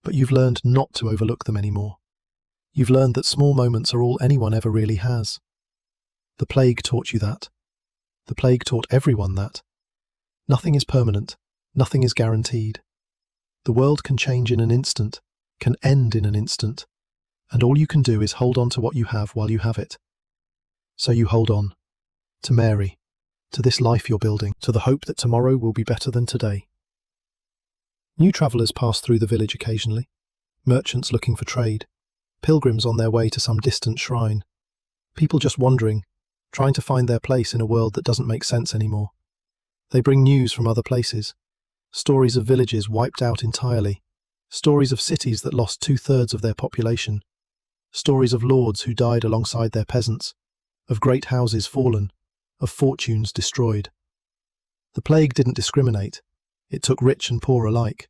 But you've learned not to overlook them anymore. You've learned that small moments are all anyone ever really has. The plague taught you that. The plague taught everyone that. Nothing is permanent. Nothing is guaranteed. The world can change in an instant, can end in an instant, and all you can do is hold on to what you have while you have it. So you hold on. To Mary. To this life you're building. To the hope that tomorrow will be better than today. New travellers pass through the village occasionally, merchants looking for trade, pilgrims on their way to some distant shrine, people just wandering, trying to find their place in a world that doesn't make sense anymore. They bring news from other places, stories of villages wiped out entirely, stories of cities that lost 2/3 of their population, stories of lords who died alongside their peasants, of great houses fallen, of fortunes destroyed. The plague didn't discriminate. It took rich and poor alike.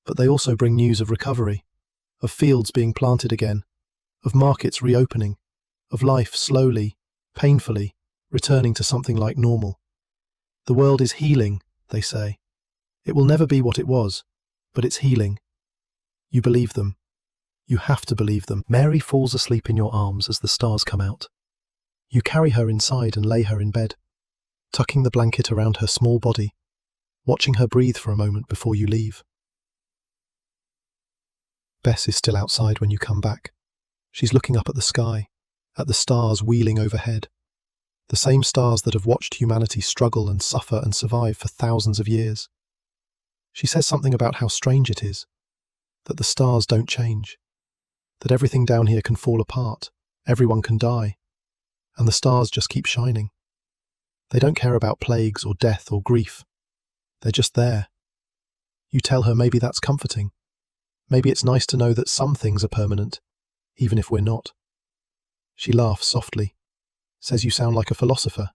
But they also bring news of recovery, of fields being planted again, of markets reopening, of life slowly, painfully, returning to something like normal. The world is healing, they say. It will never be what it was, but it's healing. You believe them. You have to believe them. Mary falls asleep in your arms as the stars come out. You carry her inside and lay her in bed, tucking the blanket around her small body, watching her breathe for a moment before you leave. Bess is still outside when you come back. She's looking up at the sky, at the stars wheeling overhead, the same stars that have watched humanity struggle and suffer and survive for thousands of years. She says something about how strange it is, that the stars don't change. that everything down here can fall apart, everyone can die, and the stars just keep shining. They don't care about plagues or death or grief. They're just there. You tell her maybe that's comforting. Maybe it's nice to know that some things are permanent, even if we're not. She laughs softly, says you sound like a philosopher.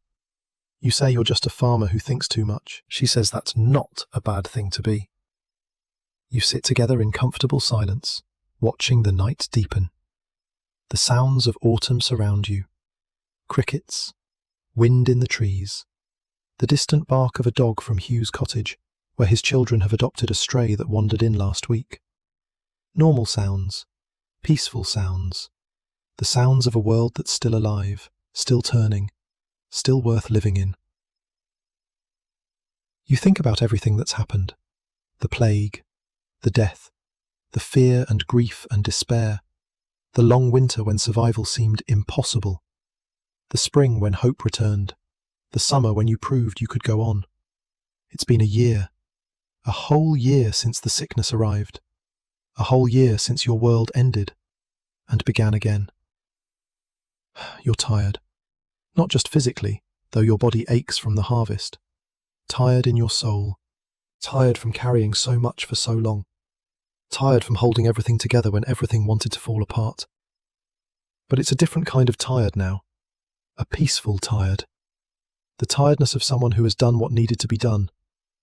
You say you're just a farmer who thinks too much. She says that's not a bad thing to be. You sit together in comfortable silence, watching the night deepen. The sounds of autumn surround you. Crickets, wind in the trees, the distant bark of a dog from Hugh's cottage, where his children have adopted a stray that wandered in last week. Normal sounds, peaceful sounds, the sounds of a world that's still alive, still turning, still worth living in. You think about everything that's happened, the plague, the death, the fear and grief and despair, the long winter when survival seemed impossible, the spring when hope returned, the summer when you proved you could go on. It's been a year, a whole year since the sickness arrived, a whole year since your world ended and began again. You're tired, not just physically, though your body aches from the harvest, tired in your soul, tired from carrying so much for so long, tired from holding everything together when everything wanted to fall apart. But it's a different kind of tired now, a peaceful tired, the tiredness of someone who has done what needed to be done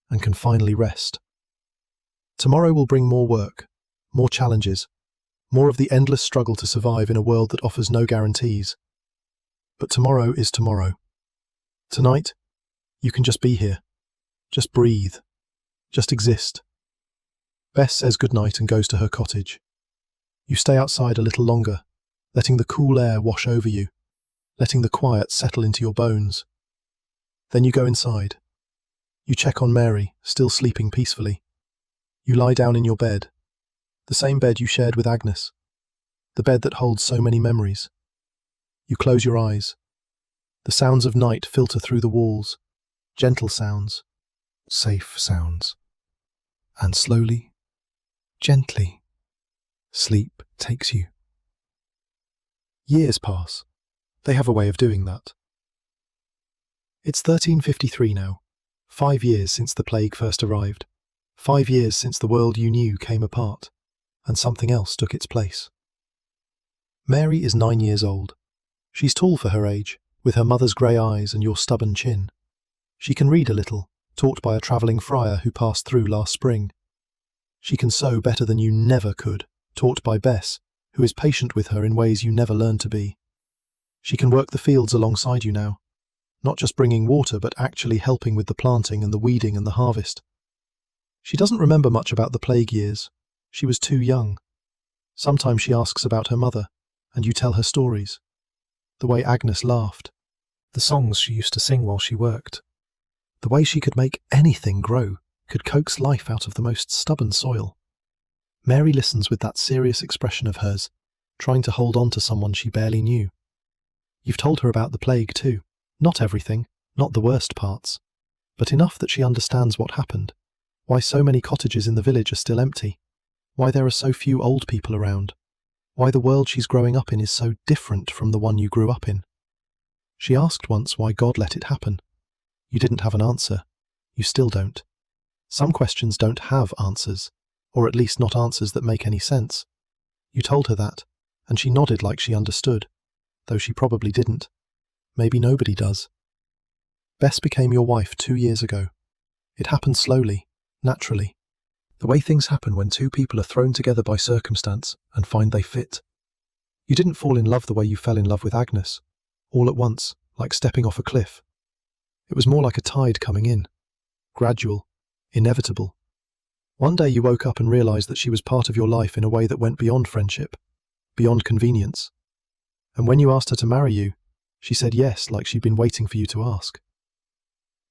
and can finally rest. Tomorrow will bring more work, more challenges, more of the endless struggle to survive in a world that offers no guarantees. But tomorrow is tomorrow. Tonight, you can just be here, just breathe, just exist. Bess says goodnight and goes to her cottage. You stay outside a little longer, letting the cool air wash over you, letting the quiet settle into your bones. Then you go inside. You check on Mary, still sleeping peacefully. You lie down in your bed, the same bed you shared with Agnes, the bed that holds so many memories. You close your eyes. The sounds of night filter through the walls, gentle sounds, safe sounds. And slowly, gently, sleep takes you. Years pass. They have a way of doing that. It's 1353 now, 5 years since the plague first arrived, 5 years since the world you knew came apart, and something else took its place. Mary is 9 years old. She's tall for her age, with her mother's grey eyes and your stubborn chin. She can read a little, taught by a travelling friar who passed through last spring. She can sew better than you never could, taught by Bess, who is patient with her in ways you never learned to be. She can work the fields alongside you now, not just bringing water but actually helping with the planting and the weeding and the harvest. She doesn't remember much about the plague years. She was too young. Sometimes she asks about her mother, and you tell her stories. The way Agnes laughed, the songs she used to sing while she worked, the way she could make anything grow, could coax life out of the most stubborn soil. Mary listens with that serious expression of hers, trying to hold on to someone she barely knew. You've told her about the plague too. Not everything, not the worst parts, but enough that she understands what happened, why so many cottages in the village are still empty, why there are so few old people around, why the world she's growing up in is so different from the one you grew up in. She asked once why God let it happen. You didn't have an answer. You still don't. Some questions don't have answers, or at least not answers that make any sense. You told her that, and she nodded like she understood, though she probably didn't. Maybe nobody does. Bess became your wife 2 years ago. It happened slowly, naturally. The way things happen when two people are thrown together by circumstance and find they fit. You didn't fall in love the way you fell in love with Agnes, all at once, like stepping off a cliff. It was more like a tide coming in, gradual, inevitable. One day you woke up and realized that she was part of your life in a way that went beyond friendship, beyond convenience. And when you asked her to marry you, she said yes, like she'd been waiting for you to ask.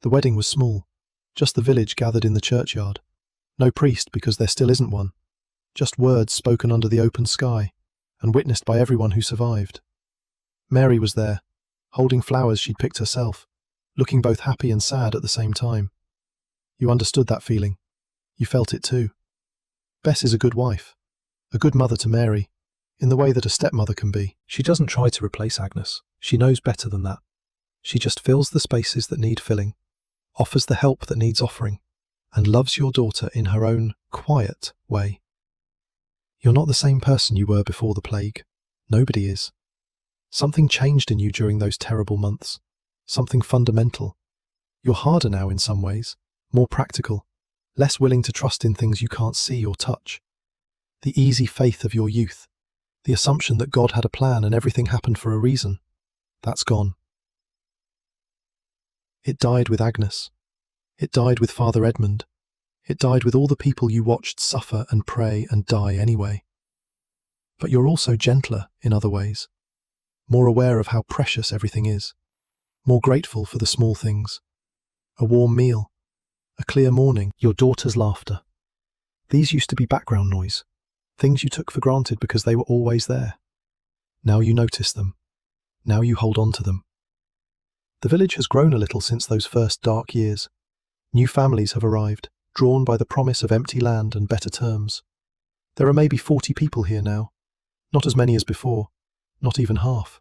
The wedding was small, just the village gathered in the churchyard. No priest, because there still isn't one. Just words spoken under the open sky, and witnessed by everyone who survived. Mary was there, holding flowers she'd picked herself, looking both happy and sad at the same time. You understood that feeling. You felt it too. Bess is a good wife, a good mother to Mary, in the way that a stepmother can be. She doesn't try to replace Agnes. She knows better than that. She just fills the spaces that need filling, offers the help that needs offering, and loves your daughter in her own quiet way. You're not the same person you were before the plague. Nobody is. Something changed in you during those terrible months. Something fundamental. You're harder now in some ways, more practical, less willing to trust in things you can't see or touch. The easy faith of your youth, the assumption that God had a plan and everything happened for a reason, that's gone. It died with Agnes. It died with Father Edmund. It died with all the people you watched suffer and pray and die anyway. But you're also gentler in other ways, more aware of how precious everything is, more grateful for the small things. A warm meal, a clear morning, your daughter's laughter. These used to be background noise, things you took for granted because they were always there. Now you notice them. Now you hold on to them. The village has grown a little since those first dark years. New families have arrived, drawn by the promise of empty land and better terms. There are maybe 40 people here now. Not as many as before, not even half.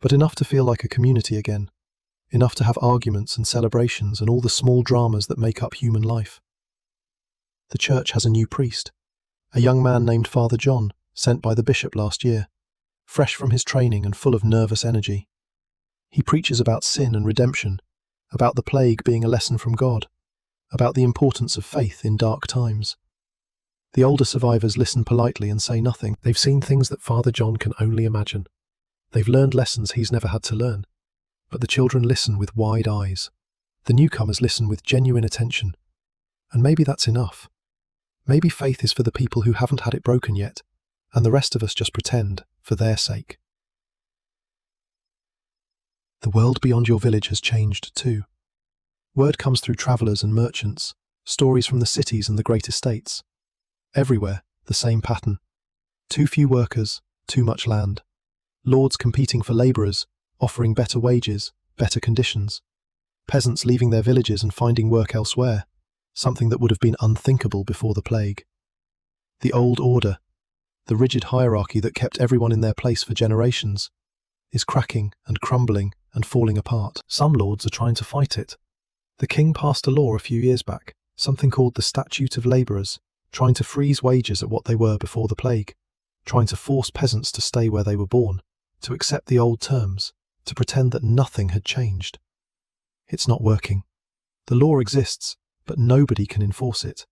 But enough to feel like a community again. Enough to have arguments and celebrations and all the small dramas that make up human life. The church has a new priest, a young man named Father John, sent by the bishop last year, fresh from his training and full of nervous energy. He preaches about sin and redemption, about the plague being a lesson from God, about the importance of faith in dark times. The older survivors listen politely and say nothing. They've seen things that Father John can only imagine. They've learned lessons he's never had to learn. But the children listen with wide eyes. The newcomers listen with genuine attention. And maybe that's enough. Maybe faith is for the people who haven't had it broken yet, and the rest of us just pretend, for their sake. The world beyond your village has changed too. Word comes through travellers and merchants, stories from the cities and the great estates. Everywhere, the same pattern. Too few workers, too much land. Lords competing for labourers, offering better wages, better conditions. Peasants leaving their villages and finding work elsewhere, something that would have been unthinkable before the plague. The old order, the rigid hierarchy that kept everyone in their place for generations, is cracking and crumbling and falling apart. Some lords are trying to fight it. The king passed a law a few years back, something called the Statute of Labourers, trying to freeze wages at what they were before the plague, trying to force peasants to stay where they were born, to accept the old terms, to pretend that nothing had changed. It's not working. The law exists, but nobody can enforce it.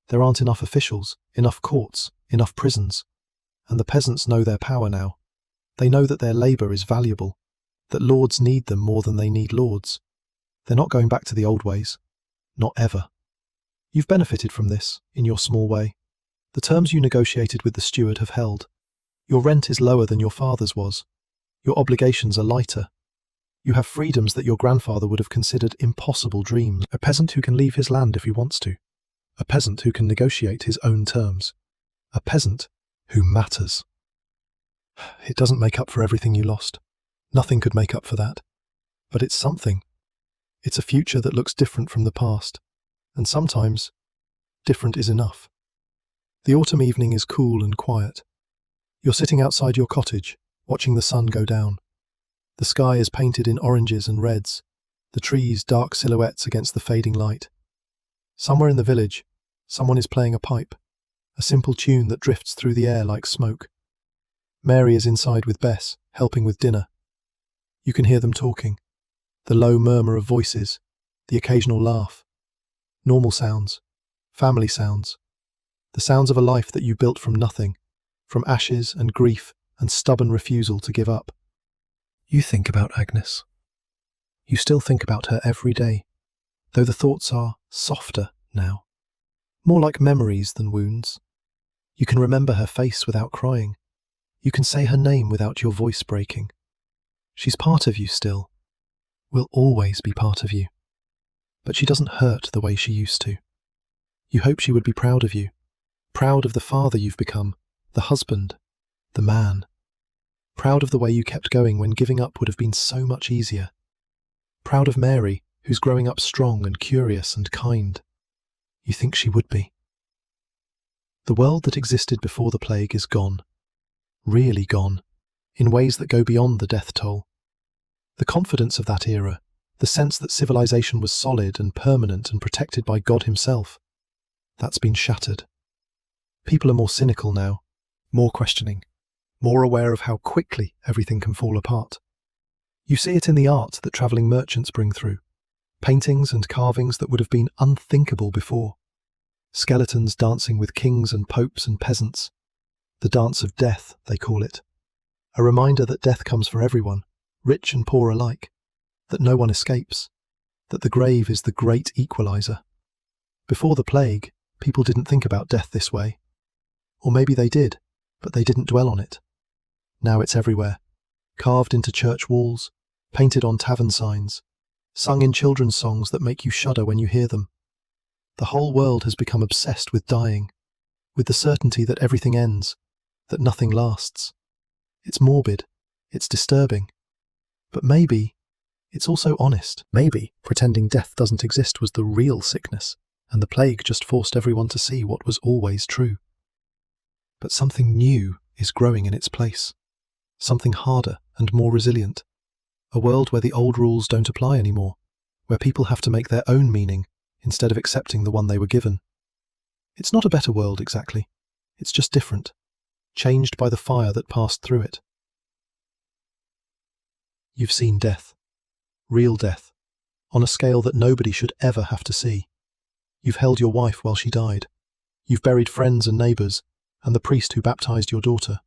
There aren't enough officials, enough courts, enough prisons. And the peasants know their power now. They know that their labour is valuable, that lords need them more than they need lords. They're not going back to the old ways. Not ever. You've benefited from this, in your small way. The terms you negotiated with the steward have held. Your rent is lower than your father's was. Your obligations are lighter. You have freedoms that your grandfather would have considered impossible dreams. A peasant who can leave his land if he wants to. A peasant who can negotiate his own terms. A peasant who matters. It doesn't make up for everything you lost. Nothing could make up for that. But it's something. It's a future that looks different from the past. And sometimes, different is enough. The autumn evening is cool and quiet. You're sitting outside your cottage, watching the sun go down. The sky is painted in oranges and reds, the trees dark silhouettes against the fading light. Somewhere in the village, someone is playing a pipe, a simple tune that drifts through the air like smoke. Mary is inside with Bess, helping with dinner. You can hear them talking, the low murmur of voices, the occasional laugh. Normal sounds, family sounds, the sounds of a life that you built from nothing, from ashes and grief and stubborn refusal to give up. You think about Agnes. You still think about her every day, though the thoughts are softer now, more like memories than wounds. You can remember her face without crying. You can say her name without your voice breaking. She's part of you still, will always be part of you. But she doesn't hurt the way she used to. You hope she would be proud of you, proud of the father you've become, the husband, the man. Proud of the way you kept going when giving up would have been so much easier. Proud of Mary, who's growing up strong and curious and kind. You think she would be. The world that existed before the plague is gone. really gone, in ways that go beyond the death toll. The confidence of that era, the sense that civilization was solid and permanent and protected by God himself, that's been shattered. People are more cynical now, more questioning, more aware of how quickly everything can fall apart. You see it in the art that travelling merchants bring through, paintings and carvings that would have been unthinkable before, skeletons dancing with kings and popes and peasants. The dance of death, they call it. A reminder that death comes for everyone, rich and poor alike, that no one escapes, that the grave is the great equalizer. Before the plague, people didn't think about death this way. Or maybe they did, but they didn't dwell on it. Now it's everywhere, carved into church walls, painted on tavern signs, sung in children's songs that make you shudder when you hear them. The whole world has become obsessed with dying, with the certainty that everything ends, that nothing lasts. It's morbid, it's disturbing, but maybe it's also honest. Maybe pretending death doesn't exist was the real sickness, and the plague just forced everyone to see what was always true. But something new is growing in its place, something harder and more resilient, a world where the old rules don't apply anymore, where people have to make their own meaning instead of accepting the one they were given. It's not a better world exactly, it's just different, changed by the fire that passed through it. You've seen death, real death, on a scale that nobody should ever have to see. You've held your wife while she died. You've buried friends and neighbours, and the priest who baptized your daughter.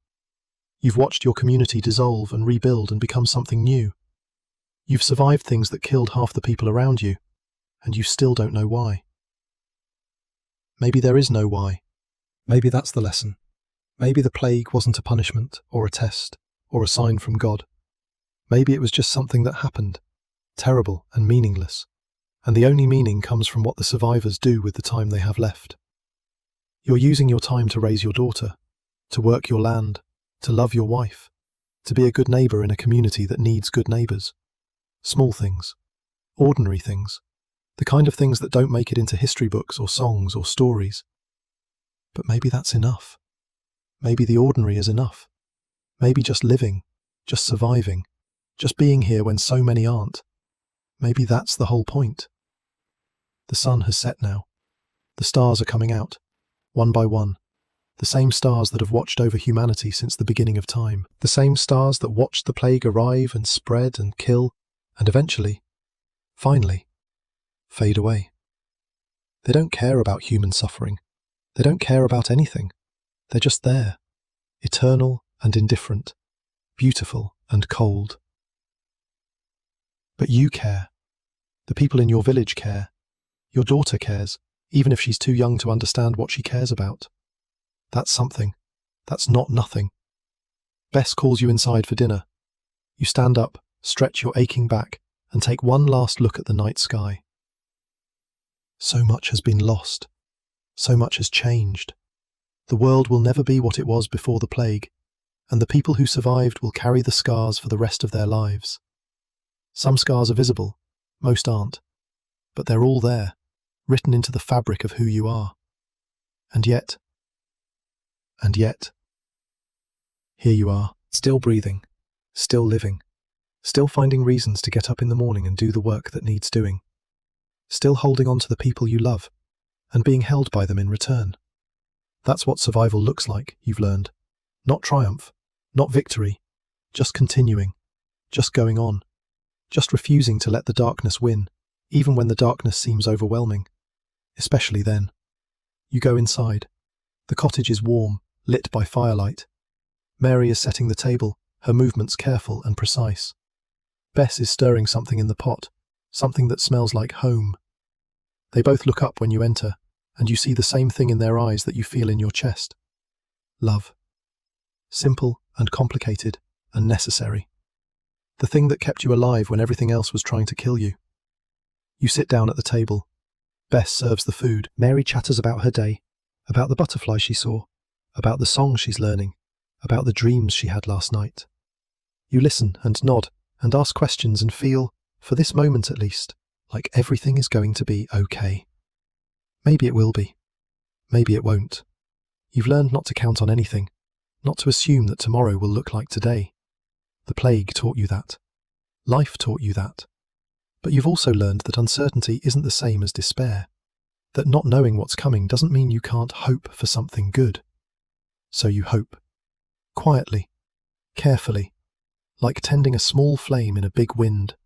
You've watched your community dissolve and rebuild and become something new. You've survived things that killed half the people around you, and you still don't know why. Maybe there is no why. Maybe that's the lesson. Maybe the plague wasn't a punishment or a test or a sign from God. Maybe it was just something that happened, terrible and meaningless, and the only meaning comes from what the survivors do with the time they have left. You're using your time to raise your daughter, to work your land, to love your wife, to be a good neighbour in a community that needs good neighbours. Small things, ordinary things, the kind of things that don't make it into history books or songs or stories. But maybe that's enough. Maybe the ordinary is enough. Maybe just living, just surviving, just being here when so many aren't. Maybe that's the whole point. The sun has set now. The stars are coming out, one by one. The same stars that have watched over humanity since the beginning of time. The same stars that watched the plague arrive and spread and kill, and eventually, finally, fade away. They don't care about human suffering. They don't care about anything. They're just there, eternal and indifferent, beautiful and cold. But you care. The people in your village care. Your daughter cares, even if she's too young to understand what she cares about. That's something. That's not nothing. Bess calls you inside for dinner. You stand up, stretch your aching back, and take one last look at the night sky. So much has been lost. So much has changed. The world will never be what it was before the plague, and the people who survived will carry the scars for the rest of their lives. Some scars are visible, most aren't, but they're all there, written into the fabric of who you are. And yet, here you are, still breathing, still living, still finding reasons to get up in the morning and do the work that needs doing, still holding on to the people you love, and being held by them in return. That's what survival looks like, you've learned. Not triumph, not victory, just continuing, just going on, just refusing to let the darkness win, even when the darkness seems overwhelming. Especially then. You go inside. The cottage is warm, lit by firelight. Mary is setting the table, her movements careful and precise. Bess is stirring something in the pot, something that smells like home. They both look up when you enter, and you see the same thing in their eyes that you feel in your chest. Love. Simple and complicated and necessary. The thing that kept you alive when everything else was trying to kill you. You sit down at the table. Bess serves the food. Mary chatters about her day, about the butterfly she saw, about the songs she's learning, about the dreams she had last night. You listen and nod and ask questions and feel, for this moment at least, like everything is going to be okay. Maybe it will be. Maybe it won't. You've learned not to count on anything, not to assume that tomorrow will look like today. The plague taught you that. Life taught you that. But you've also learned that uncertainty isn't the same as despair, that not knowing what's coming doesn't mean you can't hope for something good. So you hope. Quietly, carefully, like tending a small flame in a big wind.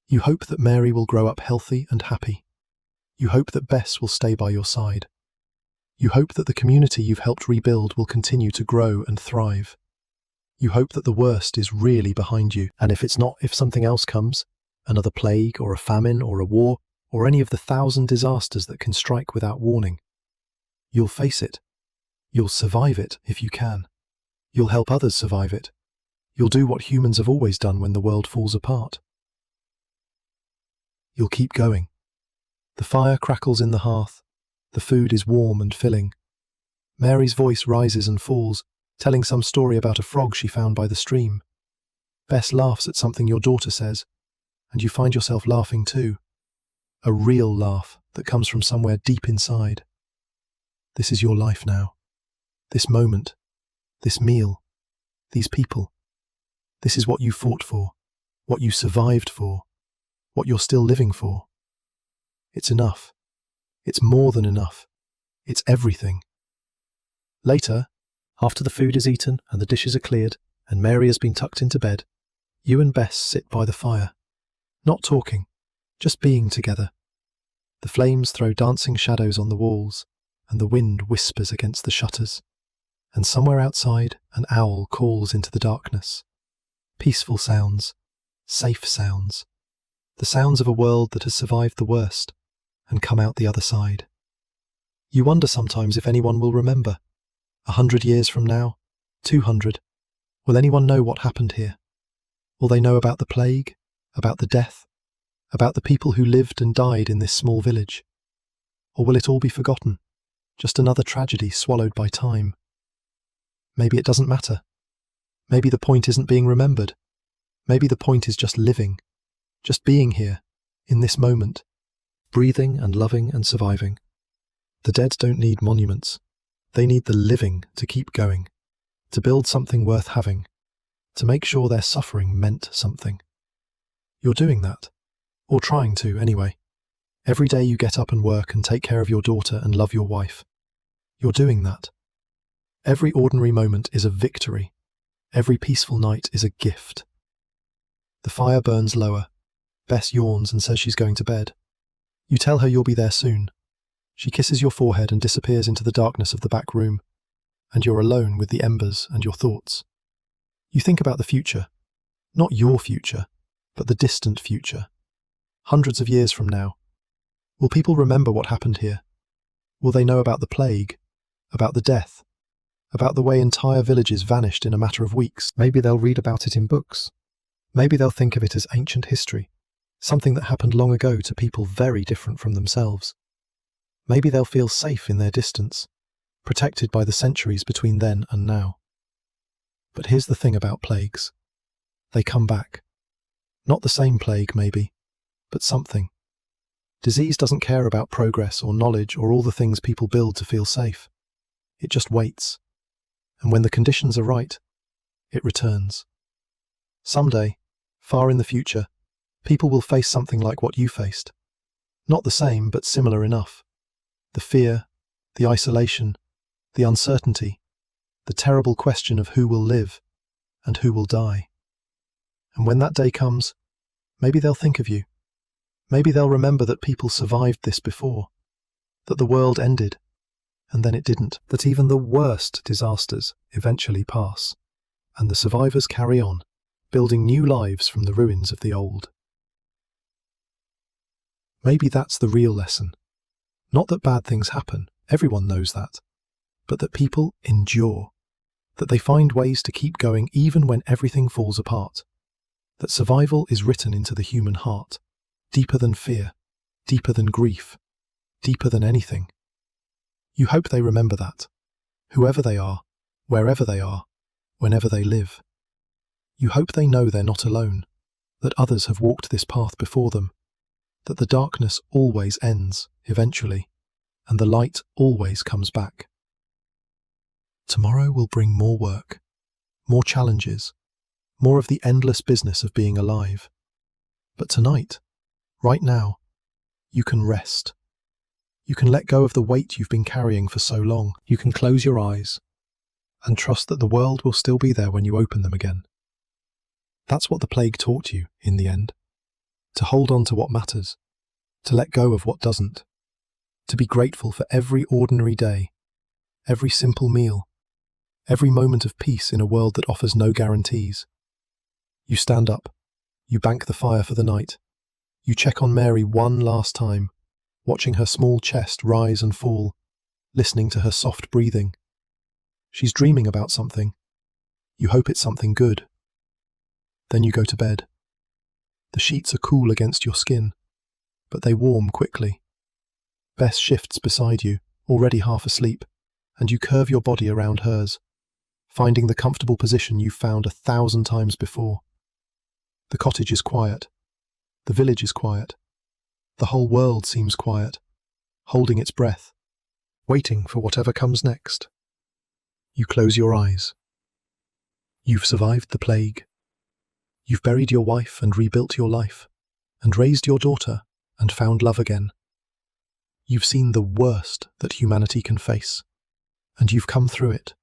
You hope that Mary will grow up healthy and happy. You hope that Bess will stay by your side. You hope that the community you've helped rebuild will continue to grow and thrive. You hope that the worst is really behind you, and if it's not, if something else comes, another plague or a famine or a war or any of the 1,000 disasters that can strike without warning, you'll face it. You'll survive it if you can. You'll help others survive it. You'll do what humans have always done when the world falls apart. You'll keep going. The fire crackles in the hearth. The food is warm and filling. Mary's voice rises and falls, telling some story about a frog she found by the stream. Bess laughs at something your daughter says, and you find yourself laughing too. A real laugh that comes from somewhere deep inside. This is your life now. This moment. This meal. These people. This is what you fought for, what you survived for, what you're still living for. It's enough. It's more than enough. It's everything. Later, after the food is eaten and the dishes are cleared and Mary has been tucked into bed, you and Bess sit by the fire, not talking, just being together. The flames throw dancing shadows on the walls, and the wind whispers against the shutters. And somewhere outside, an owl calls into the darkness. Peaceful sounds, safe sounds, the sounds of a world that has survived the worst and come out the other side. You wonder sometimes if anyone will remember. 100 years from now, 200, will anyone know what happened here? Will they know about the plague, about the death, about the people who lived and died in this small village? Or will it all be forgotten, just another tragedy swallowed by time? Maybe it doesn't matter. Maybe the point isn't being remembered. Maybe the point is just living, just being here, in this moment, breathing and loving and surviving. The dead don't need monuments. They need the living to keep going, to build something worth having, to make sure their suffering meant something. You're doing that, or trying to anyway. Every day you get up and work and take care of your daughter and love your wife. You're doing that. Every ordinary moment is a victory. Every peaceful night is a gift. The fire burns lower. Bess yawns and says she's going to bed. You tell her you'll be there soon. She kisses your forehead and disappears into the darkness of the back room, and you're alone with the embers and your thoughts. You think about the future. Not your future, but the distant future. Hundreds of years from now. Will people remember what happened here? Will they know about the plague, about the death, about the way entire villages vanished in a matter of weeks? Maybe they'll read about it in books. Maybe they'll think of it as ancient history, something that happened long ago to people very different from themselves. Maybe they'll feel safe in their distance, protected by the centuries between then and now. But here's the thing about plagues. They come back. Not the same plague, maybe, but something. Disease doesn't care about progress or knowledge or all the things people build to feel safe. It just waits. And when the conditions are right, it returns. Someday, far in the future, people will face something like what you faced. Not the same, but similar enough. The fear, the isolation, the uncertainty, the terrible question of who will live and who will die. And when that day comes, maybe they'll think of you. Maybe they'll remember that people survived this before, that the world ended, and then it didn't, that even the worst disasters eventually pass, and the survivors carry on, building new lives from the ruins of the old. Maybe that's the real lesson. Not that bad things happen, everyone knows that, but that people endure, that they find ways to keep going even when everything falls apart, that survival is written into the human heart, deeper than fear, deeper than grief, deeper than anything. You hope they remember that, whoever they are, wherever they are, whenever they live. You hope they know they're not alone, that others have walked this path before them, that the darkness always ends, eventually, and the light always comes back. Tomorrow will bring more work, more challenges, more of the endless business of being alive. But tonight, right now, you can rest. You can let go of the weight you've been carrying for so long. You can close your eyes and trust that the world will still be there when you open them again. That's what the plague taught you, in the end. To hold on to what matters, to let go of what doesn't, to be grateful for every ordinary day, every simple meal, every moment of peace in a world that offers no guarantees. You stand up, you bank the fire for the night, you check on Mary one last time, watching her small chest rise and fall, listening to her soft breathing. She's dreaming about something. You hope it's something good. Then you go to bed. The sheets are cool against your skin, but they warm quickly. Bess shifts beside you, already half asleep, and you curve your body around hers, finding the comfortable position you've found 1,000 times before. The cottage is quiet. The village is quiet. The whole world seems quiet, holding its breath, waiting for whatever comes next. You close your eyes. You've survived the plague. You've buried your wife and rebuilt your life, and raised your daughter and found love again. You've seen the worst that humanity can face, and you've come through it.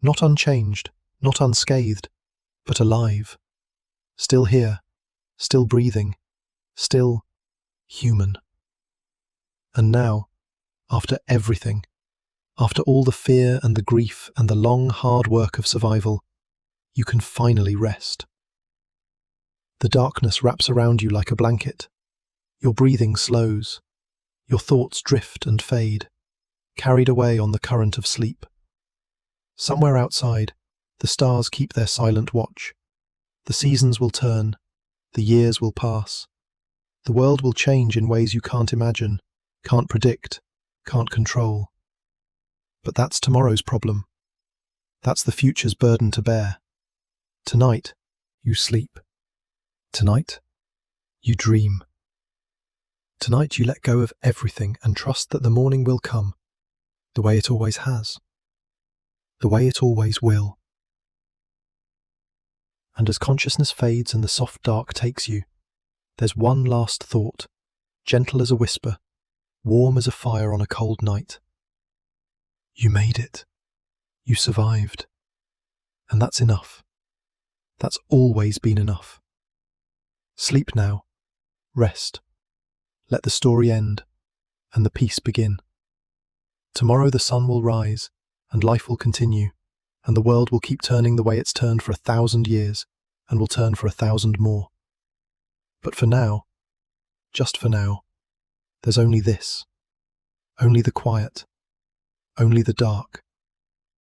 Not unchanged, not unscathed, but alive. Still here, still breathing, still human. And now, after everything, after all the fear and the grief and the long, hard work of survival, you can finally rest. The darkness wraps around you like a blanket. Your breathing slows. Your thoughts drift and fade, carried away on the current of sleep. Somewhere outside, the stars keep their silent watch. The seasons will turn. The years will pass. The world will change in ways you can't imagine, can't predict, can't control. But that's tomorrow's problem. That's the future's burden to bear. Tonight, you sleep. Tonight, you dream. Tonight you let go of everything and trust that the morning will come, the way it always has, the way it always will. And as consciousness fades and the soft dark takes you, there's one last thought, gentle as a whisper, warm as a fire on a cold night. You made it. You survived. And that's enough. That's always been enough. Sleep now. Rest. Let the story end, and the peace begin. Tomorrow the sun will rise, and life will continue, and the world will keep turning the way it's turned for 1,000 years, and will turn for 1,000 more. But for now, just for now, there's only this. Only the quiet. Only the dark.